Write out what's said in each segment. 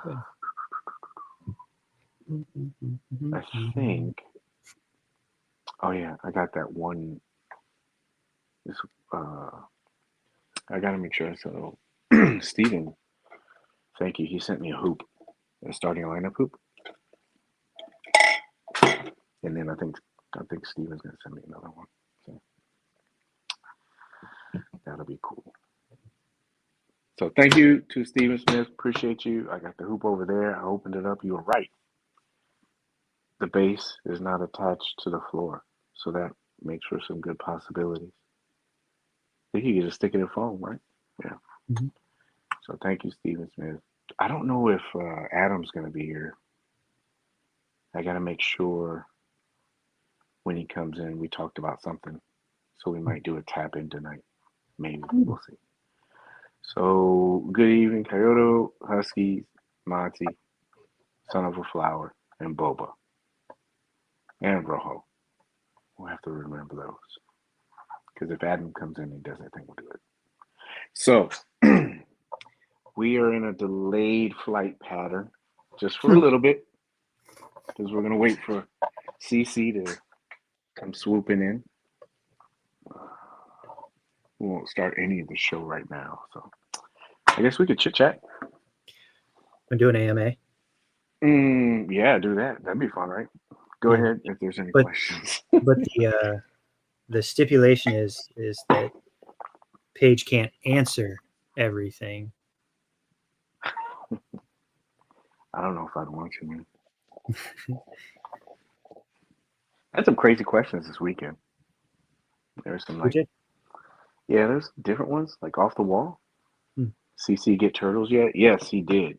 Good. I think. Oh yeah, I got that one. This, I gotta make sure. So, Steven, thank you. He sent me a hoop, a starting lineup hoop, and then I think Steven's gonna send me another one. So that'll be cool. So thank you to Steven Smith. Appreciate you. I got the hoop over there. I opened it up. You were right. The base is not attached to the floor, so that makes for some good possibilities. I think you can just stick it in foam, right? Yeah. Mhm. So thank you, Steven Smith. I don't know if Adam's gonna be here. I gotta make sure when he comes in, we talked about something, so we might do a tap in tonight. Maybe Mm. we'll see. So good evening, Kyoto, Huskies, Monty, Son of a Flower, and Boba, and Rojo. We'll have to remember those because if Adam comes in and does, I think we'll do it. So we are in a delayed flight pattern just for a little bit because we're gonna wait for CC to come swooping in. We won't start any of the show right now, so I guess we could chit chat. I'm doing AMA. Yeah, do that. That'd be fun, right? Go Yeah, ahead if there's any but questions. but the stipulation is that Paige can't answer everything. I don't know if I'd want you, man. I had some crazy questions this weekend. There's some Did like, you? yeah, there's different ones like off the wall. Hmm. CC get turtles yet? Yes, he did.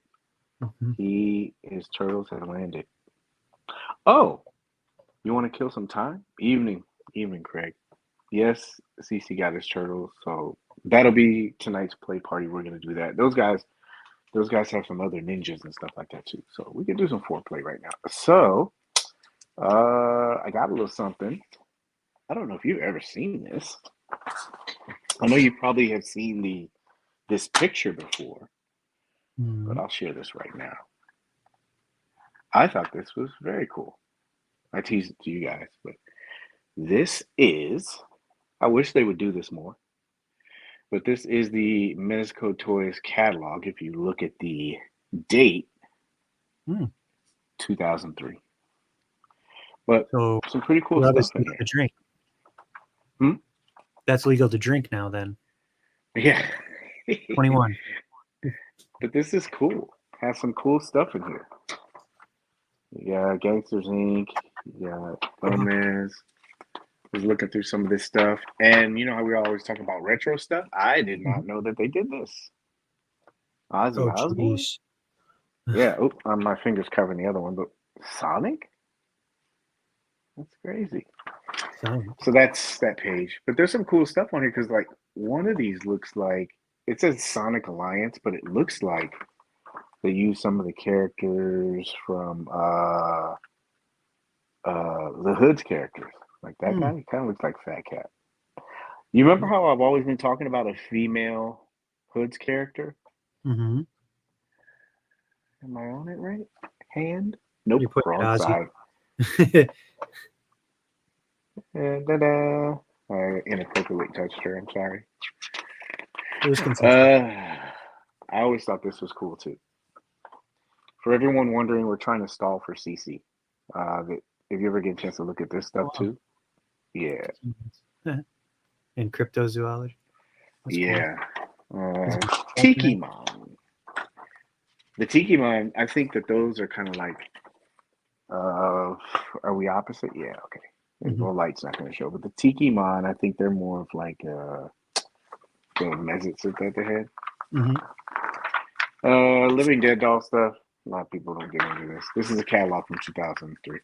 Mhm. His turtles have landed. Oh, you want to kill some time? Evening, Craig. Yes, CC got his turtles, so that'll be tonight's play party. We're gonna do that. Those guys have some other ninjas and stuff like that too. So we can do some foreplay right now. So, I got a little something. I don't know if you've ever seen this. I know you probably have seen this picture before, but Mhm. I'll share this right now. I thought this was very cool. I teased it to you guys, but this is. I wish they would do this more, but this is the Mezco Toys catalog. If you look at the date, Hmm. 2003, but So some pretty cool you stuff obviously in legal here. to drink. Hmm? That's legal to drink now. Then Yeah. 21. But this is cool. Has some cool stuff in here. You got Gangsters Inc. You got Gomez. Was looking through some of this stuff, and you know how we always talk about retro stuff. I did Mhm. not know that they did this. Ozzy Oh, Osbourne. jeez. Yeah. Oh, my fingers covering the other one, but Sonic. That's crazy. Sonic. So that's that page. But there's some cool stuff on here because like one of these looks like it says Sonic Alliance, but it looks like they use some of the characters from the Hood's characters. Like that Hmm. guy kind of looks like Fat Cat. You remember how I've always been talking about a female Hood's character? Mm-hmm. Am I on it right? Hand? You Nope, put it wrong Ozzy. side. Da-da. I inappropriately touched her. I'm sorry. It was consensual. Uh, I always thought this was cool too. For everyone wondering, we're trying to stall for CC. If you ever get a chance to look at this stuff Oh, too, yeah, wow. In cryptozoology. That's cool. yeah. Is Uh, it Tiki alternate? Mon. The Tiki Mon, I think that those are kind of like, uh, are we opposite? Yeah, okay. Mm-hmm. Well, light's not going to show, but the Tiki Mon, I think they're more of like the Mezits that they had. Mm-hmm. Living Dead doll stuff. A lot of people don't get into this. This is a catalog from 2003.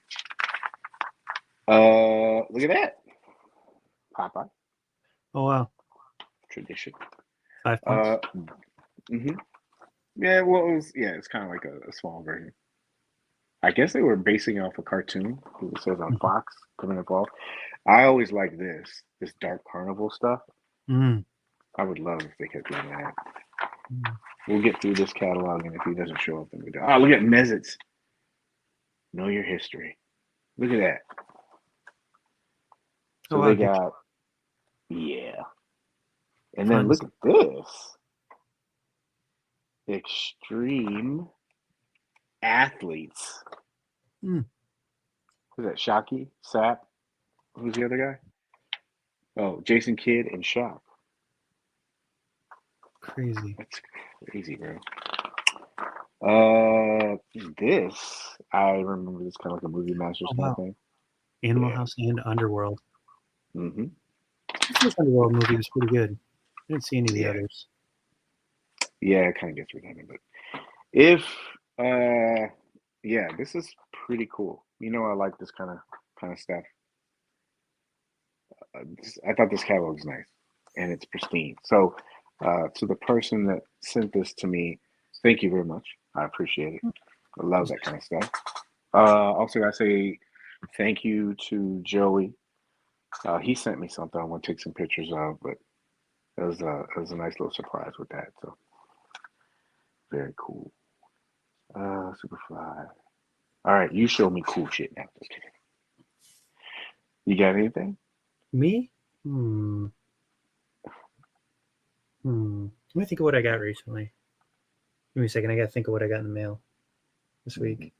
Look at that. Popeye Oh, wow. tradition. 5 points. Uh, hmm Yeah, well, it's kind of like a small version. I guess they were basing it off a cartoon. It says on Mm-hmm. Fox coming involved. I always like this dark carnival stuff. Mm. I would love if they kept doing that. We'll get through this catalog, and if he doesn't show up, then we do. Oh, look at Mezits. Know your history. Look at that. So they got, yeah. And then look at this. Extreme Athletes. Who's that? Shockey? Sap? Who's the other guy? Oh, Jason Kidd and Shock. Crazy. That's crazy, bro. This, I remember this kind of like a Movie Masters kind of thing. Animal House and Underworld. Mm-hmm. The first Underworld movie was pretty good. I didn't see any of the others. Yeah, it kind of gets redundant, but if yeah, this is pretty cool. You know, I like this kind of stuff. I thought this catalog was nice, and it's pristine. So, to the person that sent this to me, thank you very much. I appreciate it. I love that kind of stuff. Also, I say thank you to Joey. He sent me something I want to take some pictures of, but it was a nice little surprise with that. So, very cool. Superfly. All right, you show me cool shit now. You got anything? Me? Let me think of what I got recently. Give me a second. I gotta think of what I got in the mail this week.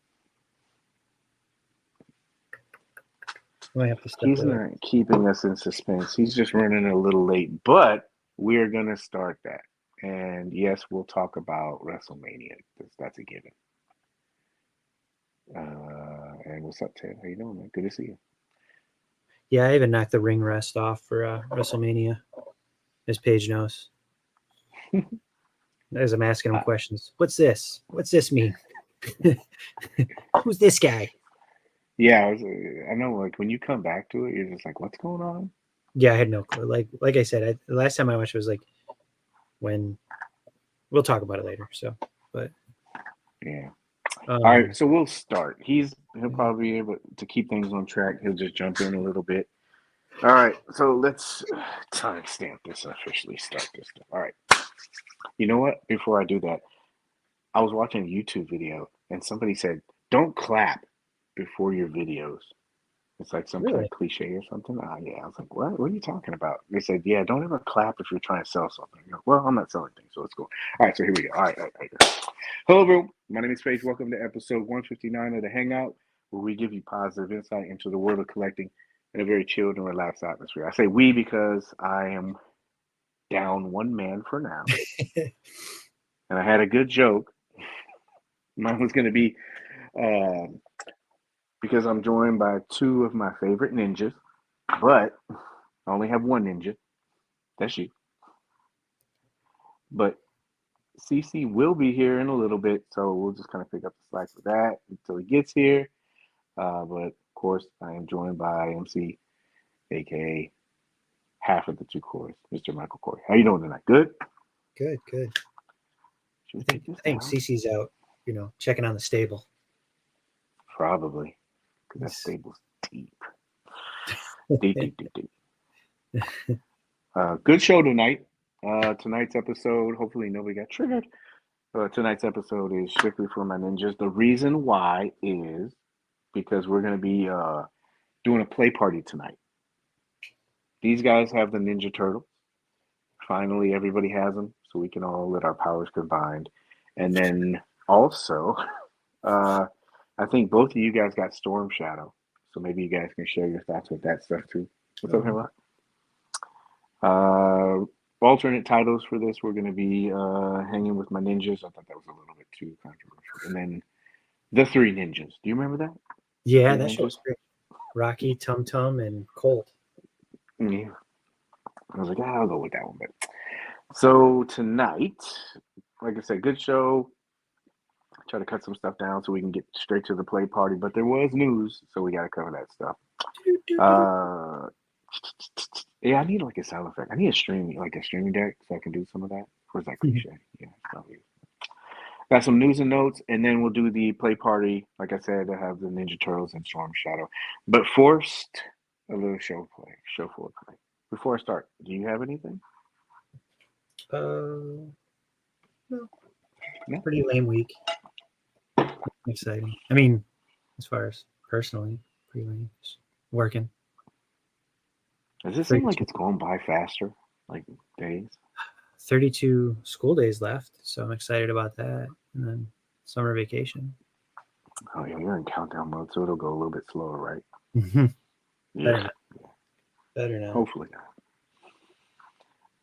I might have to step He's away. not keeping us in suspense. He's just running a little late, but we're gonna start that. And yes, we'll talk about WrestleMania. That's a given. And what's up, Ted? How you doing, man? Good to see you. Yeah, I even knocked the ring rest off for WrestleMania, as Paige knows. As I'm asking him questions. What's this? What's this mean? Who's this guy? Yeah, I know. Like when you come back to it, you're just like, "What's going on?" Yeah, I had no clue. Like I said, the last time I watched it was like when we'll talk about it later. So, but yeah. All right, so we'll start. He'll probably be able to keep things on track. He'll just jump in a little bit. All right, so let's timestamp this and officially start this stuff. All right. You know what? Before I do that, I was watching a YouTube video and somebody said, "Don't clap before your videos." It's like some kind of cliche or something. Yeah. I was like, what? What are you talking about? They said, yeah, don't ever clap if you're trying to sell something. Go, well, I'm not selling things, so let's go. All right, so here we go. All right. Hello, everyone. My name is Paige. Welcome to episode 159 of the Hangout, where we give you positive insight into the world of collecting in a very chilled and relaxed atmosphere. I say we because I am down one man for now. And I had a good joke. Mine was going to be because I'm joined by two of my favorite ninjas, but I only have one ninja. That's you. But CC will be here in a little bit, so we'll just kind of pick up the slack for that until he gets here. But of course, I am joined by MC, aka half of the two Corys, Mr. Michael Cory. How you doing tonight? Good? Good. I think CC's out, checking on the stable. Probably. Because that stable's deep. Deep. Good show tonight. Tonight's episode, hopefully nobody got triggered. Tonight's episode is strictly for my ninjas. The reason why is because we're going to be doing a play party tonight. These guys have the Ninja Turtles. Finally, everybody has them, so we can all let our powers combined. And then also, I think both of you guys got Storm Shadow, so maybe you guys can share your thoughts with that stuff too. What's up, Hemlock? Alternate titles for this, we're going to be Hanging with My Ninjas. I thought that was a little bit too controversial. And then The Three Ninjas. Do you remember that? Yeah, that show was great. Rocky, Tum Tum, and Colt. Yeah. I was like, I'll go with that one. But so tonight, like I said, good show. Try to cut some stuff down so we can get straight to the play party. But there was news, so we got to cover that stuff. Yeah, I need like a sound effect. I need a streaming deck so I can do some of that. Or is that cliche? Yeah, probably. Got some news and notes, and then we'll do the play party. Like I said, I have the Ninja Turtles and Storm Shadow. But first, a little show foreplay. Before I start, do you have anything? No. Pretty lame week. Exciting. I mean, as far as personally, pretty lame. Just working. Does it seem like it's going by faster, like days? 32 school days left, so I'm excited about that. And then summer vacation. Oh yeah, you're in countdown mode, so it'll go a little bit slower, right? Better Yeah. not. Better not. Hopefully not.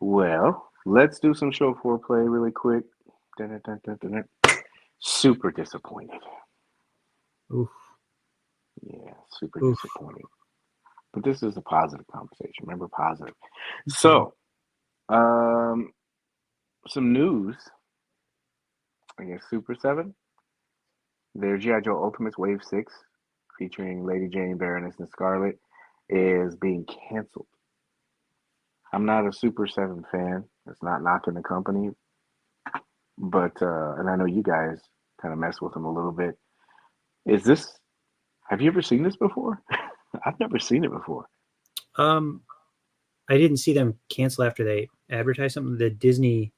Well, let's do some show foreplay really quick. Dun, dun, dun, dun, dun. Super disappointed. Oof. Yeah, super Oof. disappointed. But this is a positive conversation. Remember, positive. So, some news. I guess Super 7. Their G.I. Joe Ultimates Wave 6, featuring Lady Jane, Baroness, and Scarlet, is being canceled. I'm not a Super 7 fan. It's not knocking the company. But, and I know you guys kind of mess with them a little bit. Have you ever seen this before? I've never seen it before. I didn't see them cancel after they advertised something. The Disney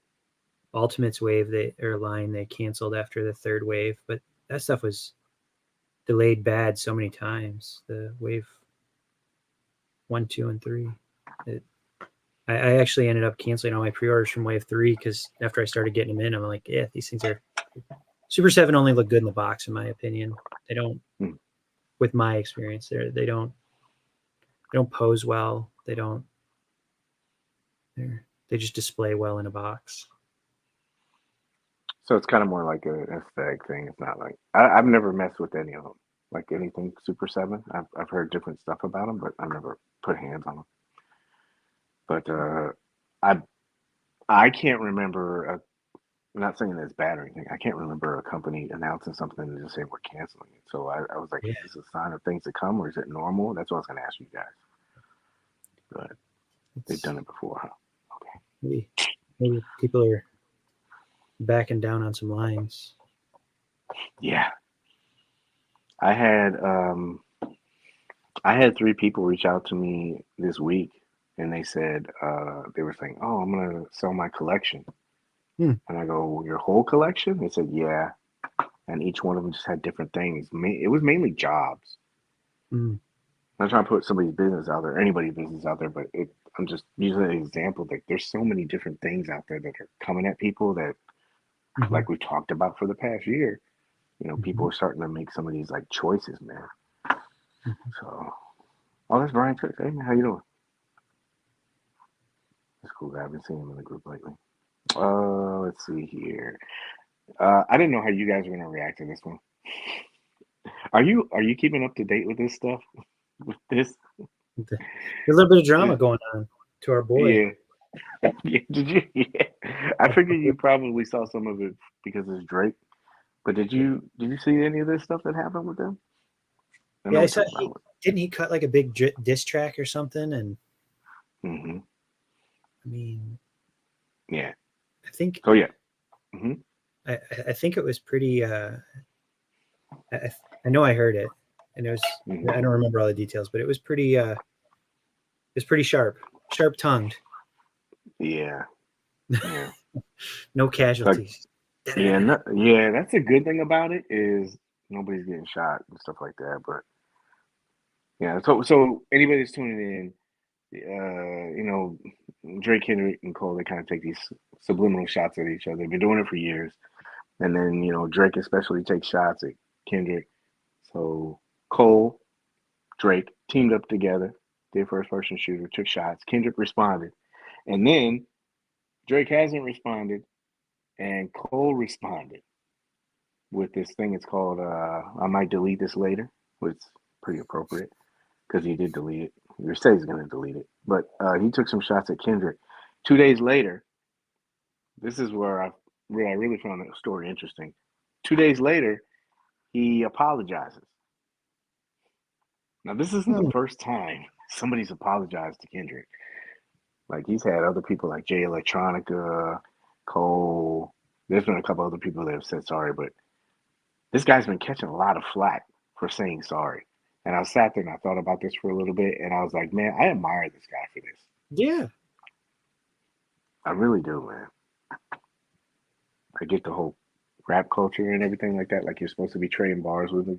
Ultimates wave line they canceled after the third wave, but that stuff was delayed bad so many times. The wave 1, 2, and 3. I actually ended up canceling all my pre-orders from wave 3 because after I started getting them in, I'm like, yeah, these things are Super 7 only look good in the box, in my opinion. They don't, with my experience, they don't pose well. They just display well in a box. So it's kind of more like an aesthetic thing. It's not like I've never messed with any of them, like anything Super 7. I've heard different stuff about them, but I've never put hands on them. But I can't remember. I'm not saying that it's bad or anything. I can't remember a company announcing something and just saying we're canceling it. So I was like, is this a sign of things to come, or is it normal? That's what I was going to ask you guys. But they've done it before, huh? Okay. Maybe people are backing down on some lines. Yeah. I had 3 people reach out to me this week, and they said they were saying, "Oh, I'm gonna sell my collection." And I go, "Your whole collection?" They said, "Yeah." And each one of them just had different things. It was mainly jobs. I'm not trying to put somebody's business out there, anybody's business out there, but I'm just using an example. Like, there's so many different things out there that are coming at people that, like we talked about for the past year, people are starting to make some of these like choices, man. So, that's Brian Trick. Hey, man, how you doing? That's cool. I haven't seen him in the group lately. Let's see here. I didn't know how you guys were gonna react to this one. Are you keeping up to date with this stuff? With this? There's a little bit of drama going on to our boy. Yeah. Yeah. Did you? Yeah. I figured you probably saw some of it because it's Drake. But did you see any of this stuff that happened with them? Yeah, I saw. Didn't he cut like a big diss track or something? And I mean, yeah. I think. Oh yeah. I think it was pretty. I know I heard it, and it was. I don't remember all the details, but it was pretty. It was pretty sharp tongued. Yeah. Yeah. No casualties. Like, yeah, that's a good thing about it is nobody's getting shot and stuff like that. But yeah, so anybody that's tuning in, Drake, Kendrick, and Cole, they kind of take these subliminal shots at each other. They've been doing it for years. And then, Drake especially takes shots at Kendrick. So Cole, Drake teamed up together, did first-person shooter, took shots. Kendrick responded. And then Drake hasn't responded, and Cole responded with this thing. It's called I Might Delete This Later, which is pretty appropriate because he did delete it. He said he's going to delete it. But he took some shots at Kendrick. 2 days later, this is where I really found the story interesting. 2 days later, he apologizes. Now, this isn't the first time somebody's apologized to Kendrick. Like, he's had other people like Jay Electronica, Cole. There's been a couple other people that have said sorry, but this guy's been catching a lot of flack for saying sorry. And I sat there and I thought about this for a little bit, and I was like, man, I admire this guy for this. Yeah. I really do, man. I get the whole rap culture and everything like that. Like you're supposed to be trading bars with him,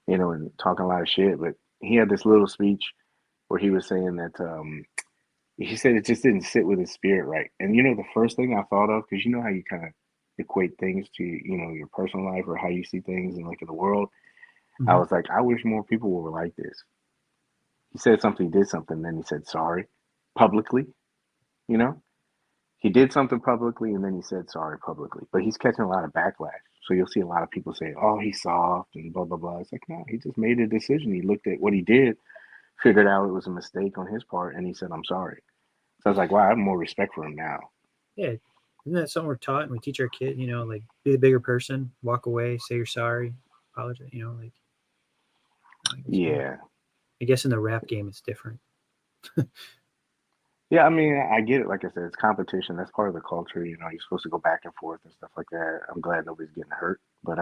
and talking a lot of shit. But he had this little speech where he was saying that he said it just didn't sit with his spirit right. And the first thing I thought of, because you know how you kind of equate things to your personal life or how you see things and like in the world. I Mm-hmm. was like, I wish more people were like this. He said something, he did something, then he said sorry publicly. You know, he did something publicly and then he said sorry publicly. But he's catching a lot of backlash. So you'll see a lot of people say, "Oh, he's soft," and blah blah blah. It's like, no, he just made a decision. He looked at what he did, figured out it was a mistake on his part, and he said, "I'm sorry." So I was like, wow, I have more respect for him now. Yeah, isn't that something we're taught and we teach our kid? Like be the bigger person, walk away, say you're sorry, apologize. Yeah. I guess in the rap game it's different. Yeah, I mean, I get it. Like I said, it's competition. That's part of the culture. You're supposed to go back and forth and stuff like that. I'm glad nobody's getting hurt. But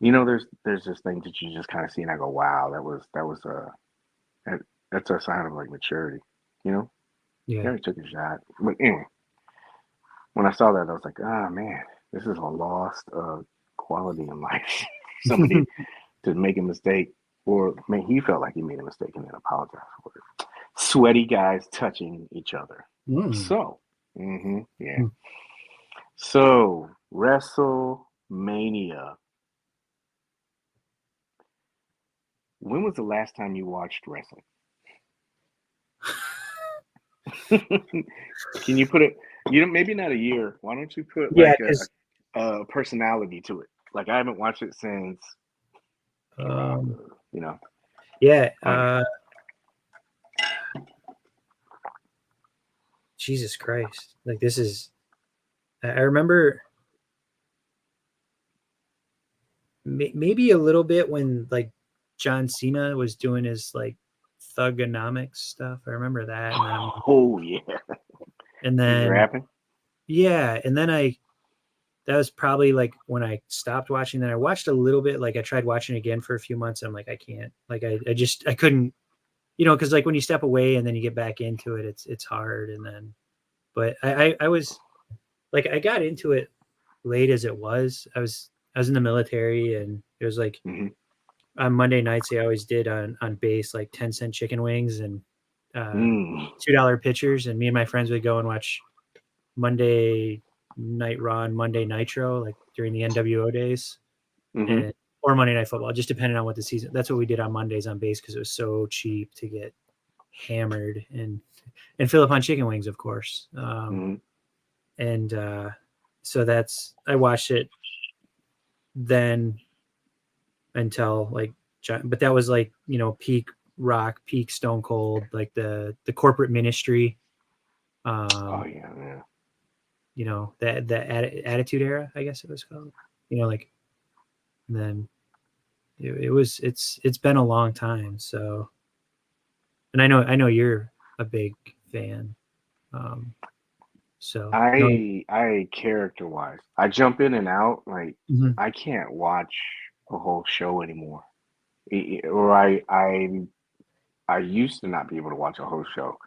there's just things that you just kind of see and I go, wow, that, that's a sign of like maturity. You know, he Yeah. already took a shot. But anyway, when I saw that, I was like, ah, man, this is a lost quality in life. Somebody to make a mistake, or man, he felt like he made a mistake and then apologized for it. Sweaty guys touching each other. Mm. So, yeah. So, WrestleMania. When was the last time you watched wrestling? Can you put it? Maybe not a year. Why don't you put Yeah, like because a personality to it? Like I haven't watched it since around, yeah, like Jesus Christ, like this is. I remember maybe a little bit when like John Cena was doing his like thugonomics stuff. I remember that, oh yeah, and he's then rapping. yeah, and then that was probably like when I stopped watching. Then I watched a little bit. Like I tried watching again for a few months. I'm like, I can't. Like I couldn't. Because like when you step away and then you get back into it, it's hard. And then, but I was like I got into it late as it was. I was in the military, and it was like Hmm. on Monday nights they always did on base like 10-cent chicken wings and Mm. $2 pitchers, and me and my friends would go and watch Monday Night Raw and Monday Nitro like during the NWO days, Hmm. and or Monday Night Football, just depending on what the season. That's what we did on Mondays on base because it was so cheap to get hammered and fill up on chicken wings, of course. Hmm. And so I watched it then until like, but that was like peak Rock, peak Stone Cold, like the corporate ministry. Oh Um, yeah, yeah. the Attitude Era, I guess it was called. Like and then it's been a long time. So, and I know you're a big fan. Um, so no. I character wise, I jump in and out. Like Mhm. I can't watch a whole show anymore. Or I used to not be able to watch a whole show.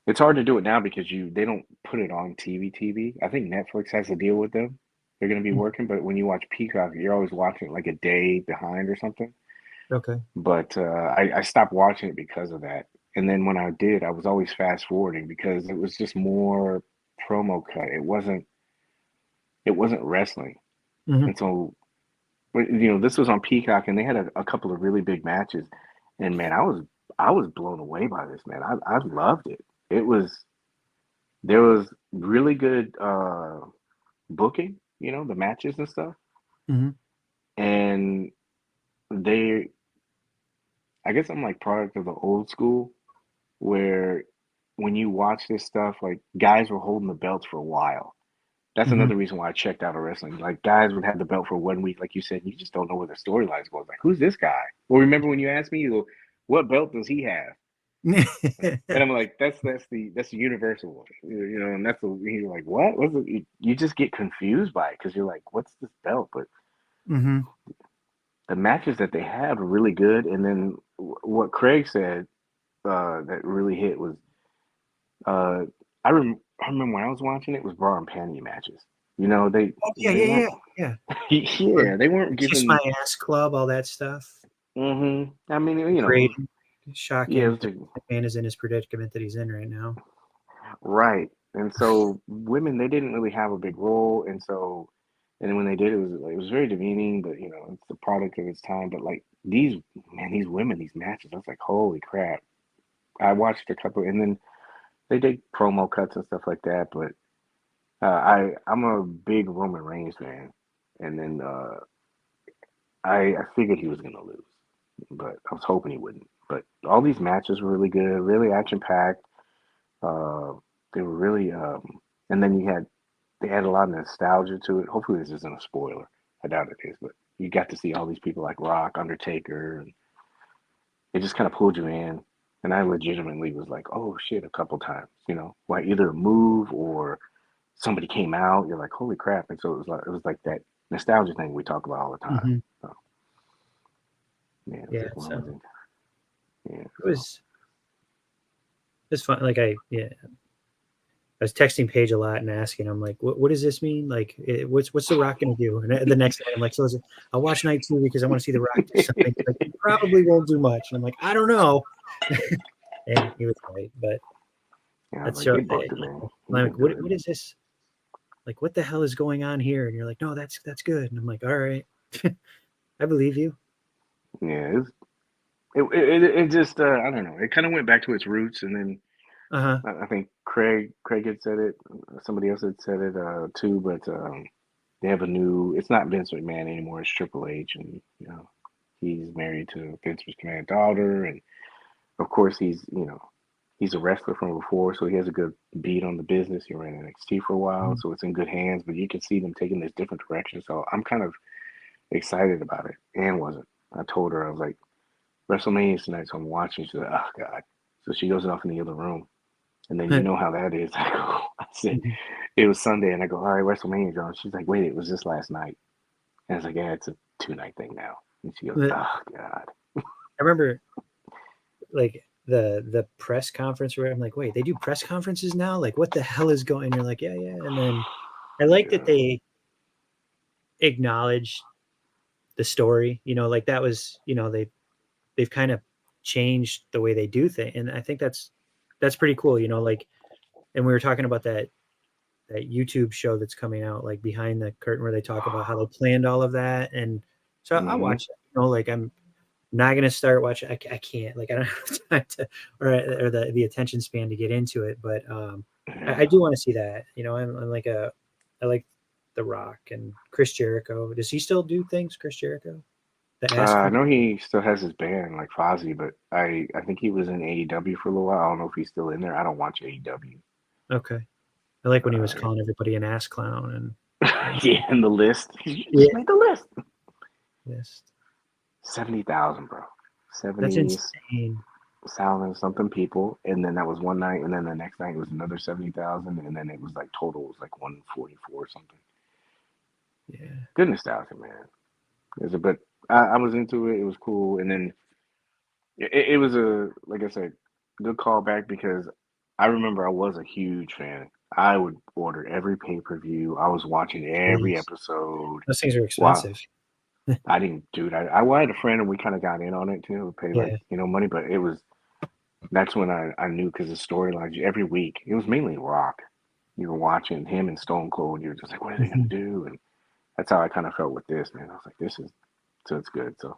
It's hard to do it now because they don't put it on TV. I think Netflix has a deal with them. They're going to be working, but when you watch Peacock, you're always watching it like a day behind or something. Okay. But I stopped watching it because of that. And then when I did, I was always fast forwarding because it was just more promo cut. It wasn't wrestling. Hmm. And so, this was on Peacock, and they had a couple of really big matches. And man, I was blown away by this, man. I loved it. It was There was really good booking, the matches and stuff. Hmm. And they, I guess I'm like product of the old school where when you watch this stuff, like guys were holding the belts for a while. That's Hmm. another reason why I checked out of wrestling. Like guys would have the belt for 1 week, like you said, you just don't know where the storyline's going. Like, who's this guy? Well, remember when you asked me, you go, what belt does he have? And I'm like, that's the universal one, and that's the you're like, what? What's it? You just get confused by it because you're like, what's this belt? But Hmm. the matches that they have are really good. And then what Craig said that really hit was, uh, I remember when I was watching it was bra and panty matches. You know, Oh, yeah, they yeah, weren't yeah, yeah. Or yeah, they weren't Kiss My giving Ass Club, all that stuff. I mean, you know, Great, yeah, it shocking was that McMahon is in his predicament that he's in right now. right. And so women they didn't really have a big role and so and when they did it was very demeaning, but you know, it's the product of its time. But like these women, these matches, I was like, holy crap. I watched a couple and then they did promo cuts and stuff like that, but I'm a big Roman Reigns fan, and then I figured he was gonna lose, but I was hoping he wouldn't. But all these matches were really good, really action packed. Uh, they were really, and then they had a lot of nostalgia to it. Hopefully, this isn't a spoiler. I doubt it is, but you got to see all these people like Rock, Undertaker, and it just kind of pulled you in. And I legitimately was like, oh shit, a couple times, you know, like either a move or somebody came out. You're like, holy crap! And so it was like that nostalgia thing we talk about all the time. Hmm. So yeah, it was Yeah, like one of so those things. Yeah, it so was it's fun. Like I was texting Paige a lot and asking him like, what does this mean? Like, what's The Rock gonna do? And the next night I'm like, so I'll watch night two because I want to see The Rock do something. Like, he probably won't do much. And I'm like, I don't know. And he was right, but yeah, I was that's like, so. they booked it, man. I'm He's like, been good. what is this? Like, what the hell is going on here? And you're like, no, that's good. And I'm like, all right, I believe you. Yeah, it just I don't know. It kind of went back to its roots, and then Uh huh. I think Craig had said it. Somebody else had said it too, but they have a new. It's not Vince McMahon anymore. It's Triple H, and you know he's married to Vince McMahon's daughter, and of course he's a wrestler from before, so he has a good beat on the business. He ran NXT for a while, so it's in good hands. But you can see them taking this different direction. So I'm kind of excited about it. And wasn't. I told her I was like WrestleMania tonight, so I'm watching. She's like, oh god. So she goes off in the other room, and then you know how that is. I said it was Sunday, and I go, all right, WrestleMania's on. She's like, wait, it was just last night. And I was like, yeah, it's a 2 night thing now. And she goes, I oh god. remember like the press conference where I'm like, wait, they do press conferences now? Like, what the hell is going? And you're like, yeah, yeah. And then I like that Yeah. they acknowledge the story. Like that was, they've kind of changed the way they do things, and I think that's pretty cool. Like, and we were talking about that YouTube show that's coming out, like Behind the Curtain, where they talk about how they planned all of that, and so I Mm-hmm. watch it. Like I'm not gonna start watching. I can't. Like I don't have time to, or the attention span to get into it. But I Yeah. do want to see that. I'm like I like The Rock and Chris Jericho. Does he still do things? Chris Jericho, the Ask. I know he still has his band like Fozzy, but I think he was in AEW for a little while. I don't know if he's still in there. I don't watch AEW. Okay, I like when he was Uh, calling everybody an ass clown and yeah, in the list. You yeah, just made the list. yes, 70,000, bro. that's 70 insane. thousand something people, and then that was one night, and then the next night was another 70,000, and then it was like total was like 144 or something. Yeah, Good nostalgia, man. But I was into it. It was cool, and then it was a like I said, good callback because I remember I was a huge fan. I would order every pay-per-view. I was watching every please. episode. Those things are Wow. expensive. I didn't, dude. I had a friend and we kind of got in on it too. We pay like Yeah. money, but that's when I knew because the storylines every week it was mainly Rock. You were watching him and Stone Cold. You were just like, what are they gonna Mhm. do? And that's how I kind of felt with this, man. I was like, this is so it's good. So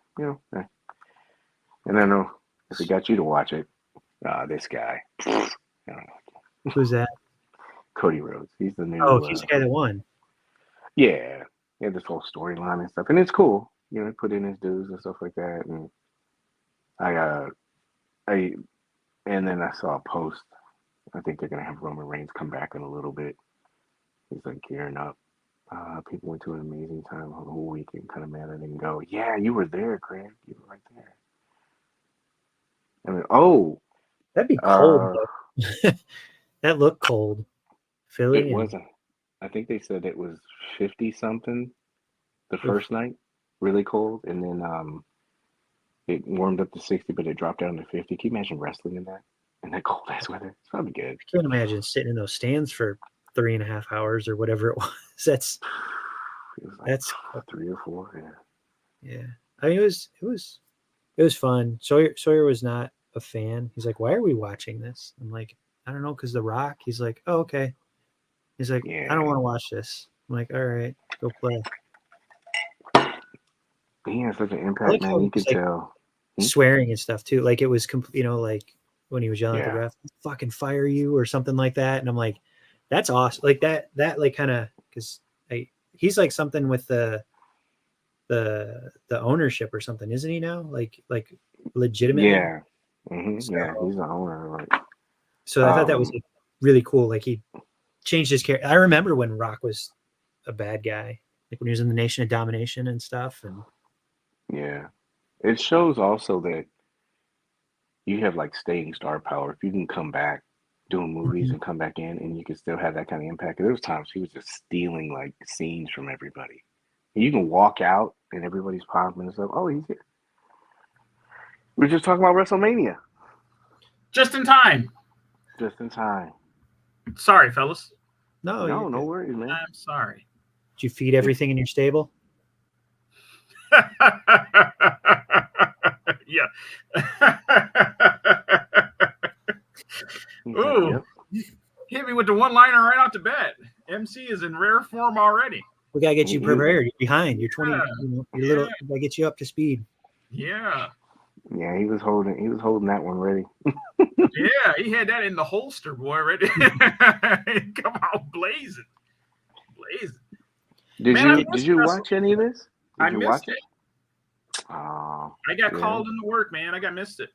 and I know if it got you to watch it, this guy, Who's that? Cody Rhodes, he's the Oh, new, he's the guy that won. yeah, yeah, this whole storyline and stuff, and it's cool. He put in his dues and stuff like that, and I, I, and then I saw a post. I think they're gonna have Roman Reigns come back in a little bit. He's like gearing up. People went to an amazing time on the whole weekend. Kind of mad I didn't go. Yeah, you were there, Craig. You were right there. I mean, oh, That'd be cold uh, though. That looked cold. it Philly and wasn't. I think they said it was 50 something the oof. first night, really cold, and then it warmed up to 60, but it dropped down to 50. Can you imagine wrestling in that? in that cold ass weather. It's probably good. I can't imagine sitting in those stands for 3.5 hours or whatever it was. That's It was like that's 3 or 4. Yeah. yeah. I mean, it was fun. Sawyer was not a fan. He's like, "Why are we watching this?" I'm like, "I don't know, because The Rock." He's like, "Oh, okay." He's like, "I don't Yeah. want to watch this." I'm like, "All right, go play." He had such an I impact, like how man. he You was could like tell. swearing and stuff too. Like it was, like when he was yelling at the Yeah. ref, "Fucking fire you" or something like that. And I'm like, "That's awesome!" Like that like kind of because he's like something with the ownership or something, isn't he now? Like legitimately. Yeah. Yeah. So He's the owner. Like, I thought that was like, really cool. Like he changed his character. I remember when Rock was a bad guy, like when he was in the Nation of Domination and stuff. And yeah. It shows also that you have like staying star power. If you can come back doing movies and come back in and you can still have that kind of impact. There was times he was just stealing like scenes from everybody. And you can walk out and everybody's popping and stuff. Oh, he's here. We were just talking about WrestleMania. Just in time. Just in time. Sorry, fellas. no, No worries, man. I'm sorry. did you feed everything in your stable? Yeah. He's Ooh. like, yep. Hit me with the one-liner right off the bat. MC is in rare form already. We gotta get you prepared. You're behind. You're 20. Yeah. You're little. We gotta get you up to speed. Yeah. Yeah, he was holding that one ready. Yeah, he had that in the holster, boy, right? Come on, blazing. Did you watch any of this? I Did you missed watch it. Oh, I got yeah. called into work, man. I got missed it.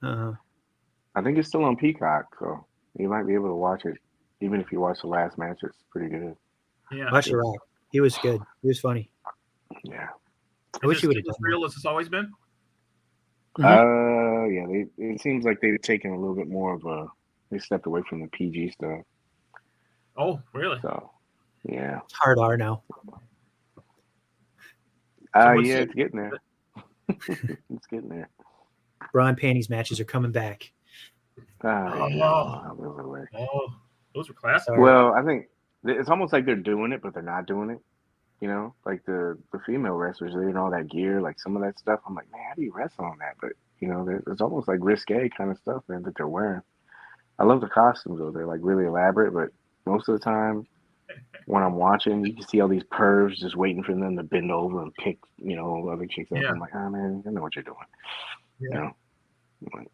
I think it's still on Peacock, so you might be able to watch it. Even if you watch the last match, it's pretty good. Yeah. Watch The Rock. He was good. He was funny. Yeah. I wish he would have as done real as it's always been. Yeah. It seems like they've taken a little bit more of a. They stepped away from the PG stuff. Oh, really? So, yeah. It's hard R now. Yeah, it's getting there. It's getting there. Bra and panties matches are coming back. Oh, those were classic. Well, I think it's almost like they're doing it, but they're not doing it. You know, like the female wrestlers, they're in all that gear, like some of that stuff. I'm like, man, how do you wrestle on that? But you know, it's almost like risque kind of stuff, man, that they're wearing. I love the costumes though; they're like really elaborate. But most of the time, when I'm watching, you can see all these pervs just waiting for them to bend over and pick, you know, other chicks up. Yeah. I'm like, oh man, I know what you're doing. Yeah. You know. Like,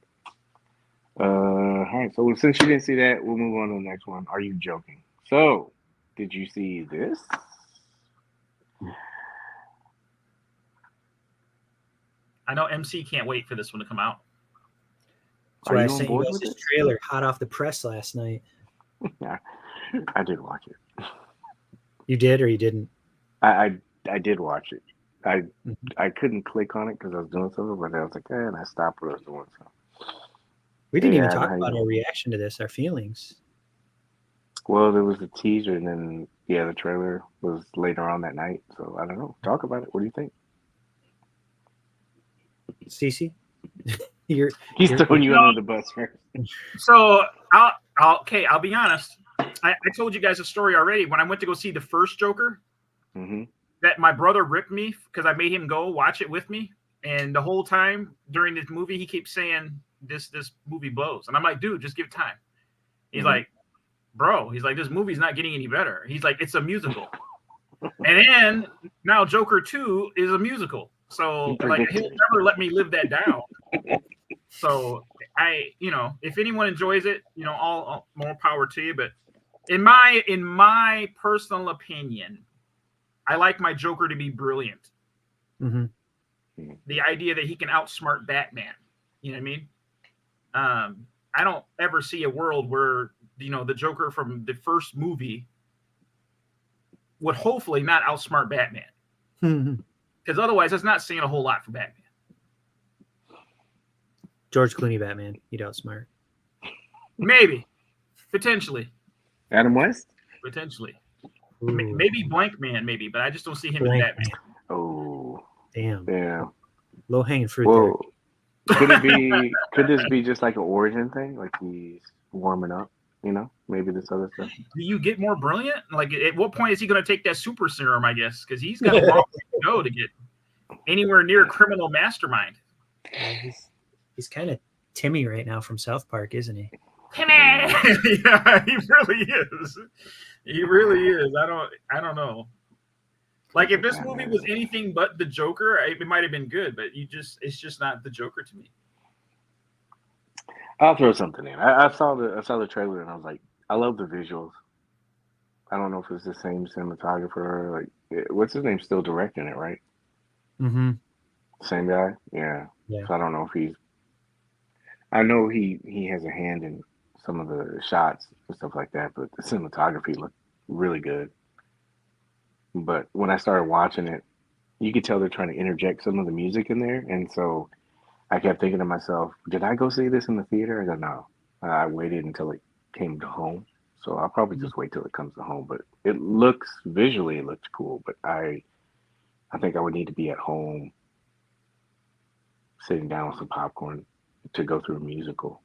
all right. So since you didn't see that, we'll move on to the next one. Are you joking? So, did you see this? I know MC can't wait for this one to come out. So I sent you guys this trailer hot off the press last night. Yeah, I did watch it. You did or you didn't? I did watch it. I couldn't click on it because I was doing something, but I was like, and I stopped what I was doing. So we didn't even talk about our reaction to this, our feelings. Well, there was a teaser, and then the trailer was later on that night. So I don't know. Talk about it. What do you think? Cece? He's throwing you under the bus first. So I'll be honest. I told you guys a story already. When I went to go see the first Joker, that my brother ripped me because I made him go watch it with me, and the whole time during this movie, he keeps saying this movie blows, and I'm like, dude, just give it time. He's like, bro, he's like, this movie's not getting any better. He's like, it's a musical, and then now Joker 2 is a musical. So like he'll never let me live that down. So if anyone enjoys it, all more power to you. But in my personal opinion, I like my Joker to be brilliant. The idea that he can outsmart Batman. You know what I mean? I don't ever see a world where the Joker from the first movie would hopefully not outsmart Batman. Because otherwise, that's not saying a whole lot for Batman. George Clooney Batman, he'd outsmart. Maybe. Potentially. Adam West? Potentially. Maybe Blank Man, maybe, but I just don't see him as Batman. Oh. Damn. Yeah. Low hanging fruit there. Could it be? Could this be just like an origin thing? Like he's warming up, maybe this other stuff. Do you get more brilliant? Like, at what point is he going to take that super serum? I guess because he's got a long way to go to get anywhere near criminal mastermind. Yeah, he's kind of Timmy right now from South Park, isn't he? Timmy, yeah, he really is. He really is. I don't know. Like, if this movie was anything but the Joker, it might have been good. But it's just not the Joker to me. I'll throw something in. I saw the trailer and I was like, I love the visuals. I don't know if it's the same cinematographer. Like, what's his name? Still directing it, right? Mm-hmm. Same guy. Yeah. Yeah. So I don't know if he's. I know he has a hand in some of the shots and stuff like that, but the cinematography looked really good. But when I started watching it, you could tell they're trying to interject some of the music in there, and so I kept thinking to myself, did I go see this in the theater? I go, no. I waited until it came to home. So I'll probably just wait till it comes to home. But it looks cool. But I think I would need to be at home sitting down with some popcorn to go through a musical.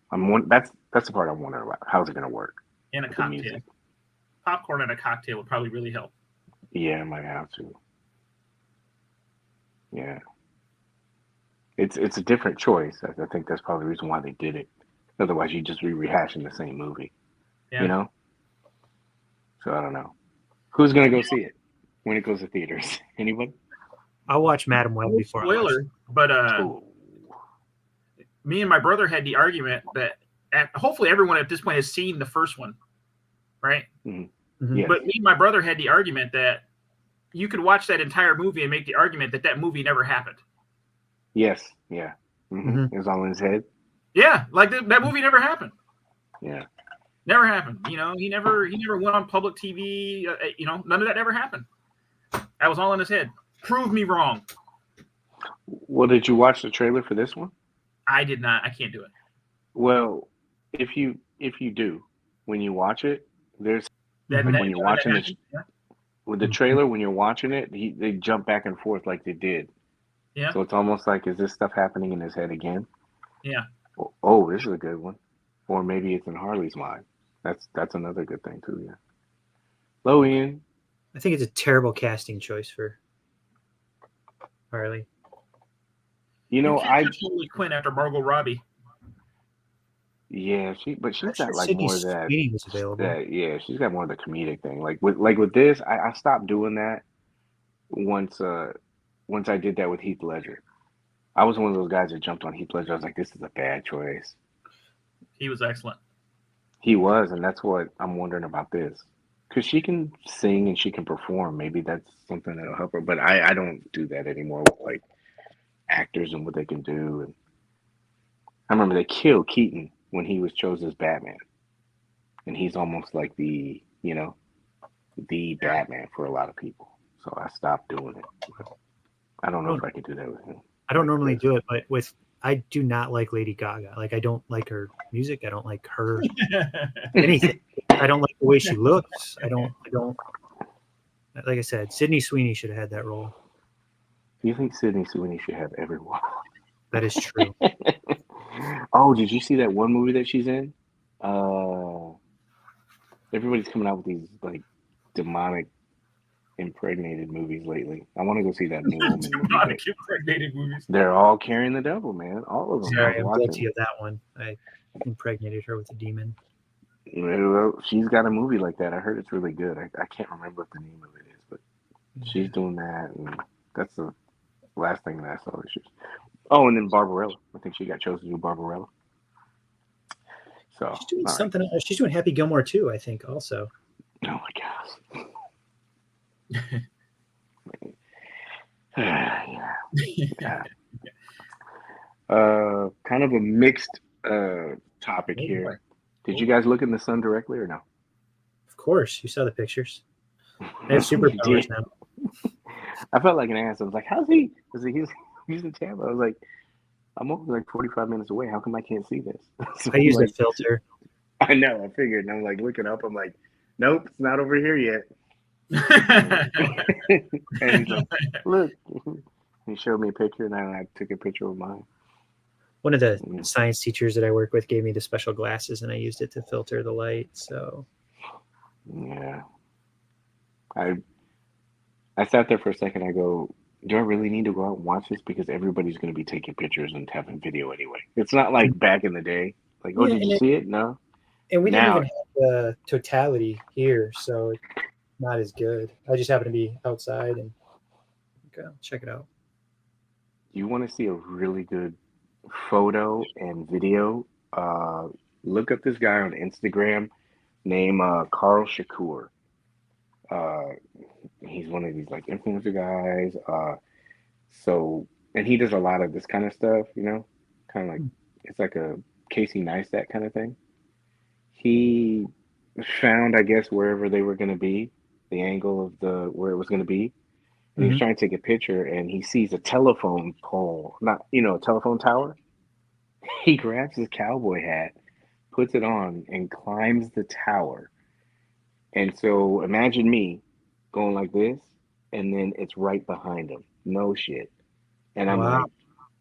That's the part I'm wondering about. How's it gonna work? And a cocktail. Popcorn and a cocktail would probably really help. Yeah, I might have to. Yeah. It's a different choice. I think that's probably the reason why they did it. Otherwise, you'd just be rehashing the same movie. Yeah. So I don't know. Who's gonna go see it when it goes to theaters? Anybody? I'll watch Madam Web before. Spoiler, but me and my brother had the argument that hopefully everyone at this point has seen the first one, right? Mm-hmm. Yes. But me and my brother had the argument that you could watch that entire movie and make the argument that movie never happened. Yes. Yeah. Mm-hmm. It was all in his head. Yeah, like that movie never happened. Yeah. Never happened. He never went on public TV. None of that ever happened. That was all in his head. Prove me wrong. Well, did you watch the trailer for this one? I did not. I can't do it. Well, if you do, when you watch it, there's when you're watching it with the trailer, when you're watching it, they jump back and forth like they did. Yeah. So it's almost like, is this stuff happening in his head again? Yeah. Oh, this is a good one. Or maybe it's in Harley's mind. That's another good thing too. Yeah. Hello, Ian. I think it's a terrible casting choice for Harley. I Harley Quinn after Margot Robbie. Yeah, she's got like Sydney more of that. Sweeney was available. Yeah, she's got more of the comedic thing. Like with this, I stopped doing that once I did that with Heath Ledger. I was one of those guys that jumped on Heath Ledger. I was like, this is a bad choice. He was excellent. He was, and that's what I'm wondering about this. Because she can sing and she can perform. Maybe that's something that'll help her. But I don't do that anymore with like actors and what they can do. And I remember they killed Keaton when he was chosen as Batman. And he's almost like the Batman for a lot of people. So I stopped doing it. But I don't know if I could do that with him. I don't normally do it, but I do not like Lady Gaga. Like, I don't like her music. I don't like her anything. I don't like the way she looks. I don't. Like I said, Sydney Sweeney should have had that role. Do you think Sydney Sweeney should have everyone? That is true. Oh, did you see that one movie that she's in? Everybody's coming out with these like demonic impregnated movies lately. I want to go see that new woman demonic impregnated movies. They're all carrying the devil, man. All of them. Sorry, I'm guilty of that one. I impregnated her with a demon. Well, she's got a movie like that. I heard it's really good. I can't remember what the name of it is, but she's doing that, and that's the last thing that I saw. Oh, and then Barbarella. I think she got chosen to do Barbarella. So she's doing something else. She's doing Happy Gilmore too, I think, also. Oh my gosh. Yeah. Kind of a mixed topic here. Did you guys look in the sun directly or no? Of course, you saw the pictures. They have superpowers now. I felt like an ass. I was like, "How's he? He's in Tampa." I was like, "I'm only like 45 minutes away. How come I can't see this?" So I use a filter. I know. I figured. And I'm like looking up. I'm like, "Nope, it's not over here yet." And he's like, "Look." He showed me a picture, and I took a picture of mine. one of the science teachers that I work with gave me the special glasses, and I used it to filter the light. So Yeah. I sat there for a second. I go, do I really need to go out and watch this? Because everybody's going to be taking pictures and having video anyway. It's not like back in the day. Like, oh, yeah, did you see it? No. and we didn't Now, even have the totality here, so it's not as good. I just happened to be outside and check it out. you want to see a really good photo and video? Look up this guy on Instagram named Carl Shakur. He's one of these like influencer guys. And he does a lot of this kind of stuff, you know, kind of like it's like a Casey Neistat kind of thing. He found, I guess, wherever they were going to be, the angle of where it was going to be, and he was trying to take a picture, and he sees a telephone pole, not a telephone tower. He grabs his cowboy hat, puts it on, and climbs the tower. And so imagine me going like this, and then it's right behind him. No shit. And I'm like,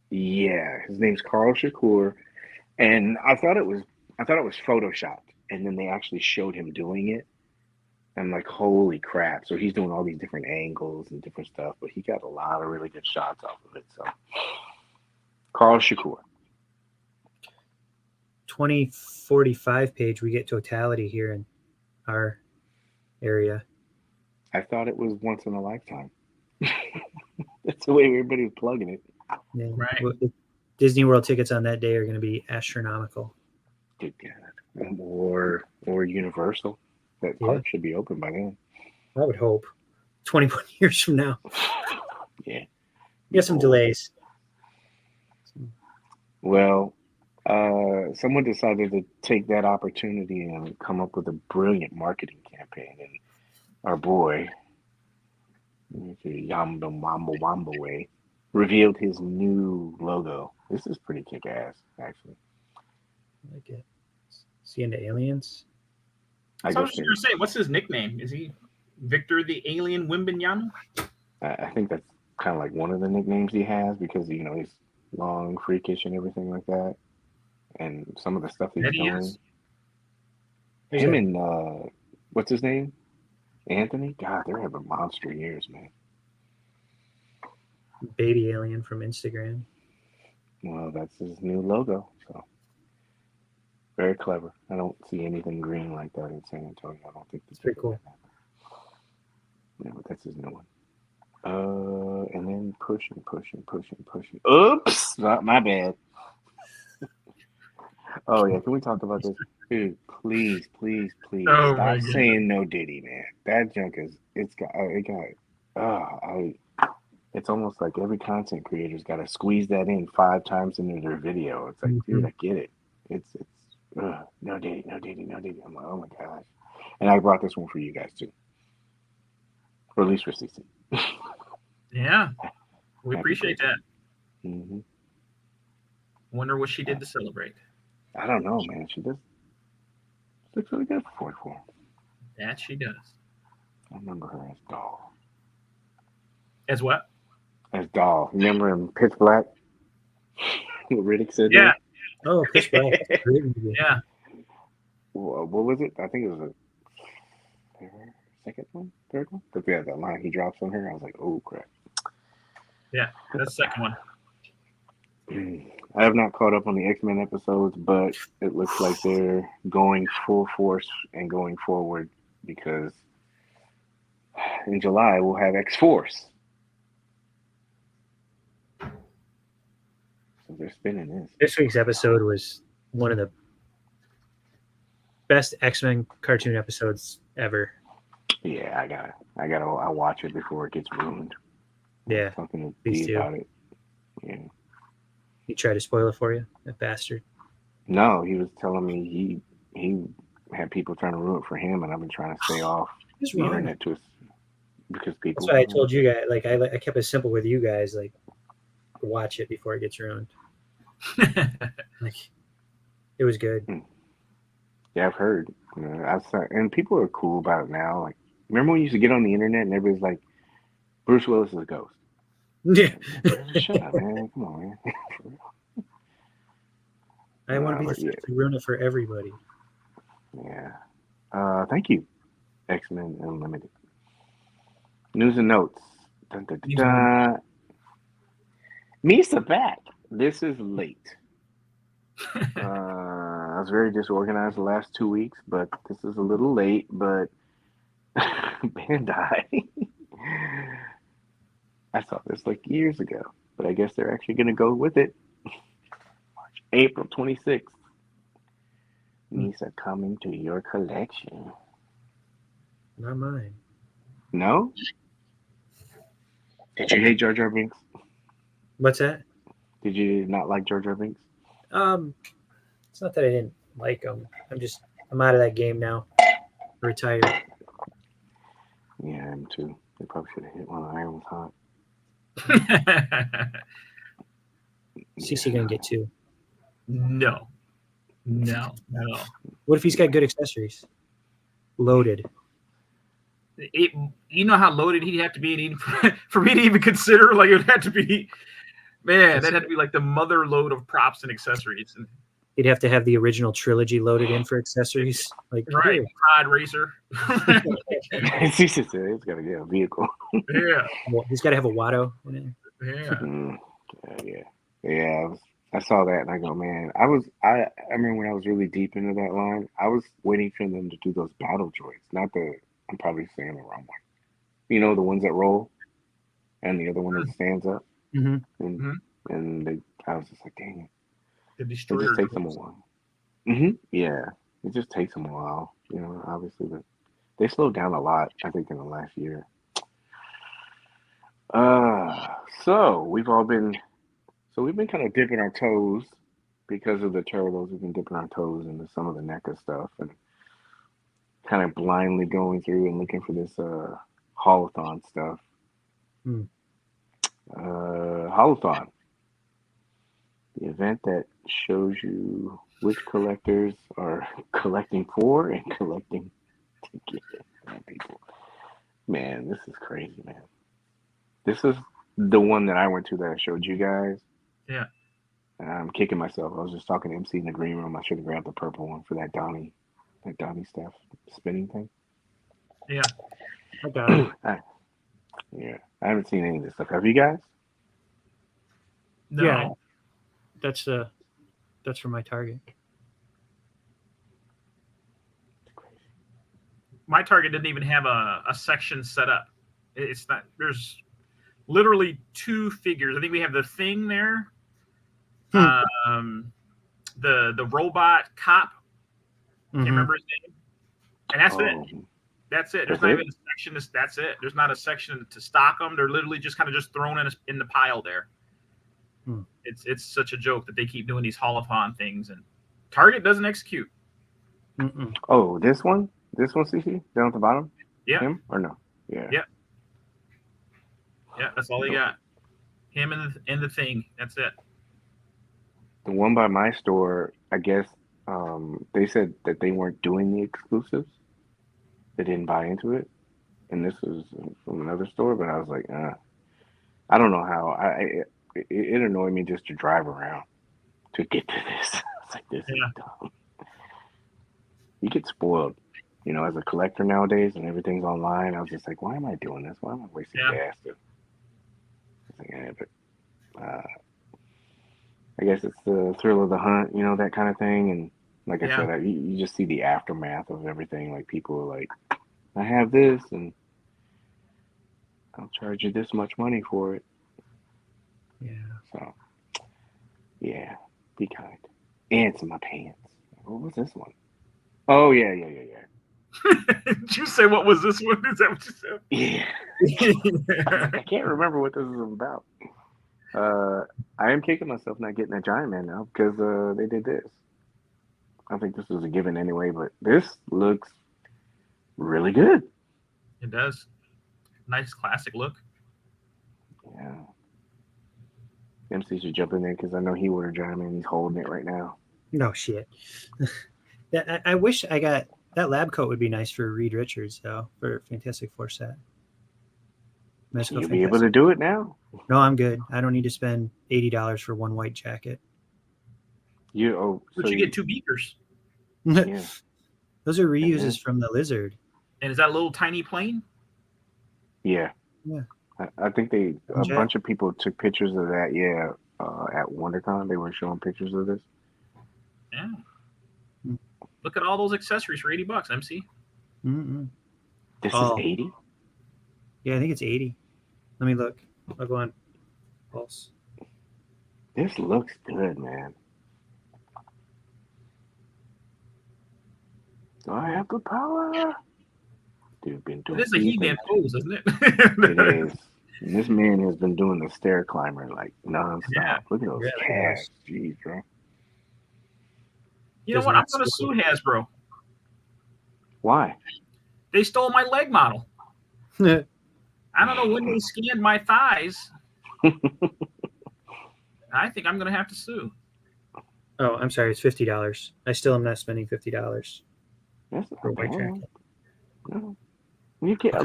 yeah, his name's Carl Shakur. And I thought it was photoshopped. And then they actually showed him doing it. I'm like, holy crap. So he's doing all these different angles and different stuff, but he got a lot of really good shots off of it. So Carl Shakur. 2045 page, we get totality here in our area. I thought it was once in a lifetime. That's the way everybody was plugging it. Yeah. Right. Disney World tickets on that day are going to be astronomical. Good God. Or Universal. That park should be open by then. I would hope. 21 years from now. Yeah. We got some delays. Well, someone decided to take that opportunity and come up with a brilliant marketing campaign. And our boy, Yamba Wamba Wamba Way, revealed his new logo. This is pretty kick-ass, actually. I like it. Is he into aliens? I was just going to say, what's his nickname? Is he Victor the Alien Wimbignano? I think that's kind of like one of the nicknames he has because, he's long, freakish, and everything like that. And some of the stuff he's doing. Him and, what's his name? Anthony? God, they're having monster years, man. Baby alien from Instagram. Well, that's his new logo, so very clever. I don't see anything green like that in San Antonio. I don't think it's pretty cool. Yeah, but that's his new one. And then pushing. Oops, not my bad. Oh yeah, can we talk about this? Dude, please stop saying no Diddy, man. That junk it's almost like every content creator's got to squeeze that in 5 times into their video. It's like, dude, I get it. It's no Diddy. I'm like, oh my gosh. And I brought this one for you guys too. Or at least for CC. Yeah. We appreciate that. Mm-hmm. Wonder what she did to celebrate. I don't know, man. She looks really good for 44. That she does. I remember her as Doll. As what? As Doll. Remember in Pitch Black? What Riddick said? Yeah. There? Oh, Pitch Black. Yeah. What was it? I think it was third one? But yeah, that line he drops on her, I was like, oh, crap. Yeah, that's the second one. I have not caught up on the X-Men episodes, but it looks like they're going full force and going forward because in July we'll have X-Force. So they're spinning this. This week's episode was one of the best X-Men cartoon episodes ever. Yeah, I'll watch it before it gets ruined. Yeah, something to be about it. Yeah. He tried to spoil it for you, that bastard. No, he was telling me he had people trying to ruin it for him, and I've been trying to stay off the internet because people. That's why I told you guys. Like I kept it simple with you guys. Like watch it before it gets ruined. Like it was good. Yeah, I've heard. And people are cool about it now. Like, remember when you used to get on the internet and everybody's like, Bruce Willis is a ghost. Yeah. Shut up, man. Come on, man. I want to be the but first to ruin it for everybody. yeah. Thank you, X-Men Unlimited. News and notes. Dun, dun, dun, dun. Misa back. This is late. I was very disorganized the last 2 weeks, but this is a little late. But Bandai, I saw this like years ago, but I guess they're actually going to go with it. April 26th. Misa coming to your collection. Not mine. No? Did you hate Jar Jar Binks? What's that? Did you not like Jar Jar Binks? It's not that I didn't like them. I'm out of that game now. Retired. Yeah, I am too. They probably should have hit while the iron was hot. CC gonna get 2. No. What if he's got good accessories? Loaded. You know how loaded he'd have to be for me to even consider. Like, it would have to be, man, that'd have to be like the mother load of props and accessories. And He'd have to have the original trilogy loaded in for accessories. Like, right, here. pod racer. It's got to get a vehicle. Yeah, Well, he's got to have a Watto in it. yeah. Yeah. I saw that and I go, man. I remember when I was really deep into that line, I was waiting for them to do those battle droids, not the. I'm probably saying the wrong one. You know, the ones that roll, and the other one that stands up. Mm-hmm. And I was just like, dang it. The It destroyer. just takes them a while. Yeah, it just takes them a while. You know, obviously, but they slowed down a lot. I think in the last year. So we've been kind of dipping our toes because of the turtles. We've been dipping our toes into some of the NECA stuff and kind of blindly going through and looking for this holothon stuff. Holothon, the event that shows you which collectors are collecting for and collecting to get people. Man, this is crazy, man. This is the one that I went to that I showed you guys. Yeah. And I'm kicking myself. I was just talking to MC in the green room. I should have grabbed the purple one for that Donnie staff spinning thing. Yeah. I got it. Yeah. I haven't seen any of this stuff. Have you guys? No. Yeah. That's for my Target. My Target didn't even have a section set up. It's not. There's literally 2 figures. I think we have the Thing there. The robot cop. Can't remember his name. And that's it. That's it. There's not even a section. That's it. There's not a section to stock them. They're literally just kind of just thrown in the pile there. It's such a joke that they keep doing these holothon things, and Target doesn't execute. Oh, this one, CC down at the bottom. Yeah. Him or no? Yeah. Yeah. Yeah. That's all they got. Him and the Thing. That's it. The one by my store, I guess, they said that they weren't doing the exclusives. They didn't buy into it, and this was from another store. But I was like, I don't know how. It annoyed me just to drive around to get to this. It's like, this is dumb. You get spoiled, you know, as a collector nowadays, and everything's online. I was just like, why am I doing this? Why am I wasting gas? I guess it's the thrill of the hunt, you know, that kind of thing. And like I said, you just see the aftermath of everything. Like, people are like, I have this, and I'll charge you this much money for it. Yeah. So, yeah, be kind. Ants in my pants. What was this one? Oh, yeah. Did you say what was this one? Is that what you said? Yeah. I can't remember what this is about. I am kicking myself not getting a Giant Man now because they did this. I think this was a given anyway, but this looks really good. It does. Nice classic look. Yeah. MC should jump in there because I know he ordered Giant Man. He's holding it right now. No shit. I wish I got that lab coat. Would be nice for Reed Richards though, for Fantastic Four set. Mezco, you'll be able to do it now. No, I'm good. I don't need to spend $80 for one white jacket. But you get 2 beakers. Yeah. Those are reuses from the lizard. And is that a little tiny plane? Yeah. Yeah. I think a bunch of people took pictures of that. Yeah. At WonderCon, they were showing pictures of this. Yeah. Look at all those accessories for $80, MC. Mm-mm. This is 80? Yeah, I think it's 80. Let me look. I'll go on Pulse. This looks good, man. Do I have the power? Dude, been doing It is a He-Man pose, isn't it? It is. And this man has been doing the stair climber like nonstop. Yeah. Look at those calves. Jeez, bro. You know what? I'm going to sue Hasbro. Why? They stole my leg model. I don't know when they scanned my thighs. I think I'm going to have to sue. Oh, I'm sorry. It's $50. I still am not spending $50. That's for a white jacket. No. You get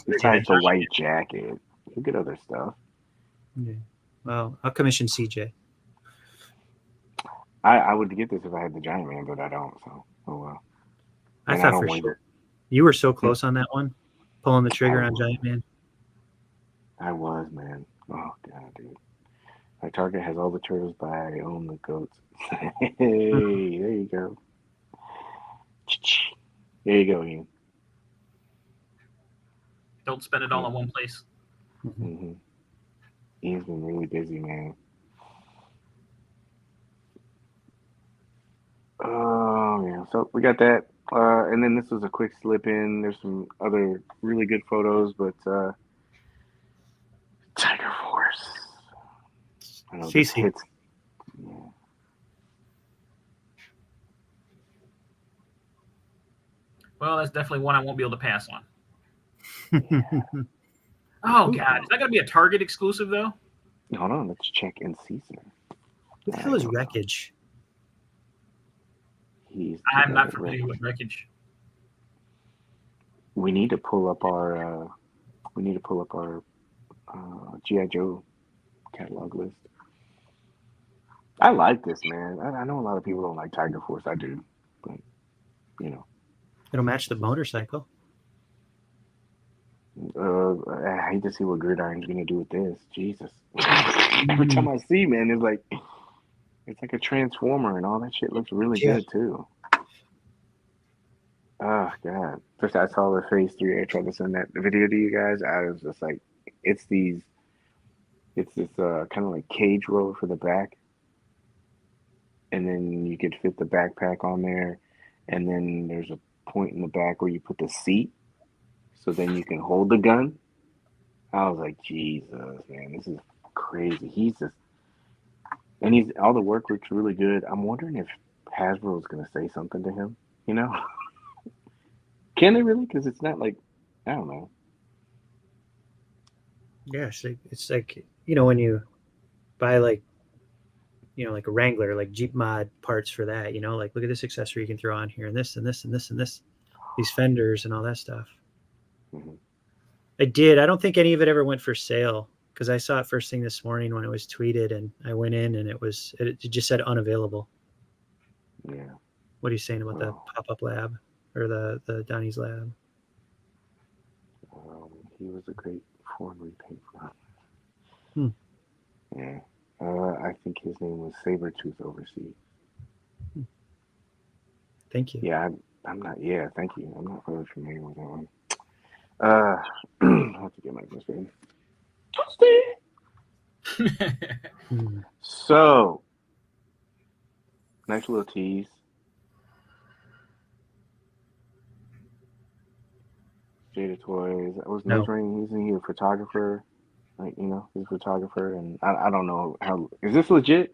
besides the white jacket. You get other stuff. Yeah. Well, I'll commission CJ. I would get this if I had the Giant Man, but I don't. So, oh well. I thought for sure. You were so close on that one, pulling the trigger on Giant Man. I was, man. Oh god, dude. My Target has all the turtles, but I own the goats. Hey, there you go. There you go, Ian. Don't spend it all in one place. Mm-hmm. Ian's been really busy, man. Oh, yeah. So we got that. And then this was a quick slip in. There's some other really good photos, but Tiger Force. I know this hits. Yeah. Well, that's definitely one I won't be able to pass on. Yeah. Oh, God. Is that going to be a Target exclusive, though? Hold on. Let's check and see, sir. What the hell is Wreckage? I'm not familiar with Wreckage. We need to pull up our G.I. Joe catalog list. I like this, man. I know a lot of people don't like Tiger Force. I do, but you know, it'll match the motorcycle. I hate to see what Gridiron's gonna do with this. Jesus, every time I see, man, it's like a transformer, and all that shit looks really good too. Oh god! First, I saw the Phase 3. I tried to send that video to you guys. I was just like, it's this kind of like cage roller for the back, and then you could fit the backpack on there, and then there's a point in the back where you put the seat, so then you can hold the gun. I was like, Jesus, man, this is crazy. All the work looks really good. I'm wondering if Hasbro is gonna say something to him. You know. Can they really? Because it's not like, I don't know. Yeah, it's like, when you buy like a Wrangler, like Jeep mod parts for that, like look at this accessory you can throw on here and this and this and this and this, these fenders and all that stuff. Mm-hmm. I don't think any of it ever went for sale because I saw it first thing this morning when it was tweeted and I went in and it just said unavailable. Yeah. What are you saying about the pop-up lab? Or the Donnie's lab. He was a great Ford repaint for him. Yeah. I think his name was Sabretooth Overseas. Thank you. Yeah, I'm not. Yeah, thank you. I'm not really familiar with that one. I have to get my screen. So, nice little tease. Jada Toyz. I was wondering, isn't he a photographer? Like, he's a photographer, and I don't know how. Is this legit?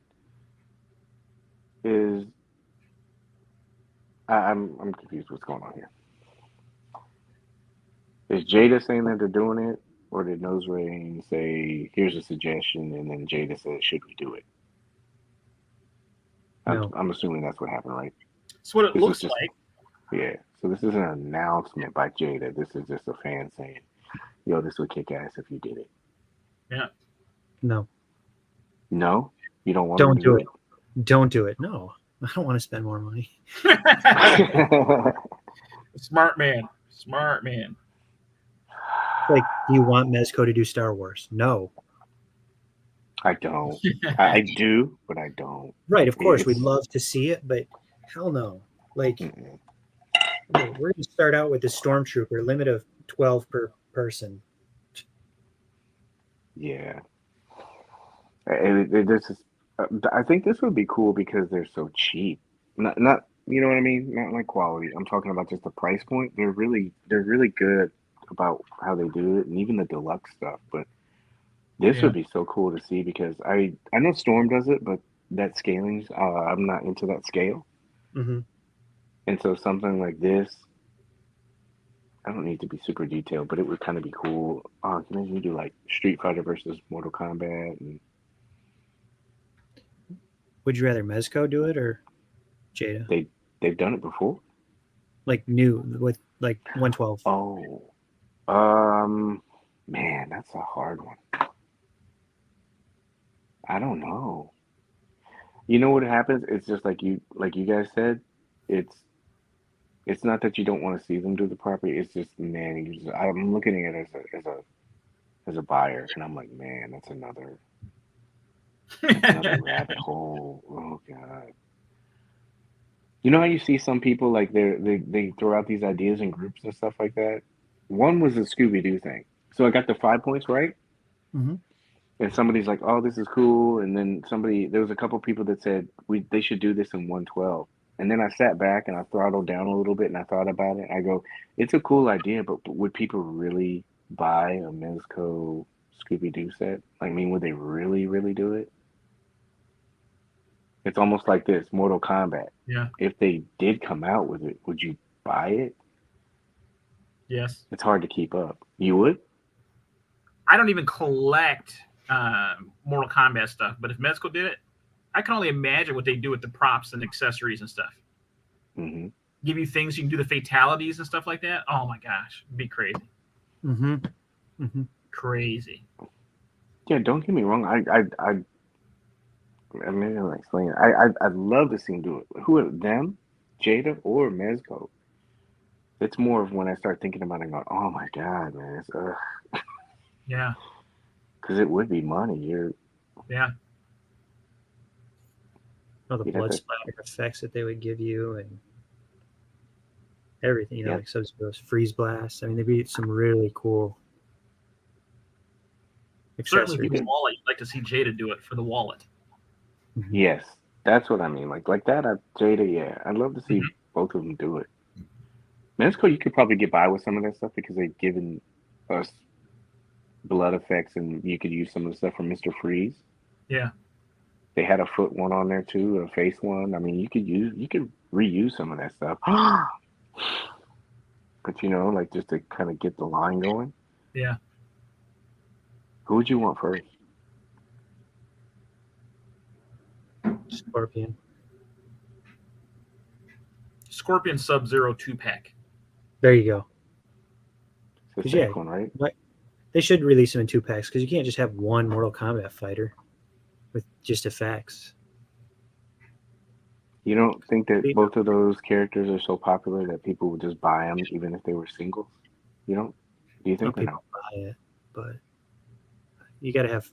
I'm confused. What's going on here? Is Jada saying that they're doing it, or did Nose Ring say, "Here's a suggestion," and then Jada said, "Should we do it?" No. I'm assuming that's what happened, right? That's what it looks like. Yeah. So this isn't an announcement by Jada. This is just a fan saying, "Yo, this would kick ass if you did it." Yeah. No. No? You don't want to do it? Don't do it. No. I don't want to spend more money. Smart man. Smart man. Like, do you want Mezco to do Star Wars? No. I don't. I do, but I don't. Right, of course, we'd It's- love to see it, but hell no. Like, Mm-mm. we're going to start out with the Stormtrooper, limit of 12 per person. Yeah. This is. I think this would be cool because they're so cheap. Not. You know what I mean? Not like quality. I'm talking about just the price point. They're really good about how they do it, and even the deluxe stuff. But this Yeah. would be so cool to see because I know Storm does it, but that scaling, I'm not into that scale. Mm-hmm. And so something like this, I don't need to be super detailed, but it would kind of be cool. Can you do like Street Fighter versus Mortal Kombat? And Would you rather Mezco do it or Jada? they've done it before. Like new with like 112. Oh, man, that's a hard one. I don't know. You know what happens? It's just like you guys said. It's not that you don't want to see them do the property. It's just man, I'm looking at it as a buyer, and I'm like, man, that's another rabbit hole. Oh god. You know how you see some people like they throw out these ideas in groups and stuff like that. One was the Scooby Doo thing. So I got the 5 points right, Mm-hmm. and somebody's like, "Oh, this is cool," and then there was a couple people that said they should do this in 112. And then I sat back and I throttled down a little bit and I thought about it. I go, it's a cool idea, but would people really buy a Mezco Scooby Doo set? I mean, would they really, really do it? It's almost like this Mortal Kombat. Yeah. If they did come out with it, would you buy it? Yes. It's hard to keep up. You would? I don't even collect Mortal Kombat stuff, but if Mezco did it, I can only imagine what they do with the props and accessories and stuff. Mm-hmm. Give you things you can do the fatalities and stuff like that. Oh my gosh, it'd be crazy. Mm-hmm. Mm-hmm. Crazy. Yeah, don't get me wrong. I mean, I'll explain it. I'd love to see him do it. Who are them? Jada or Mezco? It's more of when I start thinking about it and going, oh my God, man. It's, Yeah. because it would be money. Yeah. All the You'd have blood to- splatter effects that they would give you and everything, Yeah. like Sub-Zero's freeze blast. I mean, there'd be some really cool Certainly for accessories. the wallet, you'd like to see Jada do it for the wallet. Mhm. Yes, that's what I mean. Like that, Jada, yeah. I'd love to see both of them do it. Mezco, you could probably get by with some of that stuff because they've given us blood effects and you could use some of the stuff from Mr. Freeze. Yeah. They had a foot one on there too, a face one. I mean, you could reuse some of that stuff. But like just to kind of get the line going. Yeah. Who would you want first? Scorpion. Scorpion Sub-Zero 2-pack. There you go. It's the 'Cause, safe yeah, one, right? They should release them in 2-packs because you can't just have one Mortal Kombat fighter with just effects. You don't think that both of those characters are so popular that people would just buy them even if they were singles? You don't? Do you think? Some people buy it, but you got to have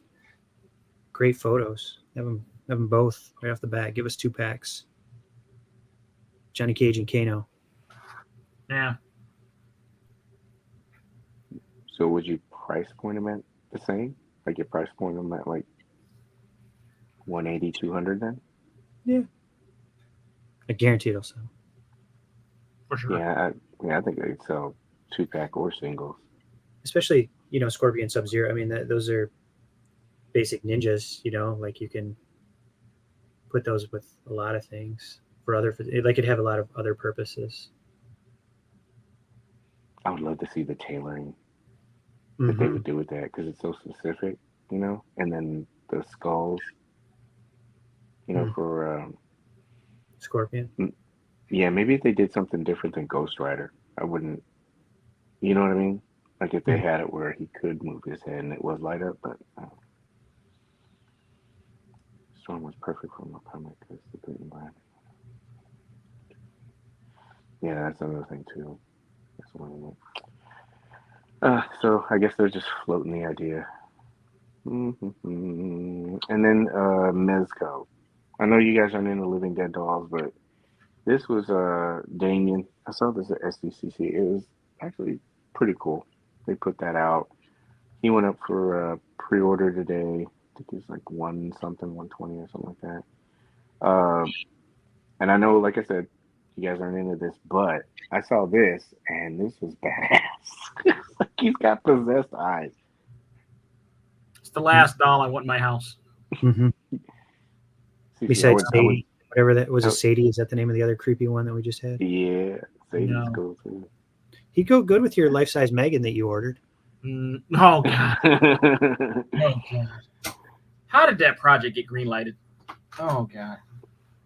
great photos. Have them both right off the bat. Give us 2-packs. Johnny Cage and Kano. Yeah. So would you price point them at the same? Like you price point them at like 180, 200 then? Yeah. I guarantee it'll sell. For sure. Yeah, I think they'd sell 2-pack or singles. Especially, Scorpion Sub-Zero. I mean, those are basic ninjas, like you can put those with a lot of things like it'd have a lot of other purposes. I would love to see the tailoring that they would do with that because it's so specific, and then the skulls, for Scorpion. yeah, maybe if they did something different than Ghost Rider, I wouldn't, you know what I mean? Like if they had it where he could move his head and it was light up, but Storm was perfect for my comic because the good environment. Yeah, that's another thing too. That's one of them. So I guess they're just floating the idea. And then Mezco. I know you guys aren't into Living Dead dolls, but this was Damien. I saw this at SDCC. It was actually pretty cool. They put that out. He went up for pre-order today. I think it was like 120 or something like that. And I know, like I said, you guys aren't into this, but I saw this and this was badass. Like he's got possessed eyes. It's the last doll I want in my house. Mm-hmm. CC, Besides I would, Sadie, whatever that was, I a Sadie. Is that the name of the other creepy one that we just had? yeah, Sadie's No. cool too. He'd go good with your life-size Megan that you ordered. Oh god. Oh god. How did that project get greenlighted? Oh god.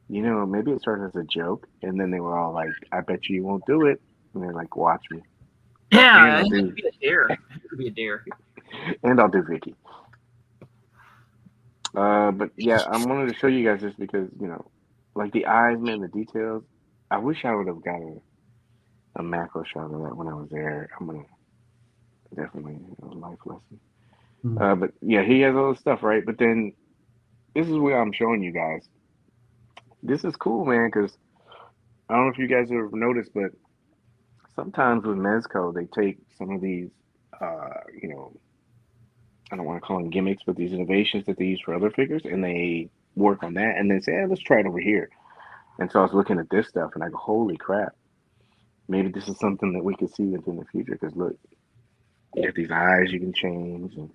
You know, maybe it started as a joke, and then they were all like, "I bet you won't do it," and they're like, "Watch me." Yeah, And it could be a dare. It could be a dare. And I'll do Vicky. But yeah, I wanted to show you guys this because, you know, like the eyes, man, the details. I wish I would have got a macro shot of that when I was there. I'm gonna definitely a life lesson. But yeah, he has all this stuff, right? But then this is what I'm showing you guys. This is cool, man, because I don't know if you guys have noticed, but sometimes with Mezco, they take some of these, you know, I don't want to call them gimmicks, but these innovations that they use for other figures, and they work on that, and then say, let's try it over here. And so I was looking at this stuff, and I go, holy crap. Maybe this is something that we could see in the future, because look, you get these eyes you can change, and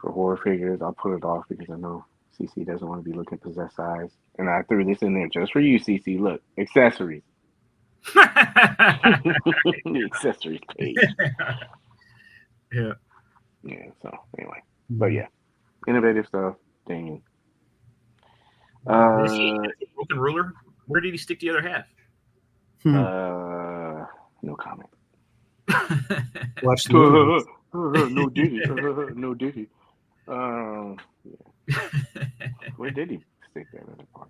for horror figures, I'll put it off because I know CC doesn't want to be looking at possessed eyes. And I threw this in there just for you, CC. Look, accessories. The accessories page. Yeah. Yeah, so anyway. But yeah, innovative stuff. Dang. Did he broken ruler? Where did he stick the other half? No comment. Watch the movie. No Diddy. No Diddy. Yeah. Where did he stick that other part?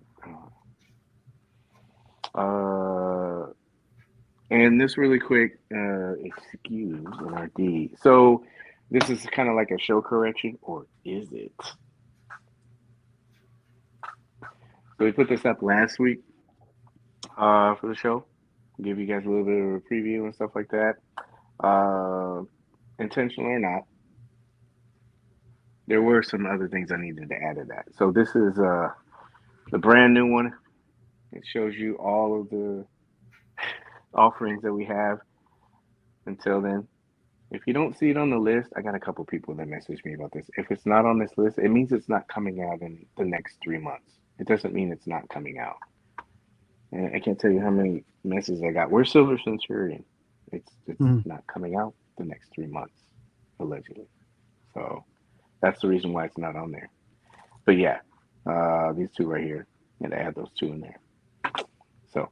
And this really quick, excuse NRD. So this is kind of like a show correction, or is it? So we put this up last week for the show. Give you guys a little bit of a preview and stuff like that. Intentional or not, there were some other things I needed to add to that. So this is the brand new one. It shows you all of the offerings that we have until then. If you don't see it on the list, I got a couple people that messaged me about this. If it's not on this list, it means it's not coming out in the next 3 months. It doesn't mean it's not coming out. And I can't tell you how many messages I got. We're Silver Centurion. It's not coming out the next 3 months, allegedly. So that's the reason why it's not on there. But yeah, these two right here, and I add those two in there. So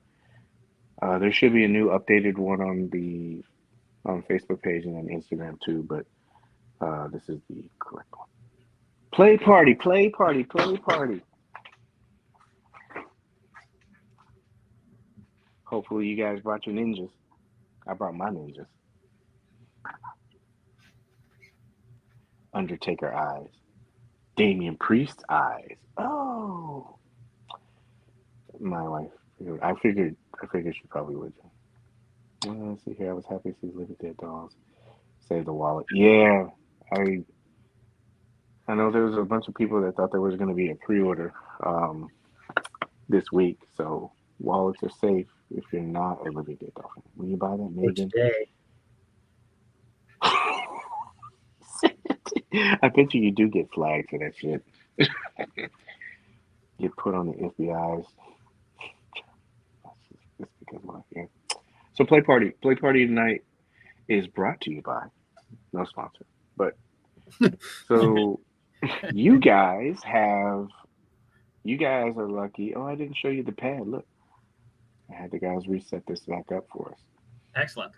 there should be a new updated one on the Facebook page and then Instagram too, but this is the correct one. Play party, play party, play party. Hopefully you guys brought your ninjas. I brought my ninjas. Undertaker eyes. Damian Priest eyes. Oh. My wife. I figured she probably would. Let's see here. I was happy to see Living Dead dolls. Save the wallet. Yeah. I know there was a bunch of people that thought there was going to be a pre-order this week. So wallets are safe if you're not a Living Dead doll fan. When you buy that, Megan. I bet you do get flagged for that shit. Get put on the FBI's. That's because of my fear. So play party tonight is brought to you by no sponsor, but so you guys are lucky. Oh, I didn't show you the pad. Look, I had the guys reset this back up for us. Excellent.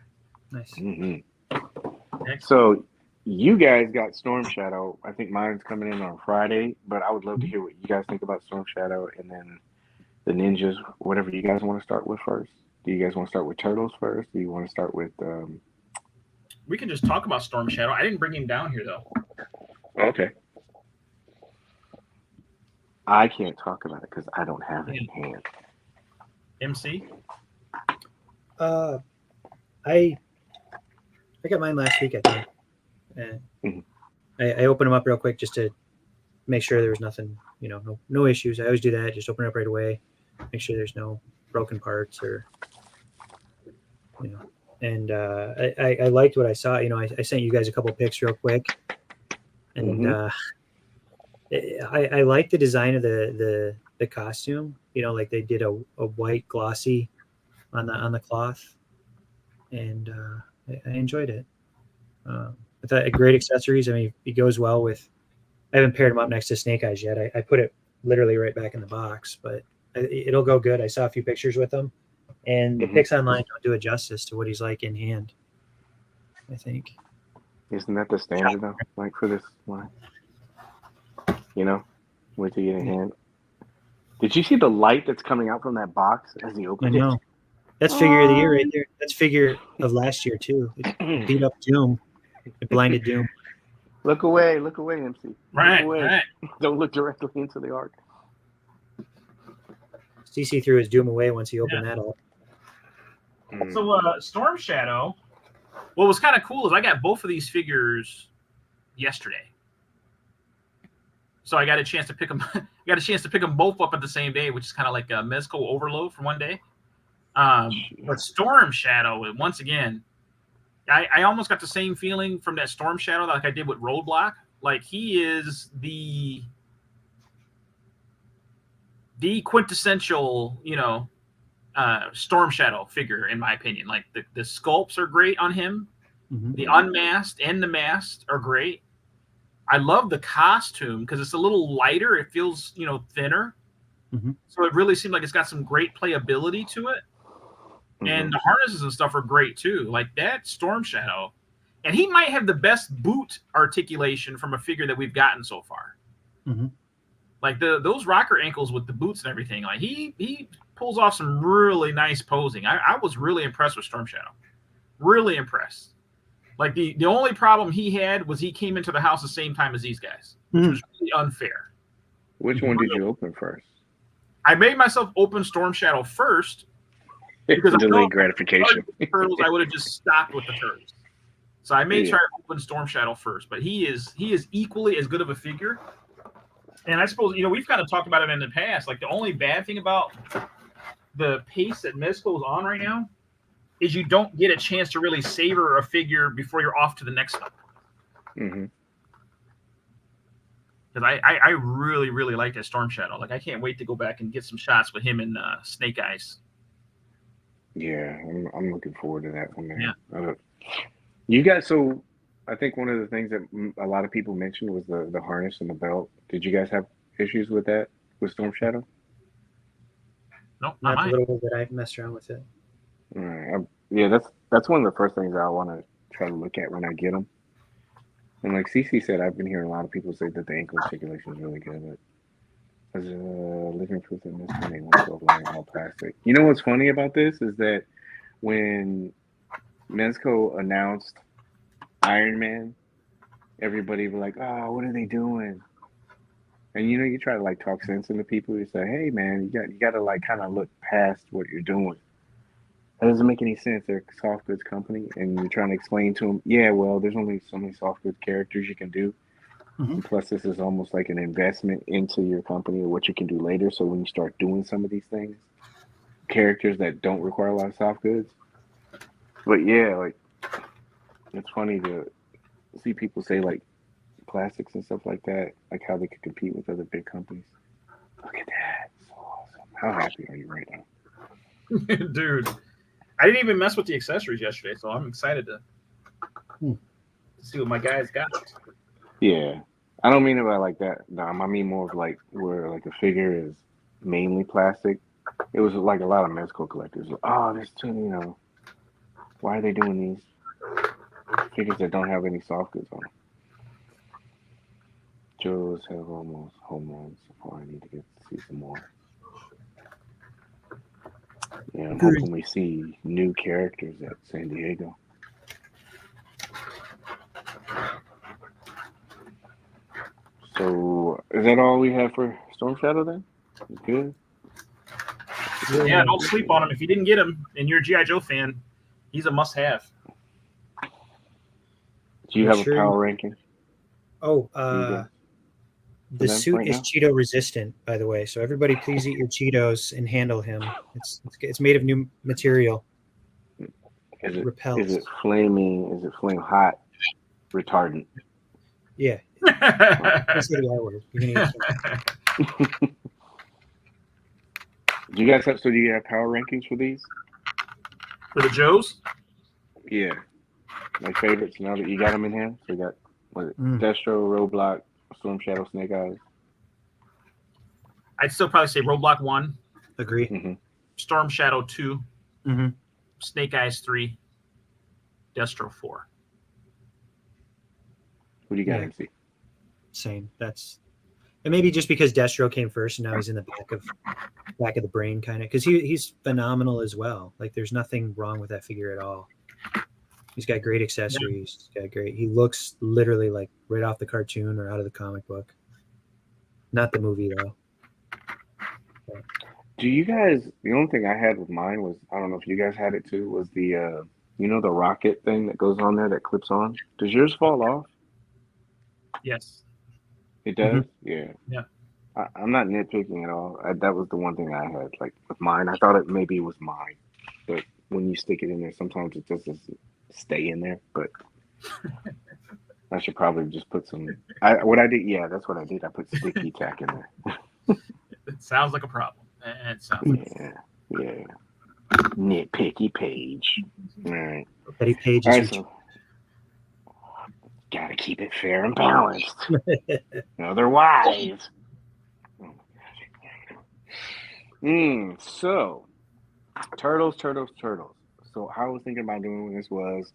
Nice. Mm-hmm. Excellent. So you guys got Storm Shadow. I think mine's coming in on Friday, but I would love to hear what you guys think about Storm Shadow and then the ninjas, whatever you guys want to start with first. Do you guys want to start with Turtles first? Do you want to start with? We can just talk about Storm Shadow. I didn't bring him down here though. Okay. I can't talk about it because I don't have it in hand. MC. I got mine last week, I think. And I opened them up real quick just to make sure there was nothing, no issues. I always do that. Just open it up right away, make sure there's no broken parts or, And I liked what I saw. I sent you guys a couple pics real quick, and I like the design of the costume. Like they did a white glossy on the cloth, and I enjoyed it. I thought great accessories. I mean, it goes well with. I haven't paired them up next to Snake Eyes yet. I put it literally right back in the box, but it'll go good. I saw a few pictures with them, and the pics online don't do it justice to what he's like in hand. I think. Isn't that the standard though? Like for this line, wait till you get in hand. Did you see the light that's coming out from that box as he opened it? I know. That's figure of the year right there. That's figure of last year too. It beat up Doom. It blinded Doom. Look away, MC. Right, look away. right. Don't look directly into the arc. CC threw his Doom away once he opened that up. So Storm Shadow, what was kind of cool is I got both of these figures yesterday. So I got a chance to pick them. Both up at the same day, which is kind of like a Mezco overload for one day. But Storm Shadow, once again, I almost got the same feeling from that Storm Shadow like I did with Roadblock. Like he is the quintessential, Storm Shadow figure, in my opinion. Like the sculpts are great on him. Mm-hmm. The unmasked and the masked are great. I love the costume because it's a little lighter. It feels, thinner. Mm-hmm. So it really seems like it's got some great playability to it. Mm-hmm. And the harnesses and stuff are great too. Like that Storm Shadow. And he might have the best boot articulation from a figure that we've gotten so far. Mm-hmm. Like those rocker ankles with the boots and everything. Like he pulls off some really nice posing. I was really impressed with Storm Shadow. Really impressed. Like the only problem he had was he came into the house the same time as these guys, which was really unfair. Which one did you open first? I made myself open Storm Shadow first because delayed gratification. Turtles, I would have just stopped with the turtles. So I made sure I opened Storm Shadow first. But he is equally as good of a figure. And I suppose we've kind of talked about it in the past. Like the only bad thing about the pace that Mezco is on right now is you don't get a chance to really savor a figure before you're off to the next one. Mm-hmm. Because I really, really like that Storm Shadow. Like I can't wait to go back and get some shots with him and Snake Eyes. Yeah, I'm looking forward to that one, man. Yeah. You guys, so I think one of the things that a lot of people mentioned was the harness and the belt. Did you guys have issues with that with Storm Shadow? No, not a little bit that I've messed around with it. All right. Yeah, that's one of the first things I want to try to look at when I get them. And like CC said, I've been hearing a lot of people say that the ankle articulation is really good. But as living proof in this one, they want to line all plastic. You know what's funny about this is that when Mezco announced Iron Man, everybody was like, "Oh, what are they doing?" And you try to like talk sense into people. You say, "Hey, man, you got to like kind of look past what you're doing. That doesn't make any sense. They're a soft goods company, and you're trying to explain to them, yeah, well, there's only so many soft goods characters you can do. Mm-hmm. And plus, this is almost like an investment into your company or what you can do later. So when you start doing some of these things, characters that don't require a lot of soft goods. But yeah, like it's funny to see people say like plastics and stuff like that, like how they could compete with other big companies. Look at that. So awesome. How happy are you right now? Dude. I didn't even mess with the accessories yesterday, so I'm excited to see what my guys got. Yeah. I don't mean it by like that. No, I mean more of like where like a figure is mainly plastic. It was like a lot of Mezco collectors. Oh, there's too, why are they doing these figures that don't have any soft goods on them? Joe's have almost home runs before I need to get to see some more. Yeah, I'm hoping we see new characters at San Diego. So, is that all we have for Storm Shadow then? Good. Yeah, don't sleep on him. If you didn't get him and you're a G.I. Joe fan, he's a must-have. Do you have a power ranking? Oh, the suit is Cheeto resistant, by the way. So everybody, please eat your Cheetos and handle him. It's made of new material. Is it repels. Is it flaming? Is it flame hot? Retardant. Yeah. That's the R word. You're gonna eat Do you guys have? So do you have power rankings for these? For the Joes? Yeah. My favorites now that you got them in hand. So you got Destro, Roadblock, Storm Shadow, Snake Eyes. I'd still probably say Roadblock 1. Agree. Mm-hmm. Storm Shadow 2. Mm-hmm. Snake Eyes 3. Destro 4. Who do you got, MC? Same. And maybe just because Destro came first, and now he's in the back of the brain, kind of, because he's phenomenal as well. Like, there's nothing wrong with that figure at all. He's got great accessories. He's got great. He looks literally like right off the cartoon or out of the comic book. Not the movie though. But. Do you guys? The only thing I had with mine was, I don't know if you guys had it too, was the the rocket thing that goes on there that clips on. Does yours fall off? Yes. It does. Mm-hmm. Yeah. Yeah. I'm not nitpicking at all. That was the one thing I had. Like with mine, I thought maybe it was mine, but when you stick it in there, sometimes it just doesn't stay in there. But I should probably just put some. What I did, yeah, that's what I did. I put sticky tack in there. It sounds like a problem. It sounds like yeah. Nitpicky Paige. All right. Betty Page All is right, so gotta keep it fair and balanced. Otherwise. So turtles. So how I was thinking about doing this was,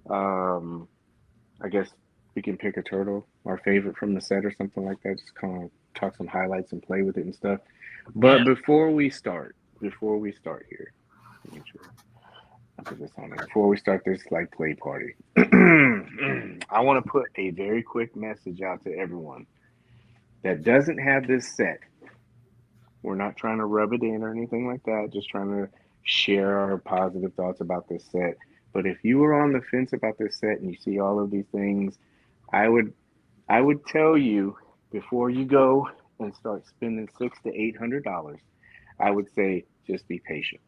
I guess we can pick a turtle, our favorite from the set or something like that. Just kind of talk some highlights and play with it and stuff. But before we start here, I put this on there. Before we start this like play party, I want to put a very quick message out to everyone that doesn't have this set. We're not trying to rub it in or anything like that. Just trying to share our positive thoughts about this set. But if you were on the fence about this set and you see all of these things, I would tell you before you go and start spending $600 to $800, I would say just be patient.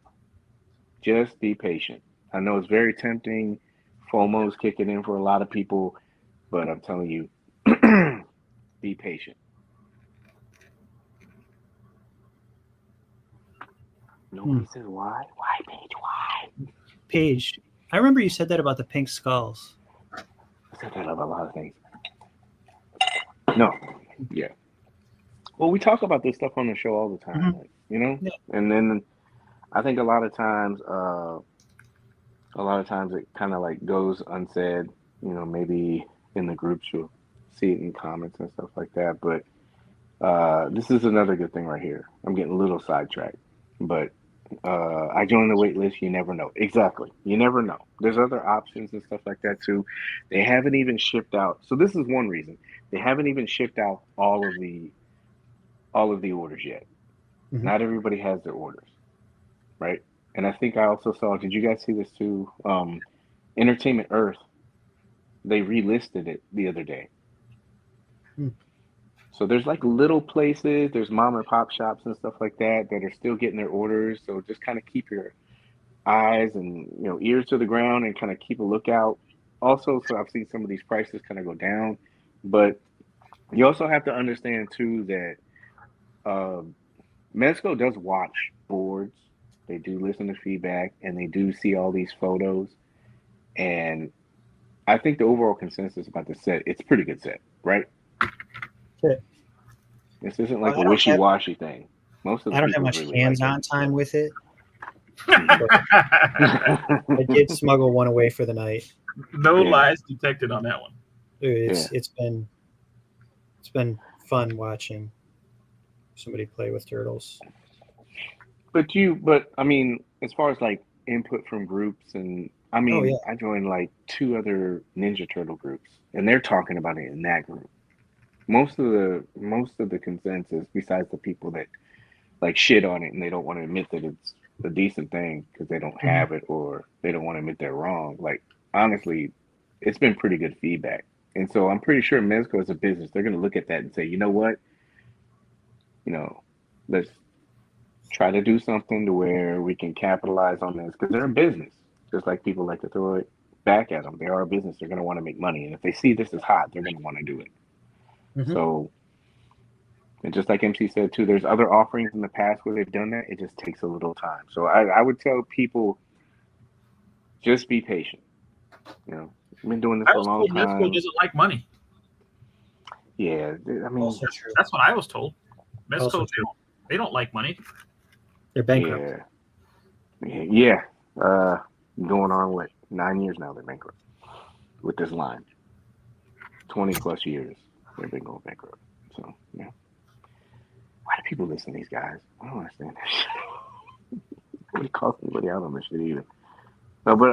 Just be patient. I know it's very tempting. FOMO's kicking in for a lot of people, but I'm telling you, be patient. Nobody says why. Why, Paige? Why? Paige, I remember you said that about the pink skulls. I said that about a lot of things. No. Yeah. Well, we talk about this stuff on the show all the time, like, Yeah. And then I think a lot of times it kind of like goes unsaid. Maybe in the groups you'll see it in comments and stuff like that. But this is another good thing right here. I'm getting a little sidetracked, but I joined the wait list. You never know. Exactly. You never know. There's other options and stuff like that too. They haven't even shipped out. So this is one reason. They haven't even shipped out all of the orders yet. Mm-hmm. Not everybody has their orders, right? And I think I also saw, did you guys see this too? Entertainment Earth, they relisted it the other day. So there's like little places, there's mom and pop shops and stuff like that are still getting their orders. So just kind of keep your eyes and ears to the ground and kind of keep a lookout. Also, so I've seen some of these prices kind of go down, but you also have to understand too that Mezco does watch boards. They do listen to feedback and they do see all these photos. And I think the overall consensus about the set, it's a pretty good set, right? Okay. This isn't like a wishy-washy thing. Most of the I don't have much really hands-on time with it. I did smuggle one away for the night. No lies detected on that one. It's been fun watching somebody play with turtles. But I mean, as far as like input from groups, and I Oh yeah. mean, I joined like two other Ninja Turtle groups, and they're talking about it in that group. Most of the consensus, besides the people that like shit on it and they don't want to admit that it's a decent thing because they don't Mhm. have it or they don't want to admit they're wrong. Like honestly, it's been pretty good feedback, and so I'm pretty sure Mezco as a business, they're going to look at that and say, you know what, you know, let's try to do something to where we can capitalize on this because they're a business. Just like people like to throw it back at them, they are a business. They're going to want to make money, and if they see this is hot, they're going to want to do it. Mhm. So, and just like MC said too, there's other offerings in the past where they've done that. It just takes a little time. So I would tell people just be patient. You know, I've been doing this I for a was long told Mezco time. doesn't like money. Yeah, I mean, Also true. That's what I was told. Also Mezco, true. they don't like money. They're bankrupt. yeah. Going on what 9 years now? They're bankrupt with this line. 20+ years they've been going bankrupt. So yeah, why do people listen to these guys? I don't understand that shit. Nobody calls anybody out on this shit either. No, but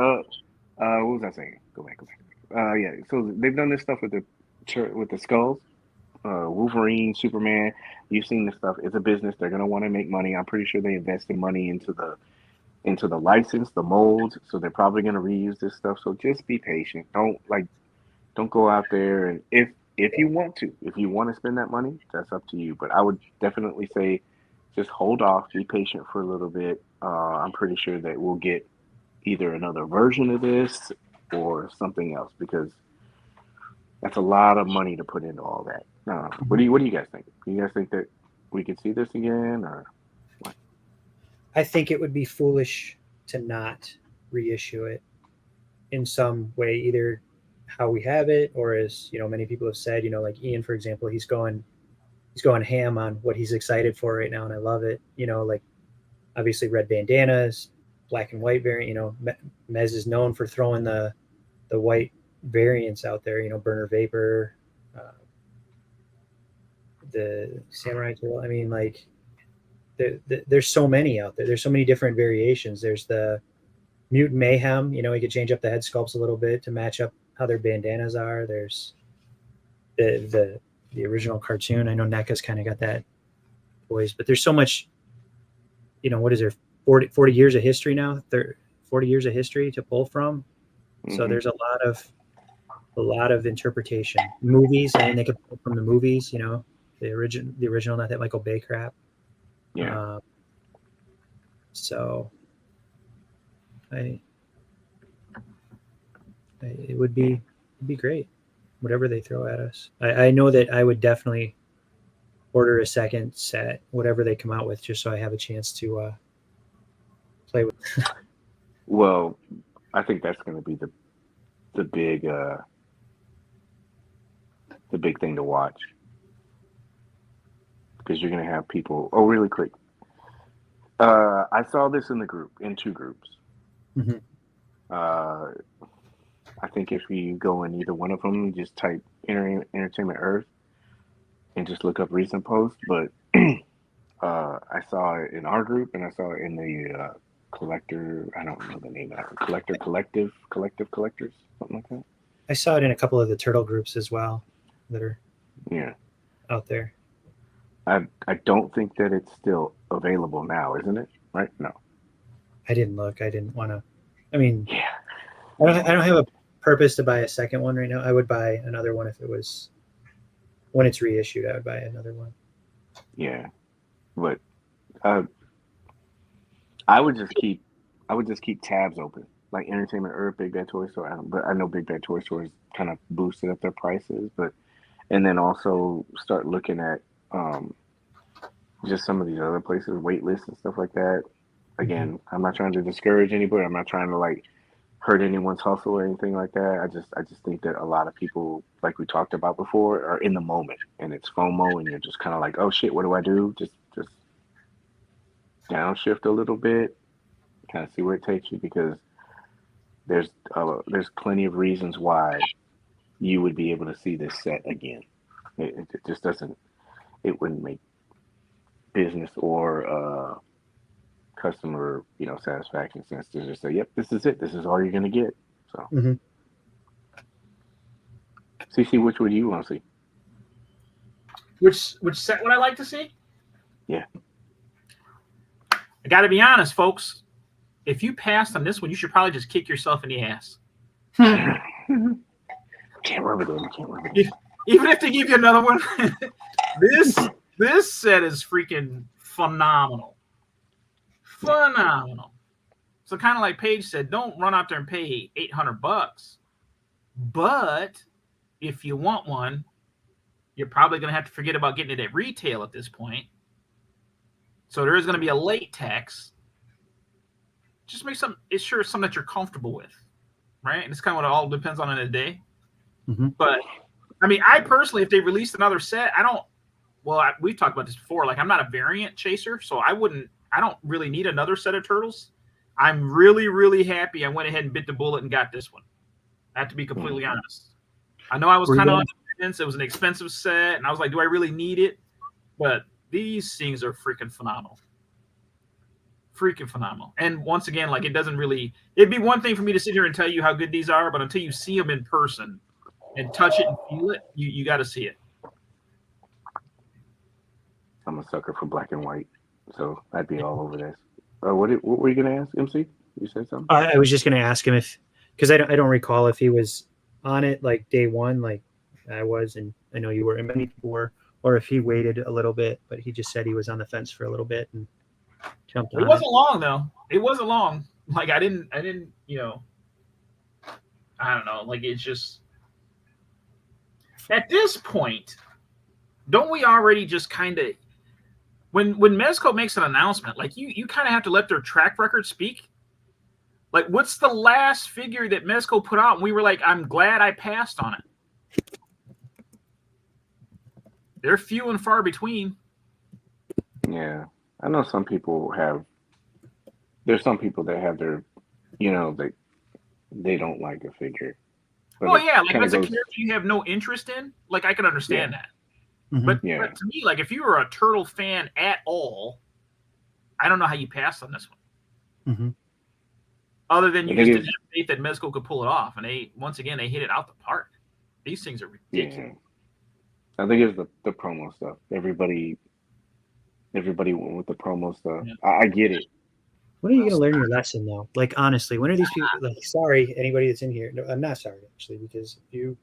what was I saying? Go back. Yeah. So they've done this stuff with the skulls. Wolverine, Superman. You've seen this stuff. It's a business. They're gonna want to make money. I'm pretty sure they invested money into the license, the molds. So they're probably gonna reuse this stuff. So just be patient. Don't go out there and if you want to spend that money, that's up to you. But I would definitely say just hold off, be patient for a little bit. I'm pretty sure that we'll get either another version of this or something else because that's a lot of money to put into all that. Mhm. What do you guys think? Do you guys think that we could see this again or what? I think it would be foolish to not reissue it in some way, either how we have it, or as many people have said, like Ian, for example, he's going ham on what he's excited for right now, and I love it. Like obviously red bandanas, black and white variant. Mez is known for throwing the white variants out there. Burner Vapor, uh, the Samurai Tool. I mean, like there's so many out there. There's so many different variations. There's the Mutant Mayhem. You could change up the head sculpts a little bit to match up how their bandanas are. There's the original cartoon. I know NECA's kind of got that Toyz, but there's so much. What is there? 40 years of history now. 40 years of history to pull from. So Mm-hmm. there's a lot of interpretation. Movies. I mean, they could pull from the movies. The original, not that Michael Bay crap. Yeah. Um, so I it would Yeah. be great, whatever they throw at us. I know that I would definitely order a second set, whatever they come out with, just so I have a chance to play with. Well, I think that's going to be the big the big thing to watch because you're going to have people. Oh, really quick. I saw this in two groups. Mm-hmm. Uh, I think if you go in either one of them, just type Entertainment Earth and just look up recent posts. But I saw it in our group and I saw it in the collector. I don't know the name of that. Collectors, something like that. I saw it in a couple of the turtle groups as well that are Yeah. out there. I don't think that it's still available now, isn't it? Right? No. I didn't look. I didn't want to. I mean, Yeah. I don't have a purpose to buy a second one right now. I would buy another one if it was when it's reissued. I would buy another one. Yeah. But uh, I would just keep tabs open, like Entertainment Earth, Big Bad Toy Store. But I know Big Bad Toy Stores kind of boosted up their prices, and then also start looking at um, just some of these other places, waitlist and stuff like that. Mm-hmm. Again, I'm not trying to discourage anybody. I'm not trying to like hurt anyone's hustle or anything like that. I just think that a lot of people, like we talked about before, are in the moment and it's FOMO, and you're just kind of like, oh shit, what do I do? Just downshift a little bit, kind of see where it takes you because there's plenty of reasons why you would be able to see this set again. It just doesn't. It wouldn't make business or customer, satisfaction sense to just say, "Yep, this is it. This is all you're gonna get." So, CC, which one do you want to see? Which set would I like to see? Yeah. I got to be honest, folks. If you passed on this one, you should probably just kick yourself in the ass. Can't rub it in. Even if they give you another one, this set is freaking phenomenal. Phenomenal. So kind of like Paige said, don't run out there and pay $800. But if you want one, you're probably going to have to forget about getting it at retail at this point. So there is going to be a late tax. Just make something that you're comfortable with, right? And it's kind of what it all depends on in a day. But I mean, I personally, if they released another set, we've talked about this before. Like, I'm not a variant chaser, so I don't really need another set of turtles. I'm really, really happy I went ahead and bit the bullet and got this one. I have to be completely honest. I know I was kind of on the fence. It was an expensive set, and I was like, do I really need it? But these things are freaking phenomenal. Freaking phenomenal. And once again, like, it'd be one thing for me to sit here and tell you how good these are, but until you see them in person and touch it and feel it, you got to see it. I'm a sucker for black and white, so I'd be all over this. What were you gonna ask, MC? You said something. I was just gonna ask him because I don't recall if he was on it like day one, like I was, and I know you were, and many people were, or if he waited a little bit, but he just said he was on the fence for a little bit and jumped on. It wasn't long though. It wasn't long. Like I didn't, I don't know. Like, it's just at this point, don't we already just kind of, when Mezco makes an announcement, like you kind of have to let their track record speak. Like, what's the last figure that Mezco put out? And we were like, I'm glad I passed on it. They're few and far between. Yeah. I know some people there's some people that have their, they don't like a figure. Oh, yeah. Like, that's a character you have no interest in. Like, I can understand that. But to me, like, if you were a Turtle fan at all, I don't know how you passed on this one. Other than you just didn't have faith that Mezco could pull it off. And they hit it out the park. These things are ridiculous. Yeah. I think it's the promo stuff. Everybody went with the promo stuff. Yeah. I get it. When are you going to learn your lesson, though? Like, honestly, when are these people, like, sorry, anybody that's in here. No, I'm not sorry, actually, because you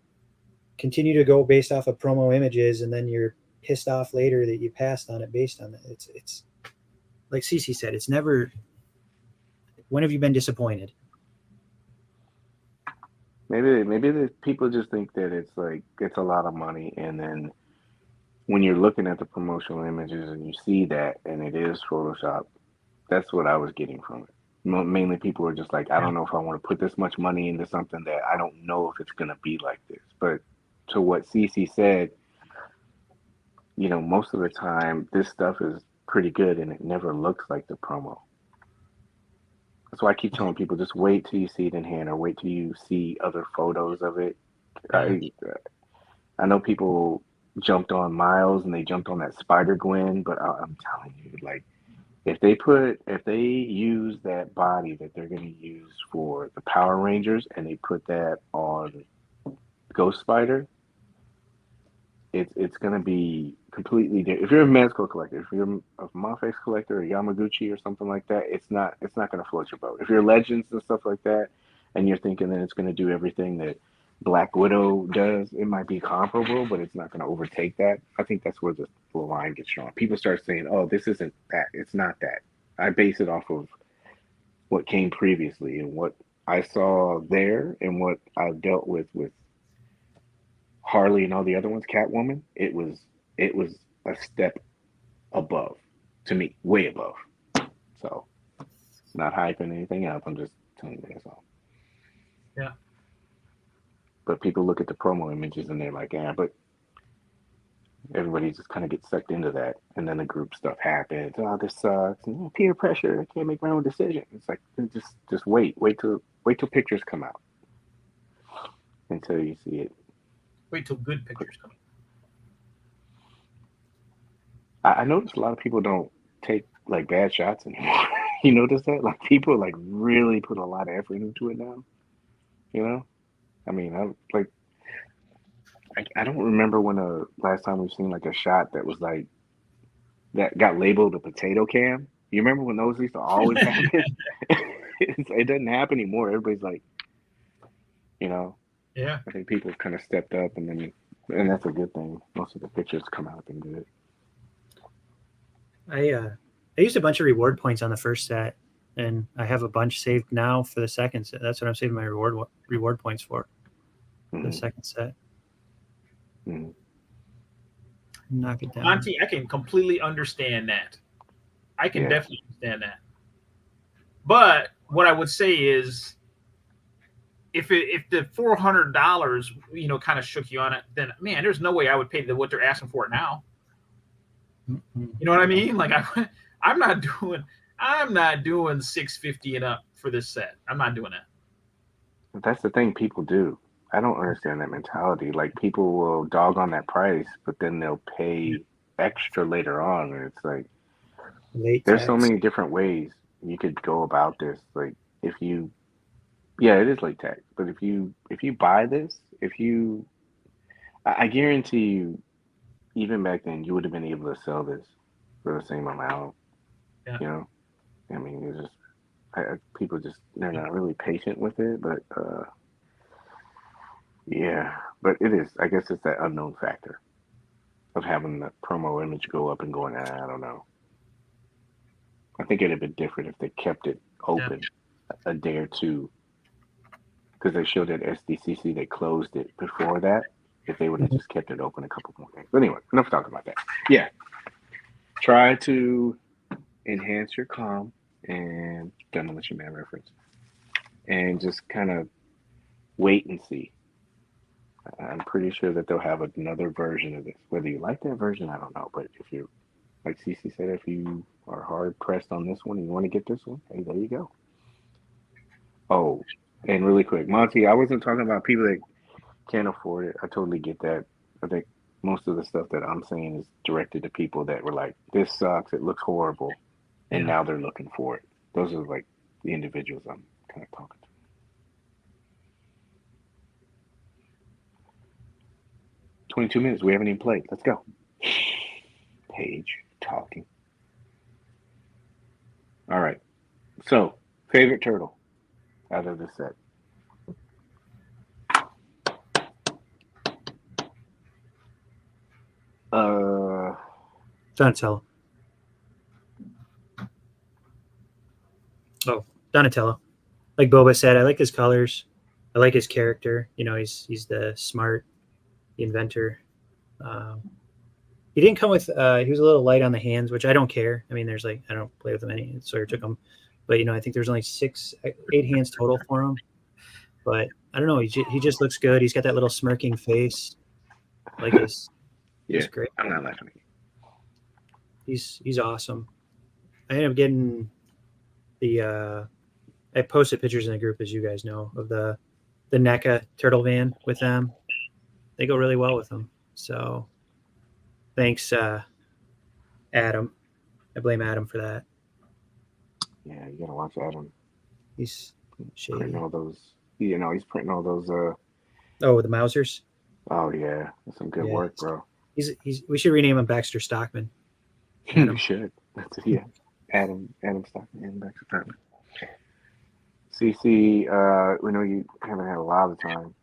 continue to go based off of promo images and then you're pissed off later that you passed on it based on that. It's like Cece said, it's never, when have you been disappointed? Maybe the people just think that it's like, it's a lot of money. And then when you're looking at the promotional images and you see that, and it is Photoshop, that's what I was getting from it. Mainly people are just like, I don't know if I want to put this much money into something that I don't know if it's going to be like this. But to what CC said, most of the time this stuff is pretty good and it never looks like the promo. That's why I keep telling people, just wait till you see it in hand or wait till you see other photos of it. I know people jumped on Miles and they jumped on that Spider-Gwen, but I'm telling you, like, if they use that body that they're going to use for the Power Rangers and they put that on Ghost Spider, it's going to be completely different. If you're a Mezco collector, if you're a Mafex collector or Yamaguchi or something like that, it's not going to float your boat. If you're Legends and stuff like that, and you're thinking that it's going to do everything that Black Widow does, it might be comparable, but it's not going to overtake that. I think that's where the line gets drawn. People start saying, "Oh, this isn't that. It's not that." I base it off of what came previously and what I saw there and what I dealt with Harley and all the other ones, Catwoman. It was a step above, to me, way above. So, not hyping anything up. I'm just telling you that's all. Yeah. But people look at the promo images and they're like, yeah, but everybody just kind of gets sucked into that. And then the group stuff happens. Oh, this sucks. And, peer pressure. I can't make my own decision. It's like, just wait till pictures come out until you see it. Wait till good pictures come out. I noticed a lot of people don't take like bad shots anymore. You notice that? Like people like really put a lot of effort into it now. You know? I mean, I don't remember when the last time we've seen like a shot that was like that got labeled a potato cam. You remember when those used to always happen? It doesn't happen anymore. Everybody's like, Yeah. I think people kind of stepped up, and that's a good thing. Most of the pictures come out looking good. I used a bunch of reward points on the first set, and I have a bunch saved now for the second set. That's what I'm saving my reward points for the second set. Mm-hmm. Knock it down. Monty, I can completely understand that. I can definitely understand that. But what I would say is, if the $400, kind of shook you on it, then man, there's no way I would pay what they're asking for it now. Mm-hmm. You know what I mean? Like I'm not doing $650 and up for this set. I'm not doing that. But that's the thing people do. I don't understand that mentality. Like people will dog on that price, but then they'll pay extra later on, and it's like there's so many different ways you could go about this. Like it is late tax, but if you buy this, I guarantee you, even back then, you would have been able to sell this for the same amount. Yeah. I mean, it's just people they're not really patient with it, but yeah, but it is. I guess it's that unknown factor of having the promo image go up and going. I don't know. I think it'd have been different if they kept it open a day or two, because they showed at SDCC they closed it before that. If they would have just kept it open a couple more days. But anyway, enough talking about that. Yeah, try to enhance your comm and Demolition Man reference, and just kind of wait and see. I'm pretty sure that they'll have another version of this. Whether you like that version, I don't know. But if you're, like CC said, if you are hard pressed on this one and you want to get this one, hey, there you go. Oh, and really quick, Monty, I wasn't talking about people that can't afford it. I totally get that. I think most of the stuff that I'm saying is directed to people that were like, this sucks, it looks horrible, and now they're looking for it. Those are like the individuals I'm kind of talking to. 22 minutes. We haven't even played. Let's go. Paige talking. All right. So, favorite turtle out of this set? Donatello. Oh, Donatello. Like Boba said, I like his colors. I like his character. He's the smart, the inventor. He didn't come with. He was a little light on the hands, which I don't care. I mean, I don't play with him any. Sawyer took them, but I think there's only 8 hands total for him. But I don't know. He just looks good. He's got that little smirking face. Like he's great. I'm not laughing at you. He's awesome. I ended up getting the. I posted pictures in the group, as you guys know, of the NECA turtle van with them. They go really well with them. So, thanks, Adam. I blame Adam for that. Yeah, you gotta watch Adam. He's shady. Printing all those. He's printing all those. Oh, the Mausers. Oh yeah, that's some good work, bro. We should rename him Baxter Stockman. We should. Adam Stockman and Baxter Stockman. CC, we know you haven't had a lot of time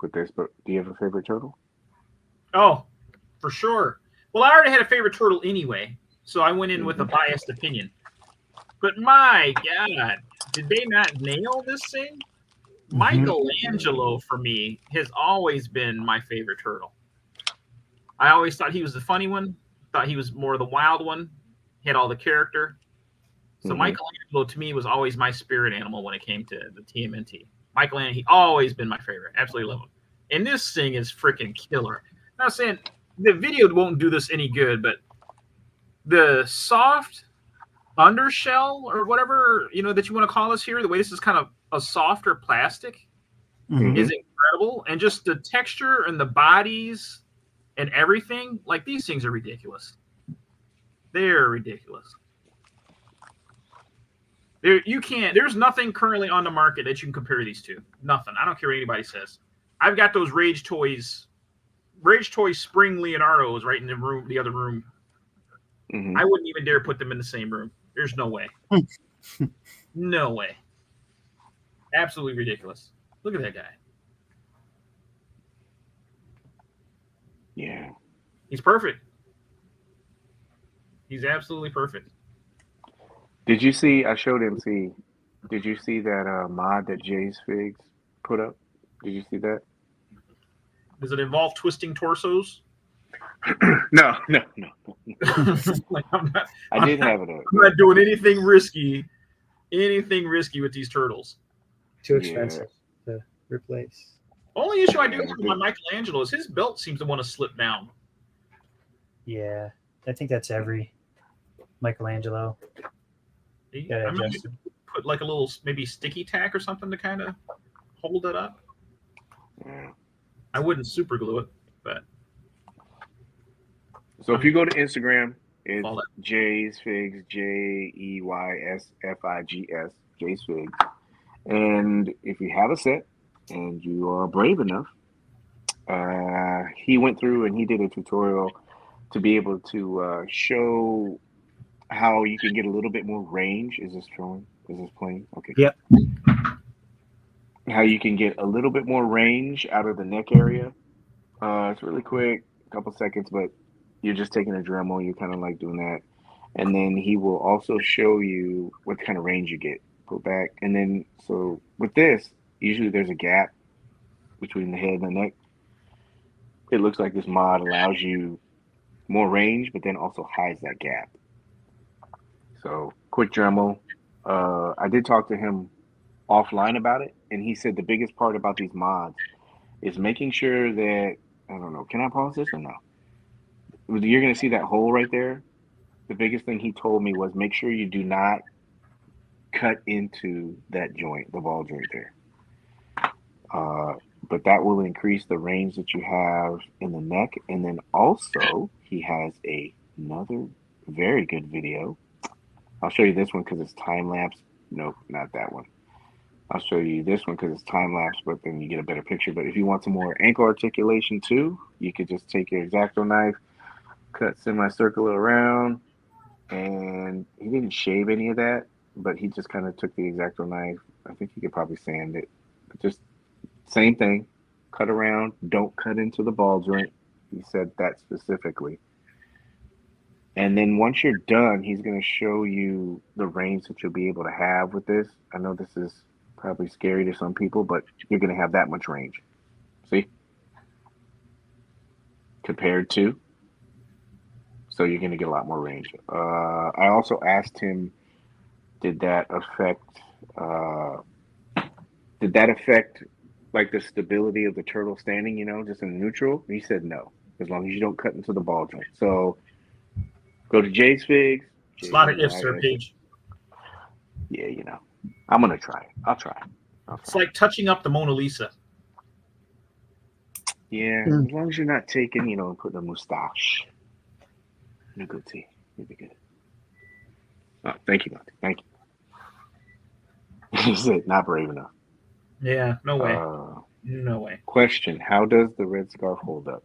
with this, but do you have a favorite turtle? Oh, for sure. Well, I already had a favorite turtle anyway, so I went in with a biased opinion. But my God, did they not nail this thing? Michelangelo, for me, has always been my favorite turtle. I always thought he was the funny one, thought he was more the wild one, he had all the character. So Michelangelo, to me, was always my spirit animal when it came to the TMNT. Michelangelo, he always been my favorite. Absolutely love him. And this thing is freaking killer. I'm not saying the video won't do this any good, but the soft undershell or whatever, that you want to call this here, the way this is kind of a softer plastic is incredible. And just the texture and the bodies and everything, like these things are ridiculous. They're ridiculous. You can't. There's nothing currently on the market that you can compare these to. Nothing. I don't care what anybody says. I've got those Rage Toys Spring Leonardos right in the other room. Mm-hmm. I wouldn't even dare put them in the same room. There's no way. No way. Absolutely ridiculous. Look at that guy. Yeah. He's perfect. He's absolutely perfect. Did you see? I showed MC. Did you see that mod that Jay's Figs put up? Did you see that? Does it involve twisting torsos? No. Like, I did have it up. I'm not doing anything risky with these turtles. Too expensive to replace. Only issue I do have with my Michelangelo is his belt seems to want to slip down. Yeah, I think that's every Michelangelo. I mean, you could put like a little maybe sticky tack or something to kind of hold it up. Yeah. I wouldn't super glue it, but. So if you go to Instagram, it's All that. Jay's Figs, JEYSFIGS, Jay's Figs. And if you have a set and you are brave enough, he went through and he did a tutorial to be able to show how you can get a little bit more range. Is this showing? Is this playing? Okay. Yep. How you can get a little bit more range out of the neck area. It's really quick, a couple seconds, but you're just taking a Dremel. You're kind of like doing that. And then he will also show you what kind of range you get. Go back. And then, so with this, usually there's a gap between the head and the neck. It looks like this mod allows you more range, but then also hides that gap. So quick Dremel. I did talk to him offline about it, and he said the biggest part about these mods is making sure that, I don't know, can I pause this or no? You're going to see that hole right there. The biggest thing he told me was make sure you do not cut into that joint, the ball joint there. But that will increase the range that you have in the neck. And then also, he has another very good video. I'll show you this one because it's time-lapse. Nope, not that one. I'll show you this one because it's time-lapse, but then you get a better picture. But if you want some more ankle articulation too, you could just take your X-Acto knife, cut semicircular around, and he didn't shave any of that, but he just kind of took the X-Acto knife. I think he could probably sand it. But just same thing, cut around, don't cut into the ball joint. He said that specifically. And then once you're done, he's going to show you the range that you'll be able to have with this. I know this is probably scary to some people, but you're going to have that much range. See? Compared to. So you're going to get a lot more range. I also asked him, did that affect like the stability of the turtle standing, just in neutral? And he said no, as long as you don't cut into the ball joint. So go to Jay's Figs. It's a lot of ifs there, Paige. Yeah, I'm going to try it. I'll try. It's like touching up the Mona Lisa. Yeah, as long as you're not taking, and putting a mustache. No good tea. You'll be good. Oh, thank you, Monty. Thank you. He said, not brave enough. Yeah, no way. No way. Question: how does the red scarf hold up?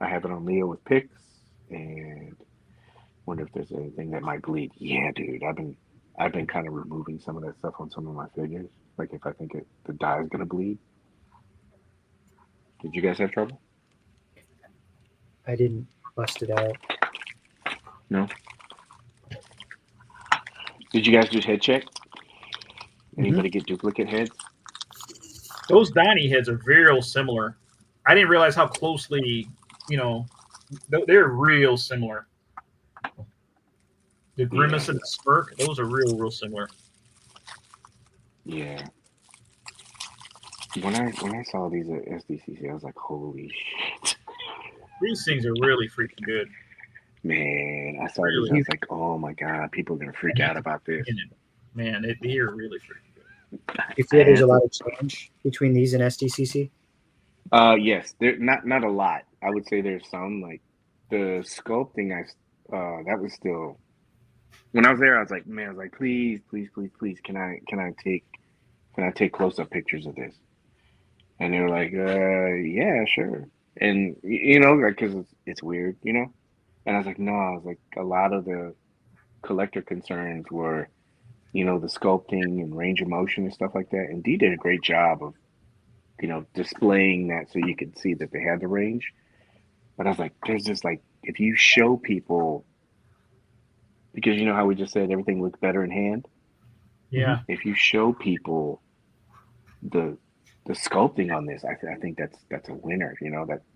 I have it on Leo with pics, and wonder if there's anything that might bleed. Yeah, dude. I've been kind of removing some of that stuff on some of my figures. Like if I think the dye is gonna bleed. Did you guys have trouble? I didn't bust it out. No. Did you guys do head check? Anybody get duplicate heads? Those Donnie heads are very similar. I didn't realize how closely, they're real similar. The grimace and the smirk, those are real similar. Yeah. When I saw these at SDCC, I was like, holy shit. These things are really freaking good. Man, I saw these, I was like, oh my God, people are going to freak out about this. Man, they're really freaking good. You feel there's a lot of change between these and SDCC? Yes, there not a lot. I would say there's some, like the sculpting. That was still when I was there, I was like, man, I was like, please, can I take close up pictures of this? And they were like, yeah, sure. And like, cause it's weird, And I was like, no, I was like, a lot of the collector concerns were, the sculpting and range of motion and stuff like that. And Dee did a great job of, displaying that so you could see that they had the range. But I was like, there's just like, if you show people, because you know how we just said everything looks better in hand. Yeah. If you show people the sculpting on this, I think that's a winner.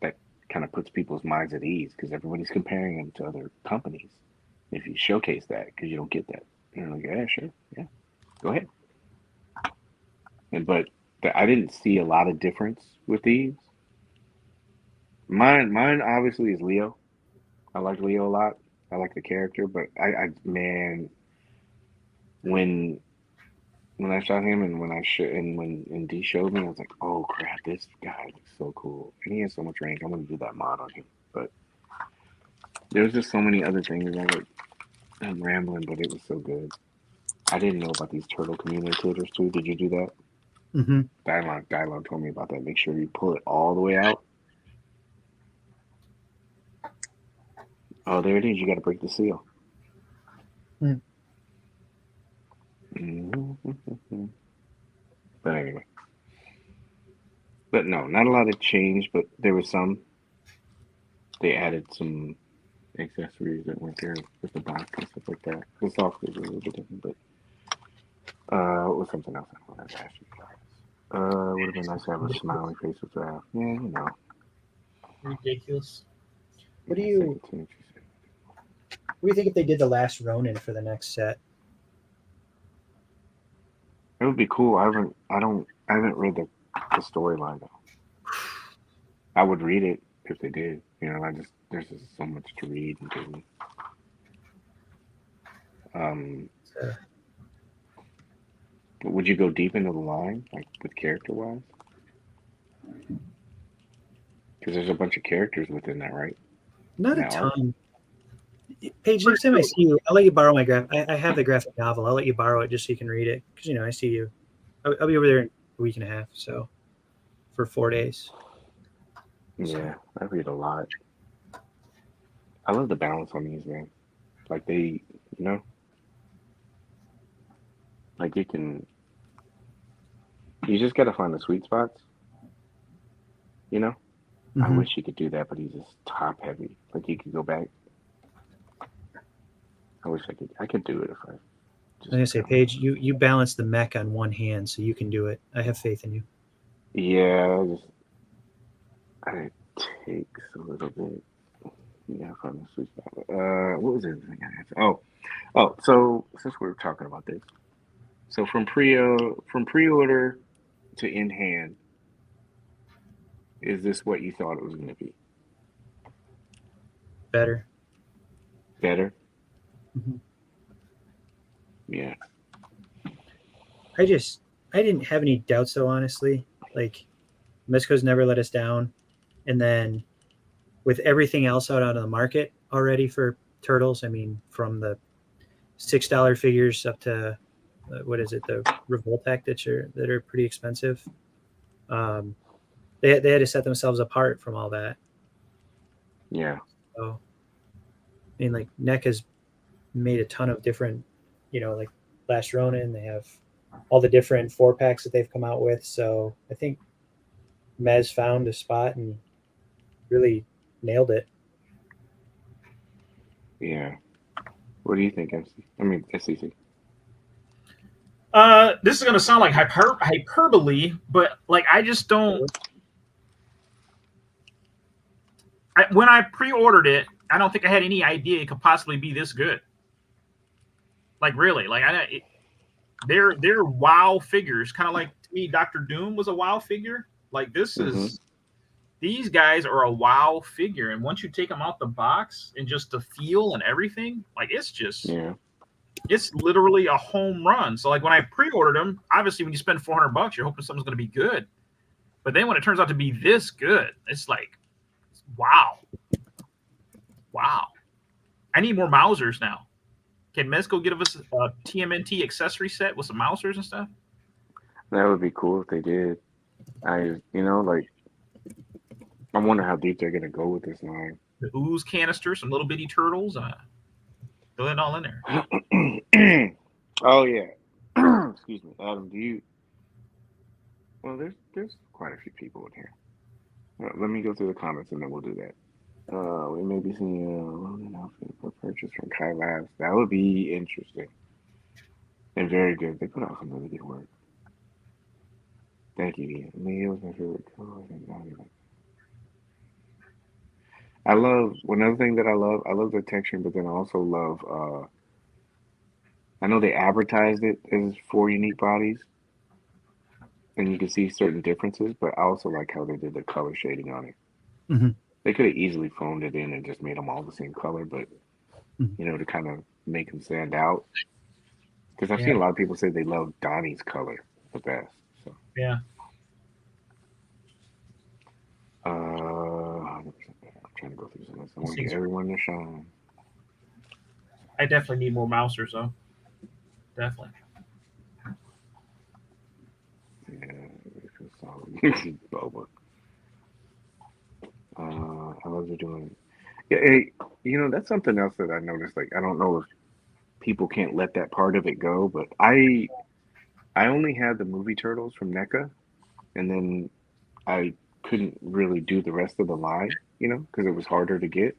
That kind of puts people's minds at ease because everybody's comparing them to other companies. If you showcase that, because you don't get that, you're like, yeah, sure, yeah, go ahead. But I didn't see a lot of difference with these. Mine obviously is Leo. I like Leo a lot. I like the character, but man, when I saw him and when D showed me, I was like, oh crap, this guy looks so cool. And he has so much range. I'm gonna do that mod on him. But there's just so many other things. I'm rambling, but it was so good. I didn't know about these turtle communicators too. Did you do that? Mm-hmm. Dylon told me about that. Make sure you pull it all the way out. Oh, there it is. You got to break the seal. Mm. Mm-hmm. But anyway. But no, not a lot of change, but there was some. They added some accessories that went there with the box and stuff like that. The soft was a little bit different, but what was something else I wanted to ask you guys? Would have been nice to have a smiling face with that. Yeah, Ridiculous. What do you think if they did the last Ronin for the next set? It would be cool. I haven't read the storyline though. I would read it if they did. There's just so much to read in Disney. But would you go deep into the line, like with character wise? Because there's a bunch of characters within that, right? Not a ton. Paige, next time I see you, I'll let you borrow my I have the graphic novel. I'll let you borrow it just so you can read it. Because, I see you. I'll be over there in a week and a half, so for 4 days. Yeah, I read a lot. I love the balance on these, man. Like they, like you just got to find the sweet spots. Mm-hmm. I wish you could do that, but he's just top heavy. Like you could go back. I wish I could do it if I. I was gonna say, Paige, you balance the mech on one hand, so you can do it. I have faith in you. Yeah, it takes a little bit. Yeah, find the sweet spot. What was the other thing I had to? Oh, so since we're talking about this, so from pre-order to in hand, is this what you thought it was going to be? Better. Better. Mm-hmm. Yeah. I didn't have any doubts though, honestly. Like, Mezco's never let us down, and then with everything else out on the market already for turtles, I mean, from the $6 figures up to what is it, the Revoltech that are pretty expensive. They had to set themselves apart from all that. Yeah. So, I mean, like NECA's made a ton of different, like Last Ronin. They have all the different 4-packs that they've come out with. So I think Mez found a spot and really nailed it. Yeah. What do you think, MC? I mean, SEC. This is going to sound like hyperbole, but like I just don't. When I pre-ordered it, I don't think I had any idea it could possibly be this good. Like really, like they're WoW figures, kind of like to me, Dr. Doom was a WoW figure. Like this is. These guys are a WoW figure, and once you take them out the box and just the feel and everything, like it's literally a home run. So like when I pre-ordered them, obviously when you spend $400, you're hoping something's going to be good. But then when it turns out to be this good, it's like, wow. I need more Mausers now. Can Mezco give us a TMNT accessory set with some mousers and stuff? That would be cool if they did. Like I wonder how deep they're gonna go with this line. The ooze canister, some little bitty turtles. Throw it all in there. Oh yeah. Excuse me, Adam. Do you? Well, there's quite a few people in here. Let me go through the comments and then we'll do that. We may be seeing a loading outfit for purchase from Kai Labs. That would be interesting and very good. They put out some really good work. Thank you, Ian. Neil's my favorite color. I love another thing that I love the texture, but then I also love I know they advertised it as 4 unique bodies and you can see certain differences, but I also like how they did the color shading on it. Mm-hmm. They could have easily phoned it in and just made them all the same color, but to kind of make them stand out. Because I've seen a lot of people say they love Donnie's color the best. So yeah. I'm trying to go through some of this. I want to get everyone to shine. I definitely need more mousers though. Definitely. Yeah, Boba. I love you doing. Yeah, hey, that's something else that I noticed. Like, I don't know if people can't let that part of it go, but I only had the movie Turtles from NECA, and then I couldn't really do the rest of the line, because it was harder to get.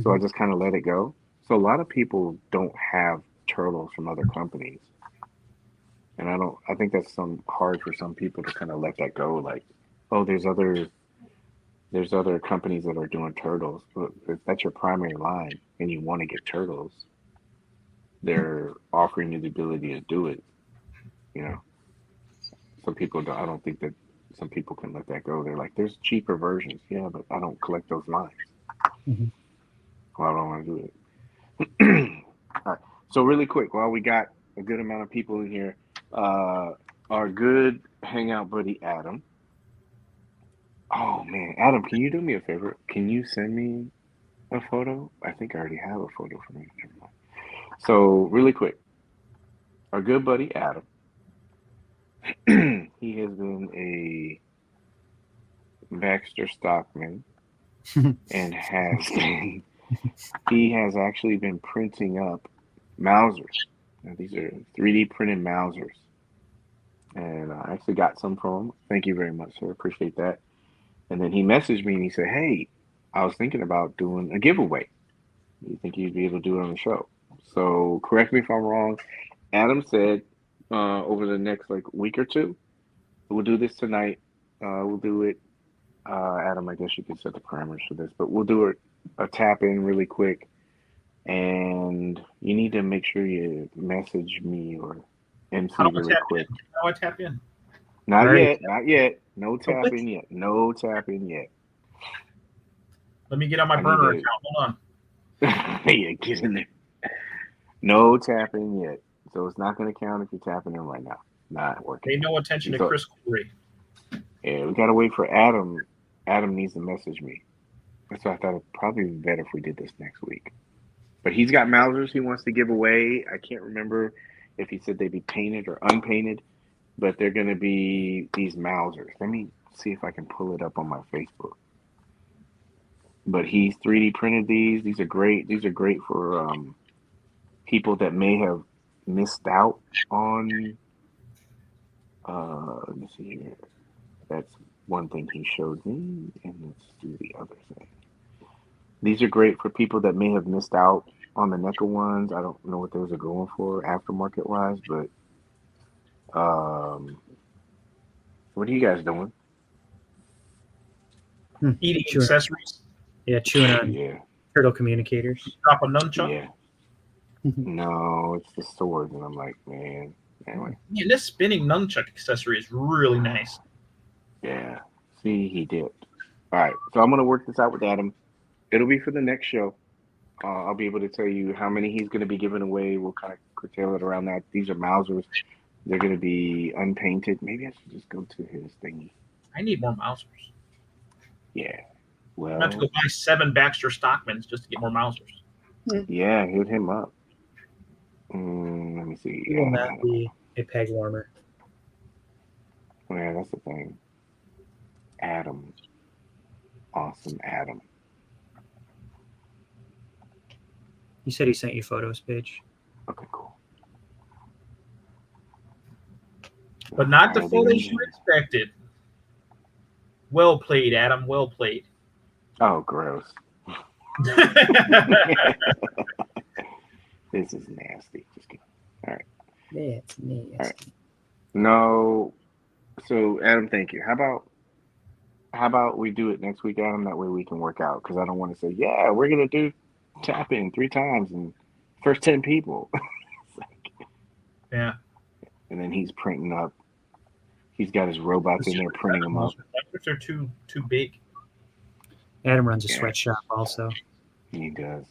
So I just kind of let it go. So a lot of people don't have Turtles from other companies, and I think that's hard for some people to kind of let that go. Like, oh, there's other companies that are doing Turtles, but if that's your primary line and you want to get Turtles, they're offering you the ability to do it. Some people don't. I don't think that some people can let that go. They're like, there's cheaper versions. Yeah, but I don't collect those lines. Well, I don't want to do it. All right. So really quick, while we got a good amount of people in here, our good Hangout buddy Adam. Oh man, Adam, can you do me a favor? Can you send me a photo? I think I already have a photo from you. Never mind. So really quick, our good buddy Adam. He has been a Baxter Stockman and he has actually been printing up Mausers. Now, these are 3D printed Mausers. And I actually got some from him. Thank you very much, sir. Appreciate that. And then he messaged me and he said, hey, I was thinking about doing a giveaway. You think you'd be able to do it on the show? So correct me if I'm wrong. Adam said over the next week or two, we'll do this tonight. We'll do it. Adam, I guess you could set the parameters for this, but we'll do a tap in really quick. And you need to make sure you message me or MC really quick. How do I tap in? Not yet. No tapping yet. No tapping yet. Let me get on my burner account. Hold on. Yeah, get in there. No tapping yet. So it's not going to count if you're tapping in right now. Not working. Pay no attention to Chris Cory. Yeah, we got to wait for Adam. Adam needs to message me. That's why I thought it'd probably be better if we did this next week. But he's got Mausers he wants to give away. I can't remember if he said they'd be painted or unpainted, but they're going to be these Mausers. Let me see if I can pull it up on my Facebook. But he's 3D printed these. These are great. These are great for people that may have missed out on. Let me see here. That's one thing he showed me, and let's do the other thing. These are great for people that may have missed out on the NECA ones. I don't know what those are going for aftermarket wise, but what are you guys doing? Eating accessories. Yeah, chewing on turtle communicators. Drop a nunchuck. Yeah. No, it's the sword, and I'm like, man. Anyway. Yeah, this spinning nunchuck accessory is really nice. Yeah. See, he did. All right, so I'm gonna work this out with Adam. It'll be for the next show. I'll be able to tell you how many he's going to be giving away. We'll kind of curtail it around that. These are Mausers. They're going to be unpainted. Maybe I should just go to his thingy. I need more Mausers. Yeah. Well, I'm about to go buy 7 Baxter Stockmans just to get more Mausers. Yeah, hit him up. Let me see. He will not be a peg warmer. Oh, yeah, that's the thing. Adam. Awesome Adam. He said he sent you photos, Paige. Okay, cool. But not the Alrighty. photos you expected. Well played, Adam. Well played. Oh, gross. This is nasty. Just kidding. All right. That's nasty. All right. No. So, Adam, thank you. How about we do it next week, Adam? That way we can work out. Because I don't want to say, yeah, we're gonna do tap in 3 times and first 10 people. Yeah. And then he's printing up. He's got his robots in there printing them up. They're too big. Adam runs a sweatshop also. He does.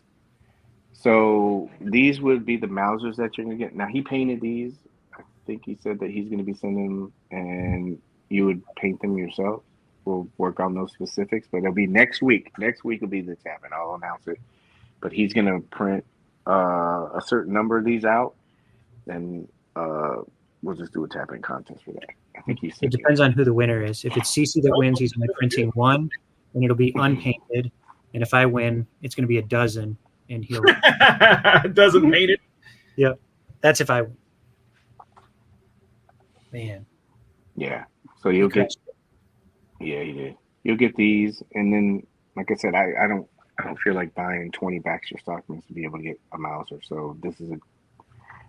So these would be the Mausers that you're gonna get. Now he painted these. I think he said that he's gonna be sending them, and you would paint them yourself. We'll work on those specifics, but it'll be next week. Next week will be the tap, and I'll announce it. But he's gonna print a certain number of these out, and we'll just do a tap-in contest for that. I think he said It depends on who the winner is. If it's CC that wins, he's only printing 1, and it'll be unpainted. And if I win, it's going to be a dozen, and he'll doesn't paint it. Yep, that's if I win. Man. Yeah. So you'll get. Yeah, he did. You'll get these, and then, like I said, I don't feel like buying 20 Baxter Stockmans to be able to get a Mauser. So this is a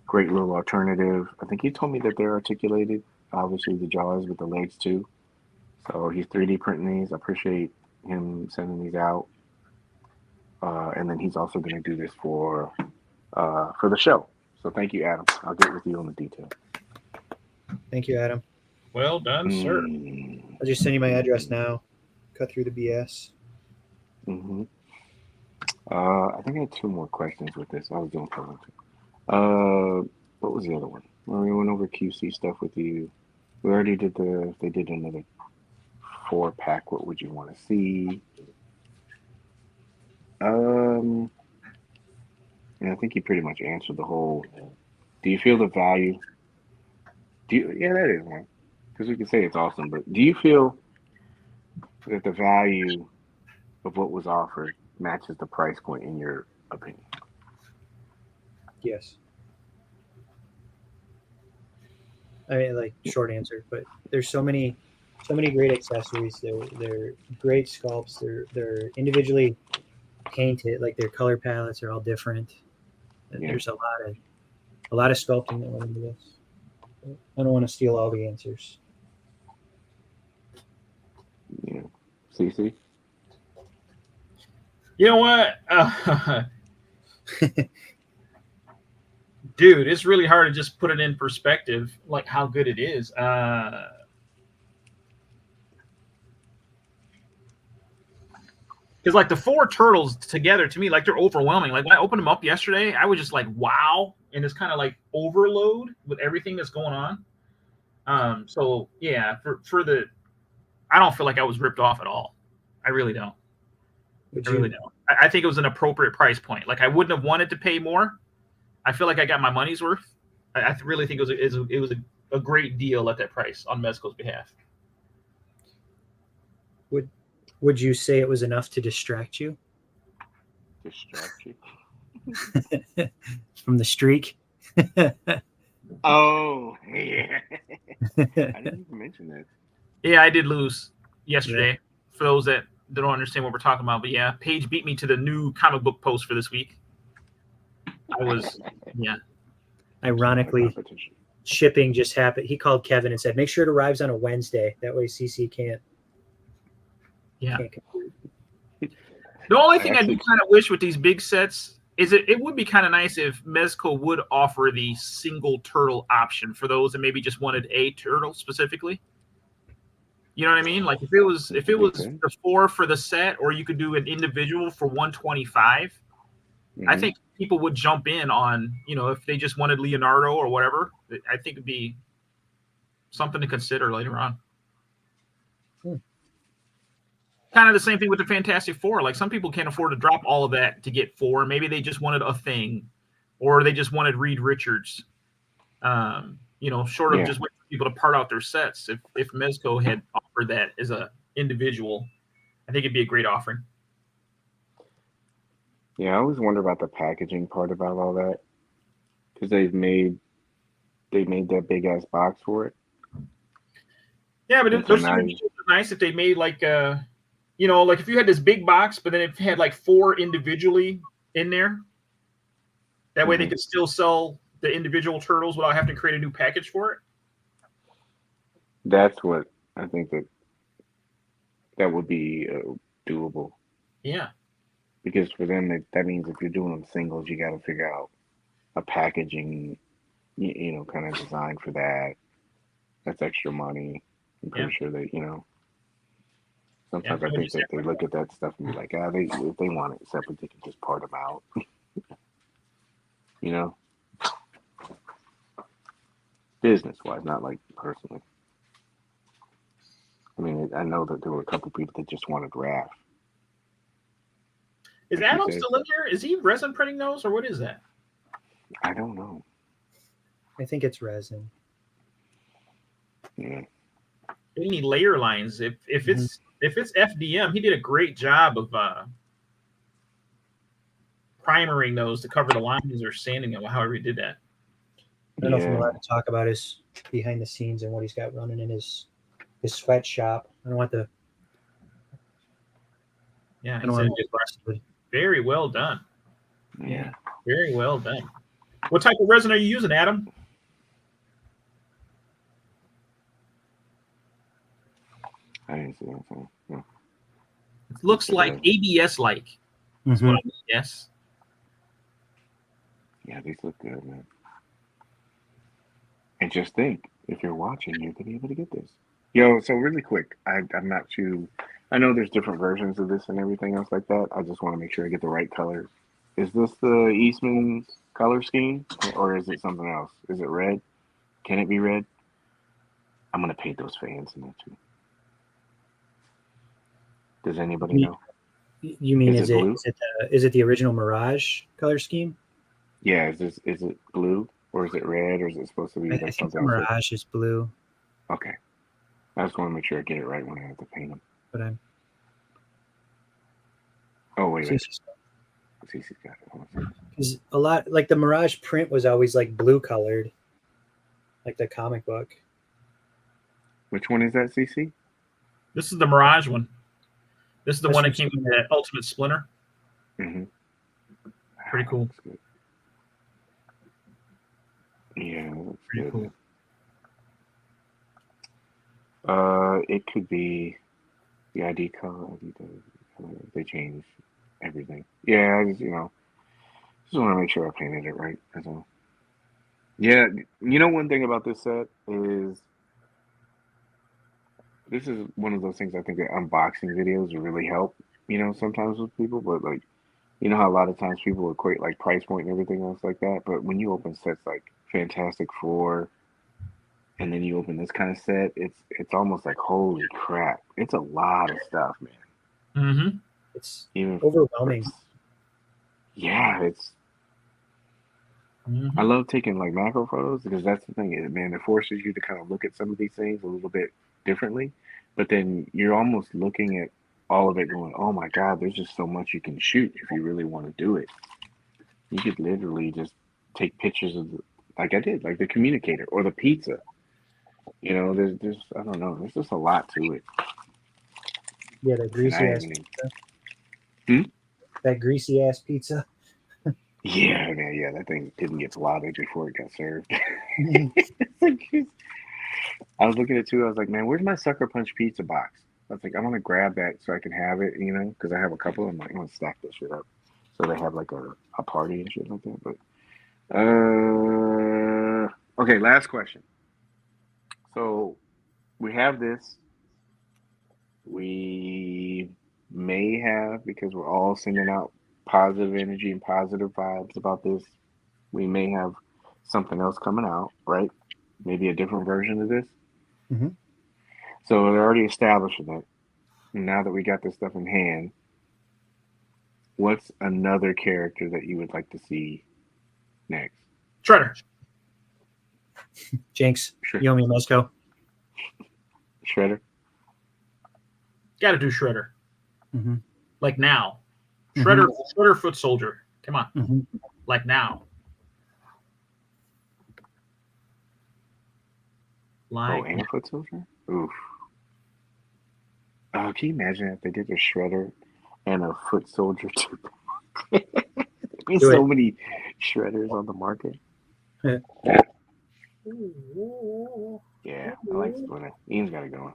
great little alternative. I think he told me that they're articulated. Obviously, the jaws with the legs too. So he's 3D printing these. I appreciate him sending these out. And then he's also going to do this for the show. So thank you, Adam. I'll get with you on the detail. Thank you, Adam. Well done, sir. I'll just send you my address now. Cut through the BS. Mm-hmm. I think I had 2 more questions with this. I was doing something too. What was the other one? We went over QC stuff with you. We already did they did another 4-pack. What would you want to see? And I think you pretty much answered the whole. Do you feel the value? Yeah, that is one. Because we can say it's awesome, but do you feel that the value of what was offered matches the price point in your opinion? Yes. I mean, like, short answer, but there's so many great accessories. They're great sculpts. They're individually painted. Like, their color palettes are all different. Yeah. There's a lot of sculpting that went into this. I don't want to steal all the answers. Yeah. CC? You know what? Dude, it's really hard to just put it in perspective, like how good it is. Because like the 4 turtles together, to me, like they're overwhelming. Like when I opened them up yesterday, I was just like, wow. And it's kind of like overload with everything that's going on. So yeah, I don't feel like I was ripped off at all. I really don't. I really don't. I think it was an appropriate price point. Like I wouldn't have wanted to pay more. I feel like I got my money's worth. I really think it was a great deal at that price on Mezco's behalf. Would you say it was enough to distract you? Distract you? From the streak? Oh, yeah. I didn't even mention that. Yeah, I did lose yesterday. Yeah. For those that don't understand what we're talking about, but yeah, Paige beat me to the new comic book post for this week. Yeah. Ironically, shipping just happened. He called Kevin and said, make sure it arrives on a Wednesday. That way CC can't. Yeah. The only thing I do kind of wish with these big sets is it would be kind of nice if Mezco would offer the single turtle option for those that maybe just wanted a turtle specifically. You know what I mean? Like if it was the 4 for the set, or you could do an individual for $125. Mm-hmm. I think people would jump in on, if they just wanted Leonardo or whatever. I think it'd be something to consider later on. Kind of the same thing with the Fantastic Four. Like some people can't afford to drop all of that to get 4. Maybe they just wanted a thing, or they just wanted Reed Richards. Short of just waiting for people to part out their sets. If Mezco had offered that as a individual, I think it'd be a great offering. Yeah, I always wonder about the packaging part about all that, because they made that big ass box for it. Yeah, but those are nice if they made like like if you had this big box, but then it had like 4 individually in there. That way they could still sell the individual turtles without having to create a new package for it. That's what I think that would be doable. Yeah. Because for them, that means if you're doing them singles, you got to figure out a packaging, kind of design for that. That's extra money. I'm pretty sure that, sometimes I think that they look at that stuff and be like, if they want it separate, they can just part them out. Business-wise, not like personally. I mean, I know that there were a couple people that just wanted Raph. Is Adam still in here? Is he resin printing those, or what is that? I don't know. I think it's resin. Yeah. We need layer lines. If it's FDM, he did a great job of primering those to cover the lines or sanding them, however he did that. I don't know if I'm allowed to talk about his behind the scenes and what he's got running in his sweatshop. I don't want to. Yeah, I don't want to get busted. Very well done. Yeah. Very well done. What type of resin are you using, Adam? I didn't see anything. No. It looks like ABS-like. That's what I mean, yes. Yeah, these look good, man. And just think, if you're watching, you're going to be able to get this. Yo, so really quick, I'm not too... I know there's different versions of this and everything else like that. I just want to make sure I get the right colors. Is this the Eastman color scheme, or is it something else? Is it red? Can it be red? I'm going to paint those fans in that too. Does anybody know? You mean is it the original Mirage color scheme? Yeah, is it blue, or is it red, or is it supposed to be I think the Mirage is blue. Okay. I just want to make sure I get it right when I have to paint them. But I'm... Oh, wait. Cece's got it. Because a lot, like the Mirage print was always like blue colored, like the comic book. Which one is that, Cece? This is the Mirage one. This is the one that came with the Ultimate Splinter. Mm-hmm. Pretty cool. Good. Yeah, that's pretty good. Cool. It could be the ID color. They change everything. Yeah, I just want to make sure I painted it right. That's all. Yeah, one thing about this set is this is one of those things I think that unboxing videos will really help, sometimes with people. But like, how a lot of times people equate like price point and everything else like that. But when you open sets like Fantastic Four, and then you open this kind of set, it's almost like, holy crap, it's a lot of stuff, man. Mm-hmm. It's overwhelming. It's. Mm-hmm. I love taking like macro photos because that's the thing, man. It forces you to kind of look at some of these things a little bit differently, but then you're almost looking at all of it going, oh my God, there's just so much you can shoot if you really want to do it. You could literally just take pictures of, like I did, like the communicator or the pizza. There's I don't know, there's just a lot to it. Yeah, that greasy ass pizza. That greasy ass pizza. Yeah, man, yeah, that thing didn't get slaughtered before it got served. I was looking at it too. I was like, man, where's my Sucker Punch pizza box? I was like, I want to grab that so I can have it, because I have a couple. I'm like, I'm gonna stack this shit up so they have like a party and shit like that. But okay, last question. So we have this. We may have, because we're all sending out positive energy and positive vibes about this, we may have something else coming out, right? Maybe a different version of this. Mm-hmm. So they're already establishing it. Now that we got this stuff in hand, what's another character that you would like to see, next? Shredder. Jinx, Sure. you owe me a Mezco. Shredder. Got to do Shredder. Mm-hmm. Like now. Mhm. Shredder Foot Soldier. Come on. Mm-hmm. Like now. Like And a Foot Soldier? Oof. Can you imagine if they did a Shredder and a Foot Soldier too? There's Do so it. many Shredders on the market. Yeah. Yeah, I like Splinter. Ian's got it going.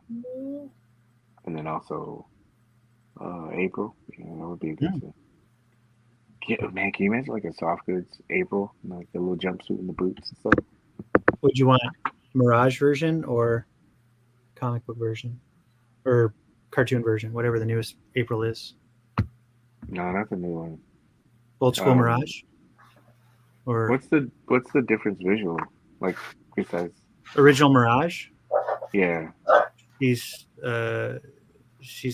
And then also April. Yeah, that would be a good thing. Man, can you imagine like a soft goods April? Like the little jumpsuit and the boots and stuff? Would you want Mirage version or comic book version? Or cartoon version, whatever the newest April is. No, not the new one. Old school Mirage? Or What's the difference visually? Like besides original Mirage? Yeah. She's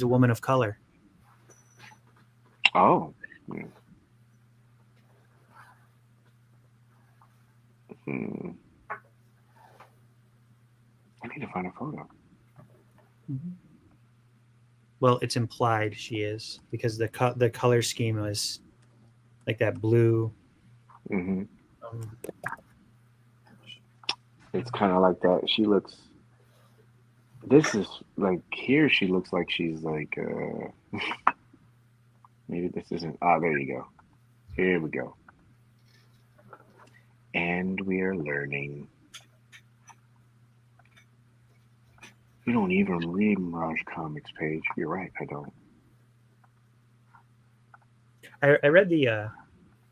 a woman of color. Oh. Yeah. I need to find a photo. Mm-hmm. Well, it's implied she is because the color scheme was like that blue. Mm-hmm. It's kind of like that. She looks. This is like here. She looks like she's like. Maybe this isn't. Ah, there you go. Here we go. And we are learning. You don't even read Mirage Comics, Paige. You're right. I don't. I read the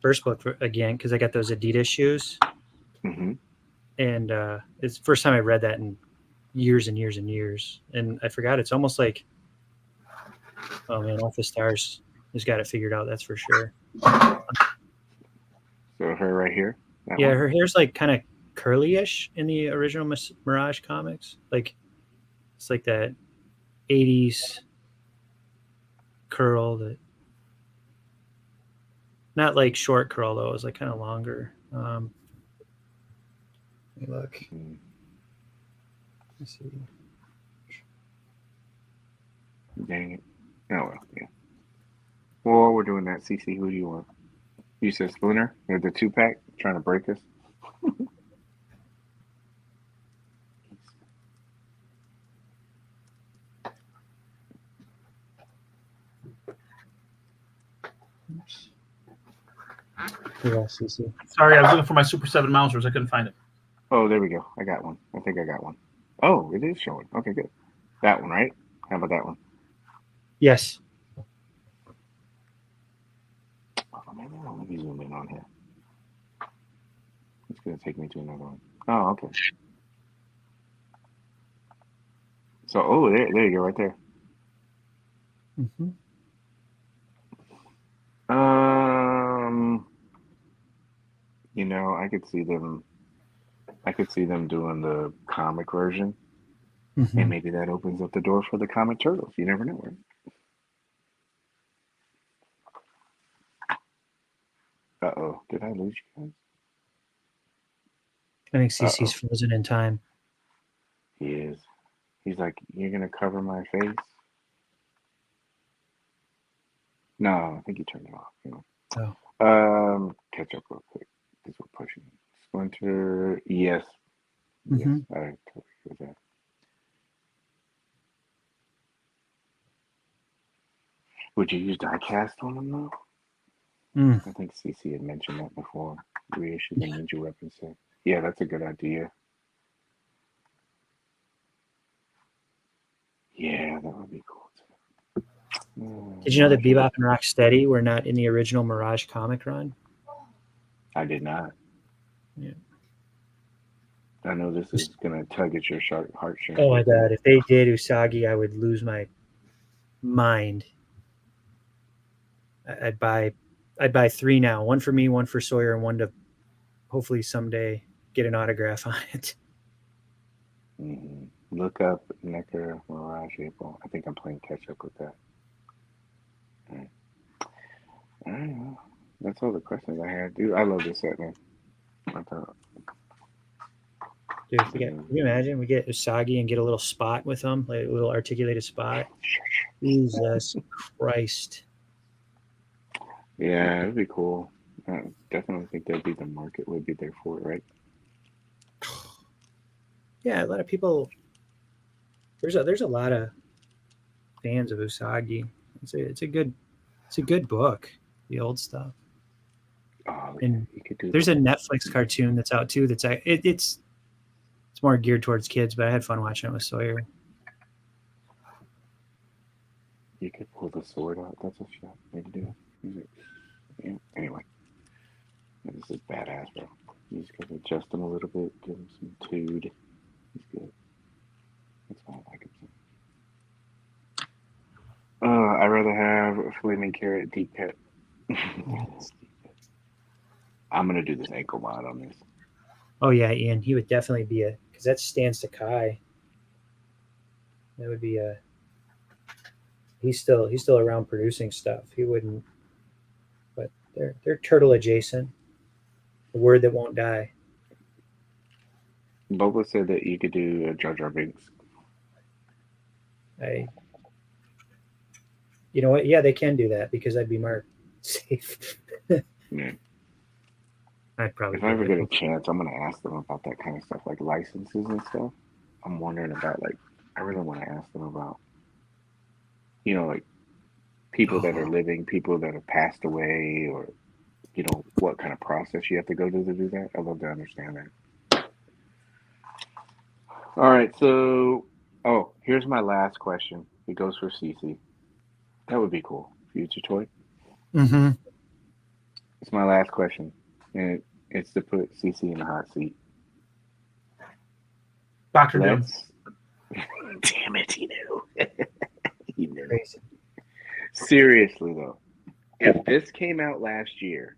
first book again because I got those Adidas shoes. Mm-hmm. And it's the first time I read that in years and years and years. And I forgot it's almost like, oh man, Office Stars has got it figured out. That's for sure. So her right here. Yeah, one? her hair's like kind of curly-ish in the original Mirage comics. Like it's like that 80s curl that not like short curl though, it was like kind of longer. Let me look. Let's see. Dang it. Oh well, yeah. Well, while we're doing that, CC, who do you want? You said Splinter or the 2-pack trying to break us? Yeah, CC. Sorry, I was looking for my Super 7 Mousers. I couldn't find it. Oh, there we go. I got one. I think I got one. Oh, it is showing. Okay, good. That one, right? How about that one? Yes. Oh, man, let me zoom in on here. It's going to take me to another one. Oh, okay. So, there you go, right there. Mm-hmm. You know, I could see them doing the comic version, Mm-hmm. and maybe that opens up the door for the comic turtles. You never know, right? Uh-oh, did I lose you guys? I think CC's frozen in time. He is. He's like, you're gonna cover my face? No, I think he turned it off. You know. Oh. Catch up real quick because we're pushing. Splinter, yes, Mm-hmm. yes, I totally agree with that. Would you use die cast on them though? I think CC had mentioned that before. Reissue the ninja weapon set. Yeah, that's a good idea. Yeah, that would be cool too. Did you know that Bebop and Rocksteady were not in the original Mirage comic run? I did not. Yeah. I know this is gonna tug at your heartstrings. Oh my god! If they did Usagi, I would lose my mind. I'd buy 3 now. One for me, one for Sawyer, and one to hopefully someday get an autograph on it. Mm-hmm. Look up NECA Mirage April. I think I'm playing catch up with that. All right. Well, that's all the questions I had, dude. I love this set, man. I thought, Dude, can you imagine we get Usagi and get a little spot with him, like a little articulated spot? Jesus Christ. yeah, it'd be cool. I definitely think that'd be the market would be there for it, right? Yeah, a lot of people. There's a lot of fans of Usagi. It's a good book, the old stuff. Oh, And you could do there's a Netflix cartoon that's out too. It's more geared towards kids, but I had fun watching it with Sawyer. You could pull the sword out. That's a shot. Maybe do it. Yeah. Anyway, this is badass, bro. You just gotta adjust him a little bit, give him some tood. He's good. That's why I like him. I'd rather have a flaming carrot deep cut. I'm gonna do this ankle mod on this. Oh yeah, Ian, he would definitely be because that stands to Kai. That would be a. He's still around producing stuff. He wouldn't, but they're turtle adjacent. The word that won't die. Boba said that you could do a Jar Jar Binks. You know what? Yeah, they can do that because I'd be marked safe. Yeah. I'd probably. If I ever get a chance, I'm gonna ask them about that kind of stuff, like licenses and stuff. I'm wondering about I really want to ask them about, like people that are living, people that have passed away, or what kind of process you have to go to do that. I'd love to understand that. All right, so here's my last question. It goes for Cece. That would be cool. Future Toy. Mm-hmm. It's my last question, and it's to put Cece in the hot seat. Dr. Doom. Damn it, he knew. He knew. Crazy. Seriously though, if this came out last year,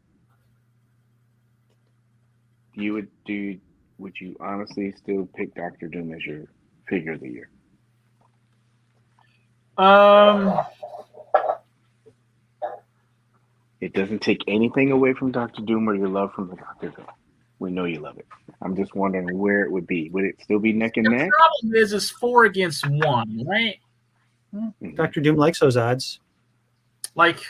would you honestly still pick Dr. Doom as your figure of the year? It doesn't take anything away from Dr. Doom or your love from the Dr. Doom. We know you love it. I'm just wondering where it would be. Would it still be neck and neck? The problem is 4 against 1, right? Mm-hmm. Dr. Doom likes those odds. Like,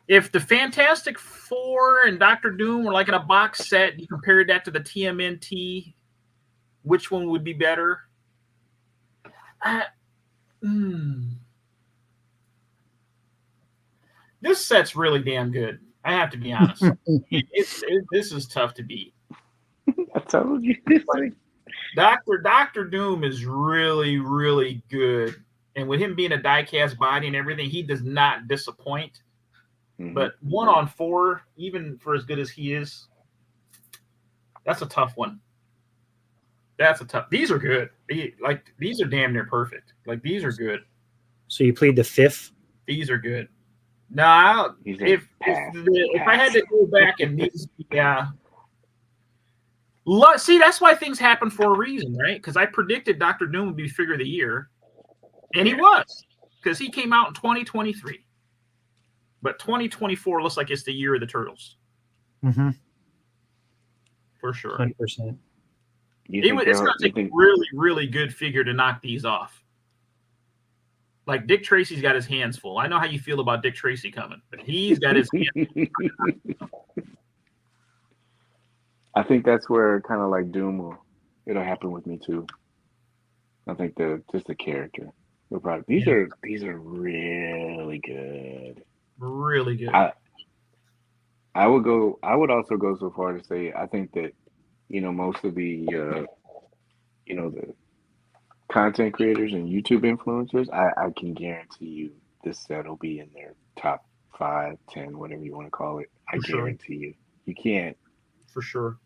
if the Fantastic Four and Dr. Doom were like in a box set, you compared that to the TMNT, which one would be better? This set's really damn good. I have to be honest. This is tough to beat. I told you. Dr. Doom is really, really good. And with him being a die-cast body and everything, he does not disappoint. Mm-hmm. But 1-on-4, even for as good as he is, that's a tough one. These are good. These are damn near perfect. These are good. So you plead the 5th? These are good. No, if I had to go back and these, yeah. See, that's why things happen for a reason, right? Because I predicted Dr. Doom would be figure of the year, and he was, because he came out in 2023. But 2024 looks like it's the year of the Turtles. Mm-hmm. For sure. 100%. It's going to take a really, really good figure to knock these off. Like, Dick Tracy's got his hands full. I know how you feel about Dick Tracy coming, but he's got his hands full. I think that's where kind of like Doom it'll happen with me too. I think just the character. These are really good. Really good. I would also go so far to say I think that most of the the content creators and YouTube influencers, I can guarantee you this set will be in their top 5, 10, whatever you want to call it. I guarantee you. You can't. For sure.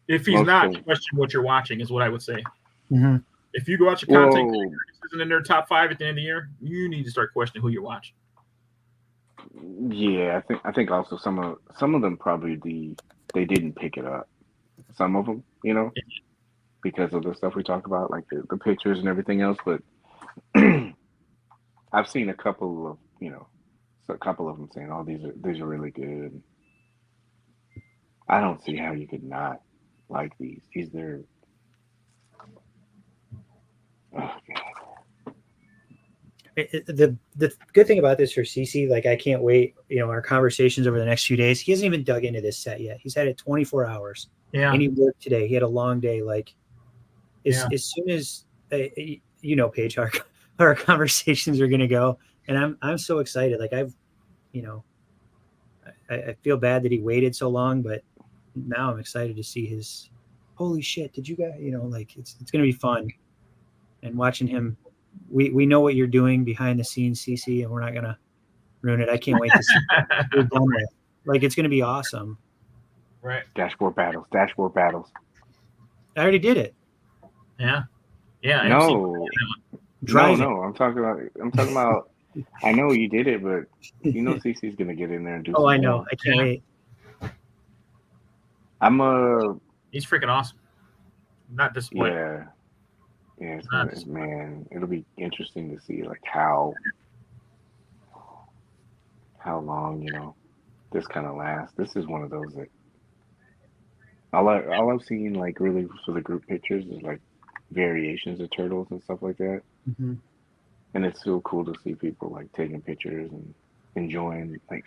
If he's not, question what you're watching is what I would say. Mm-hmm. If you go watch a content creator isn't in their top 5 at the end of the year, you need to start questioning who you're watching. Yeah, I think also some of them probably they didn't pick it up. Some of them, because of the stuff we talk about, like the pictures and everything else. But I've seen a couple of them saying, "Oh, these are really good." I don't see how you could not like these. These are. Oh, God. The good thing about this for CC, like I can't wait. Our conversations over the next few days. He hasn't even dug into this set yet. He's had it 24 hours. Yeah. And he worked today. He had a long day. Like as soon as Paige, our conversations are gonna go, and I'm so excited. Like I feel bad that he waited so long, but now I'm excited to see his. Holy shit! Did you guys? Like it's gonna be fun, and watching him. We know what you're doing behind the scenes, CC, and we're not gonna ruin it. I can't wait to see it done with. Like it's gonna be awesome. Right. Dashboard battles. I already did it. Yeah. Yeah. No. Drive no. I'm talking about. I know you did it, but CC's gonna get in there and do. Oh, I know. More. I can't wait. He's freaking awesome. Not disappointed. Yeah. Yeah, man, it'll be interesting to see like how long this kind of lasts. This is one of those that all I've seen like really for the group pictures is like variations of turtles and stuff like that, and it's so cool to see people like taking pictures and enjoying like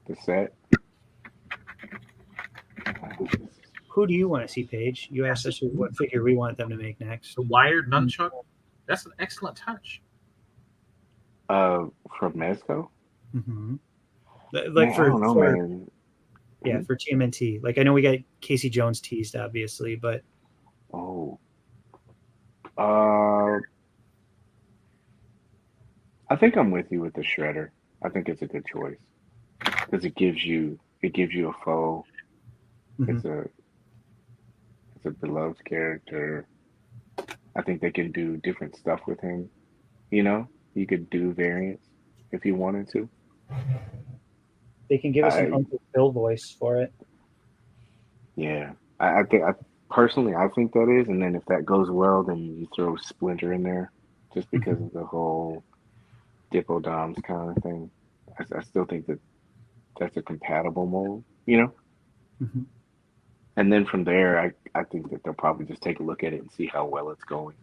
the set. Who do you want to see, Paige? You asked us what figure we want them to make next. The wired nunchuck. That's an excellent touch. From Mezco. Mm-hmm. Like man, I don't know, man. Yeah, for TMNT. Like I know we got Casey Jones teased, obviously, but I think I'm with you with the Shredder. I think it's a good choice because it gives you a foe. Mm-hmm. It's a beloved character. I think they can do different stuff with him. You could do variants if you wanted to. They can give us an Uncle Phil voice for it. Yeah, I think personally I think that is, and then if that goes well, then you throw Splinter in there, just because of the whole Dippodoms kind of thing. I still think that's a compatible mold, Mm-hmm. And then from there, I think that they'll probably just take a look at it and see how well it's going.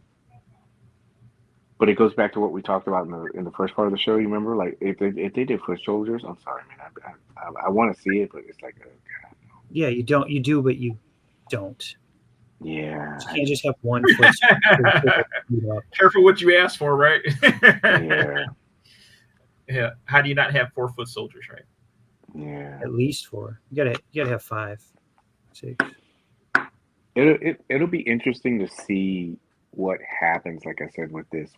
But it goes back to what we talked about in the first part of the show. You remember, like if they did foot soldiers, I'm sorry, man. I want to see it, but it's like, oh God. Yeah, you don't. You do, but you don't. Yeah, you can't just have one foot. Careful what you ask for, right? Yeah. Yeah. How do you not have 4 foot soldiers, right? Yeah. At least 4. You gotta have 5, 6. It'll be interesting to see what happens, like I said, with this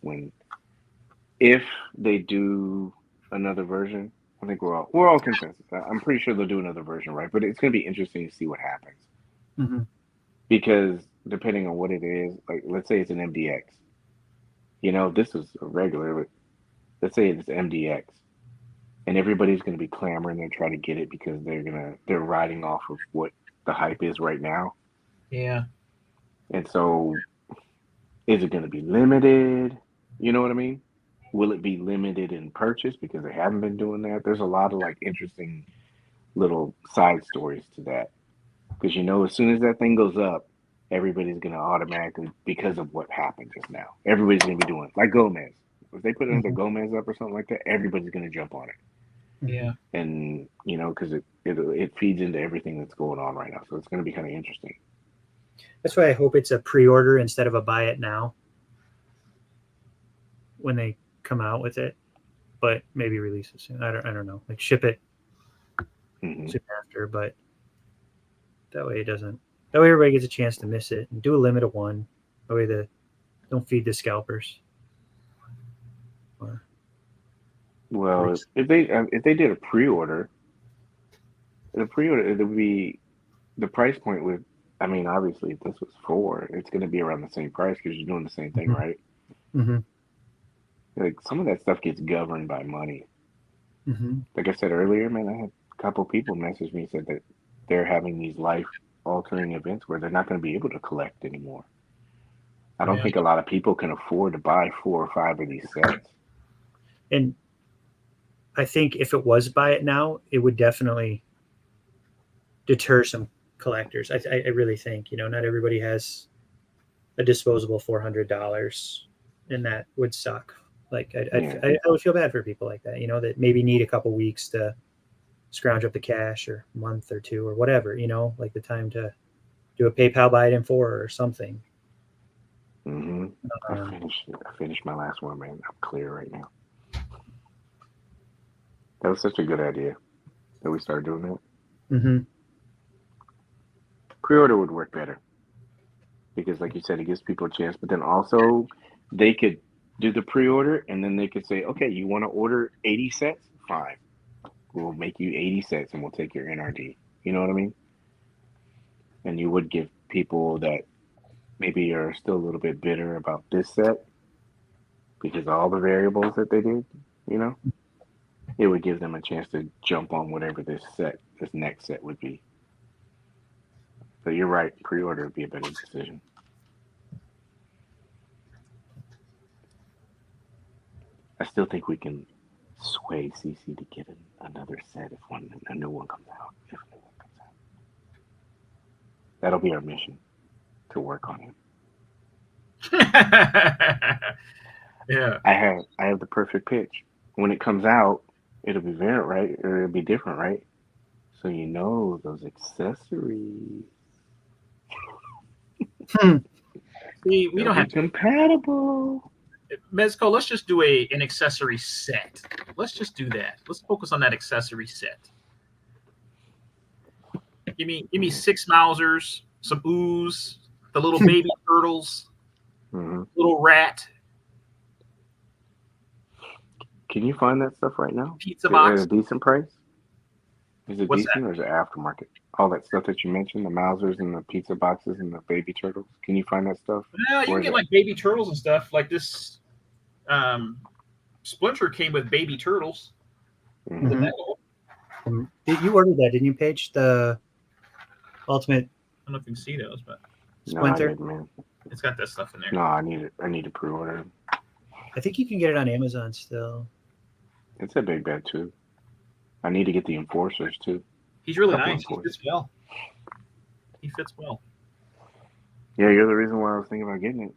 if they do another version. I think we're all consensus. I'm pretty sure they'll do another version, right? But it's going to be interesting to see what happens. Mm-hmm. Because depending on what it is, like let's say it's an MDX. This is a regular, but let's say it's MDX, and everybody's going to be clamoring and trying to get it because they're riding off of what the hype is right now. Yeah. And so, is it going to be limited? You know what I mean? Will it be limited in purchase because they haven't been doing that? There's a lot of like interesting little side stories to that. Because as soon as that thing goes up, everybody's going to automatically, because of what happened just now, everybody's going to be doing it. Like Gomez. If they put another Gomez up or something like that, everybody's going to jump on it. Yeah. And, because it feeds into everything that's going on right now. So it's going to be kind of interesting. That's why I hope it's a pre-order instead of a buy it now when they come out with it, but maybe release it soon. I don't know. Like ship it soon after, but that way everybody gets a chance to miss it, and do a limit of 1. That way don't feed the scalpers. Well, if they did a pre-order, it would be the price point would. I mean, obviously, if this was 4, it's going to be around the same price because you're doing the same thing, right? Mm-hmm. Like some of that stuff gets governed by money. Mm-hmm. Like I said earlier, man, I had a couple people message me and said that they're having these life-altering events where they're not going to be able to collect anymore. I don't think a lot of people can afford to buy 4 or 5 of these sets. And I think if it was buy it now, it would definitely deter some collectors. I really think, not everybody has a disposable $400, and that would suck. Like I would feel bad for people like that, that maybe need a couple weeks to scrounge up the cash, or a month or two or whatever, like the time to do a PayPal buy it in 4 or something. Mm-hmm. I finished my last one, man. I'm clear right now. That was such a good idea that we started doing that. Mm-hmm. Pre-order would work better because, like you said, it gives people a chance. But then also, they could do the pre-order, and then they could say, "Okay, you want to order 80 sets? Fine, we'll make you 80 sets, and we'll take your NRD." You know what I mean? And you would give people that maybe are still a little bit bitter about this set because of all the variables that they did. It would give them a chance to jump on whatever this next set would be. So you're right, pre-order would be a better decision. I still think we can sway CC to get another set if a new one comes out. That'll be our mission, to work on it. Yeah. I have the perfect pitch. When it comes out, it'll be variant, right? Or it'll be different, right? So those accessories. We don't have to. Compatible. Mezco, let's just do an accessory set. Let's just do that. Let's focus on that accessory set. Give me 6 Mausers, some ooze, the little baby turtles, little rat. Can you find that stuff right now? Pizza box. At a decent price? Is it What's decent that? or is it aftermarket? All that stuff that you mentioned, the Mausers and the pizza boxes and the baby turtles. Can you find that stuff? Yeah, you can get like baby turtles and stuff. Like this Splinter came with baby turtles. Mm-hmm. You ordered that, didn't you, Paige? The Ultimate. I don't know if you can see those, but Splinter. No, I didn't, man. It's got that stuff in there. No, I need to pre-order. I think you can get it on Amazon still. It's a big bet too. I need to get the enforcers too. He's really nice. He fits well. He fits well. Yeah, you're the reason why I was thinking about getting it.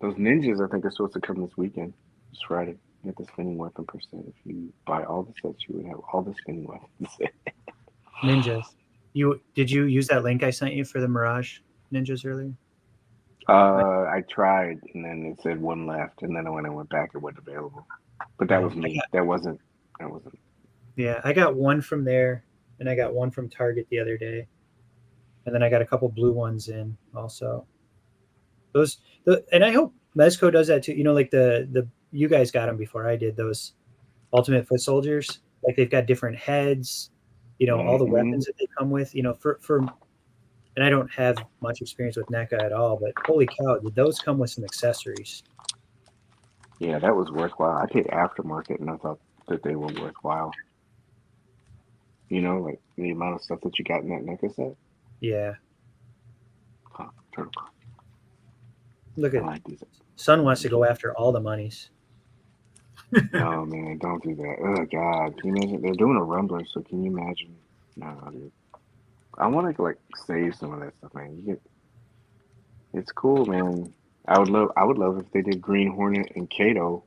Those ninjas, I think, are supposed to come this weekend. It's Friday. You get the spinning weapon %. If you buy all the sets, you would have all the spinning weapons. Ninjas. Did you use that link I sent you for the Mirage Ninjas earlier? I tried, and then it said one left, and then when I went back, it wasn't available. But that was me. That wasn't. Yeah, I got one from there, and I got one from Target the other day, and then I got a couple blue ones in also. And I hope Mezco does that too. Like the you guys got them before I did. Those Ultimate Foot Soldiers, like they've got different heads. All the weapons that they come with. For and I don't have much experience with NECA at all, but holy cow, did those come with some accessories? Yeah, that was worthwhile. I paid aftermarket, and I thought that they were worthwhile. Like the amount of stuff that you got in that NECA set. Yeah. Turtle. Look at Son wants to go after all the monies. No, man, don't do that. Oh, God. Can you imagine? They're doing a Rumbler, so can you imagine? No, dude. I want to, save some of that stuff, man. It's cool, man. I would love if they did Green Hornet and Kato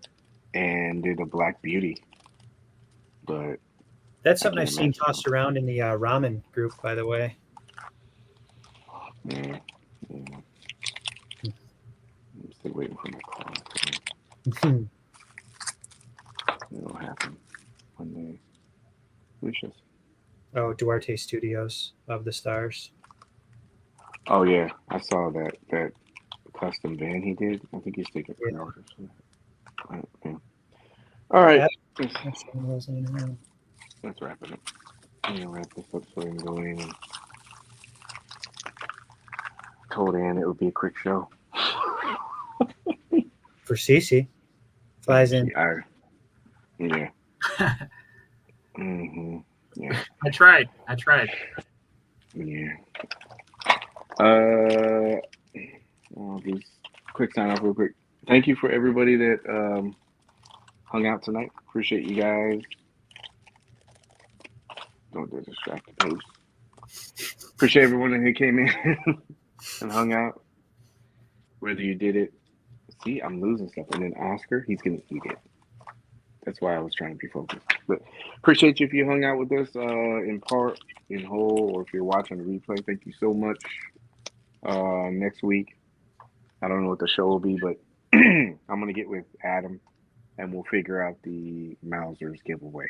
and did a Black Beauty. But that's something I've seen tossed around in the ramen group, by the way. Yeah. I'm still waiting for my call. It'll happen one day. Wish us. Oh, Duarte Studios of the Stars. Oh yeah, I saw that custom van he did. I think he's taking pre-orders. Yeah. All right. Let's wrap it up. I'm gonna wrap this up so we can go in. I told Ann it would be a quick show. For Cece. Flies in. Yeah. Mm-hmm. Yeah. I tried. Yeah. I'll just quick sign off real quick. Thank you for everybody that hung out tonight. Appreciate you guys. Don't get distracted, Paige. Appreciate everyone who came in and hung out. Whether you did it, see, I'm losing stuff. And then Oscar, he's gonna eat it. That's why I was trying to be focused. But appreciate you if you hung out with us in part, in whole, or if you're watching the replay. Thank you so much. Next week, I don't know what the show will be, but I'm gonna get with Adam and we'll figure out the Mausers giveaway.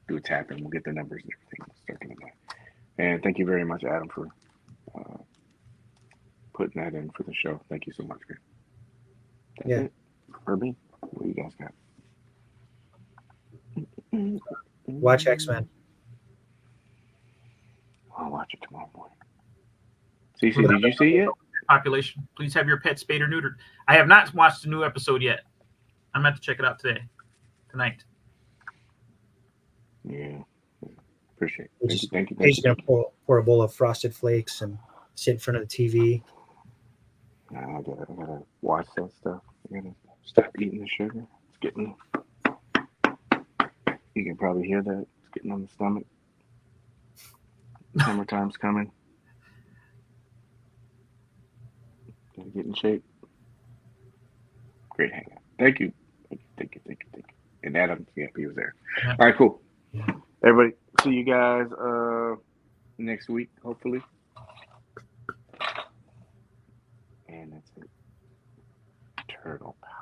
Do a tap and we'll get the numbers and everything. We'll start doing that. And thank you very much, Adam, for putting that in for the show. Thank you so much, man. That's it for me. What do you guys got? Watch X-Men. I'll watch it tomorrow morning. Cece, did you see it? Population. Please have your pet spayed or neutered. I have not watched the new episode yet. I'm going to check it out tonight. Yeah. Appreciate it. Thank you. He's going to pour a bowl of Frosted Flakes and sit in front of the TV. Nah, I gotta watch that stuff. I gotta stop eating the sugar. It's getting. You can probably hear that. It's getting on the stomach. Summertime's coming. Gotta get in shape. Great hangout. Thank you. And Adam, yeah, he was there. Yeah. All right, cool. Everybody, see you guys next week, hopefully. And that's it. Turtle power.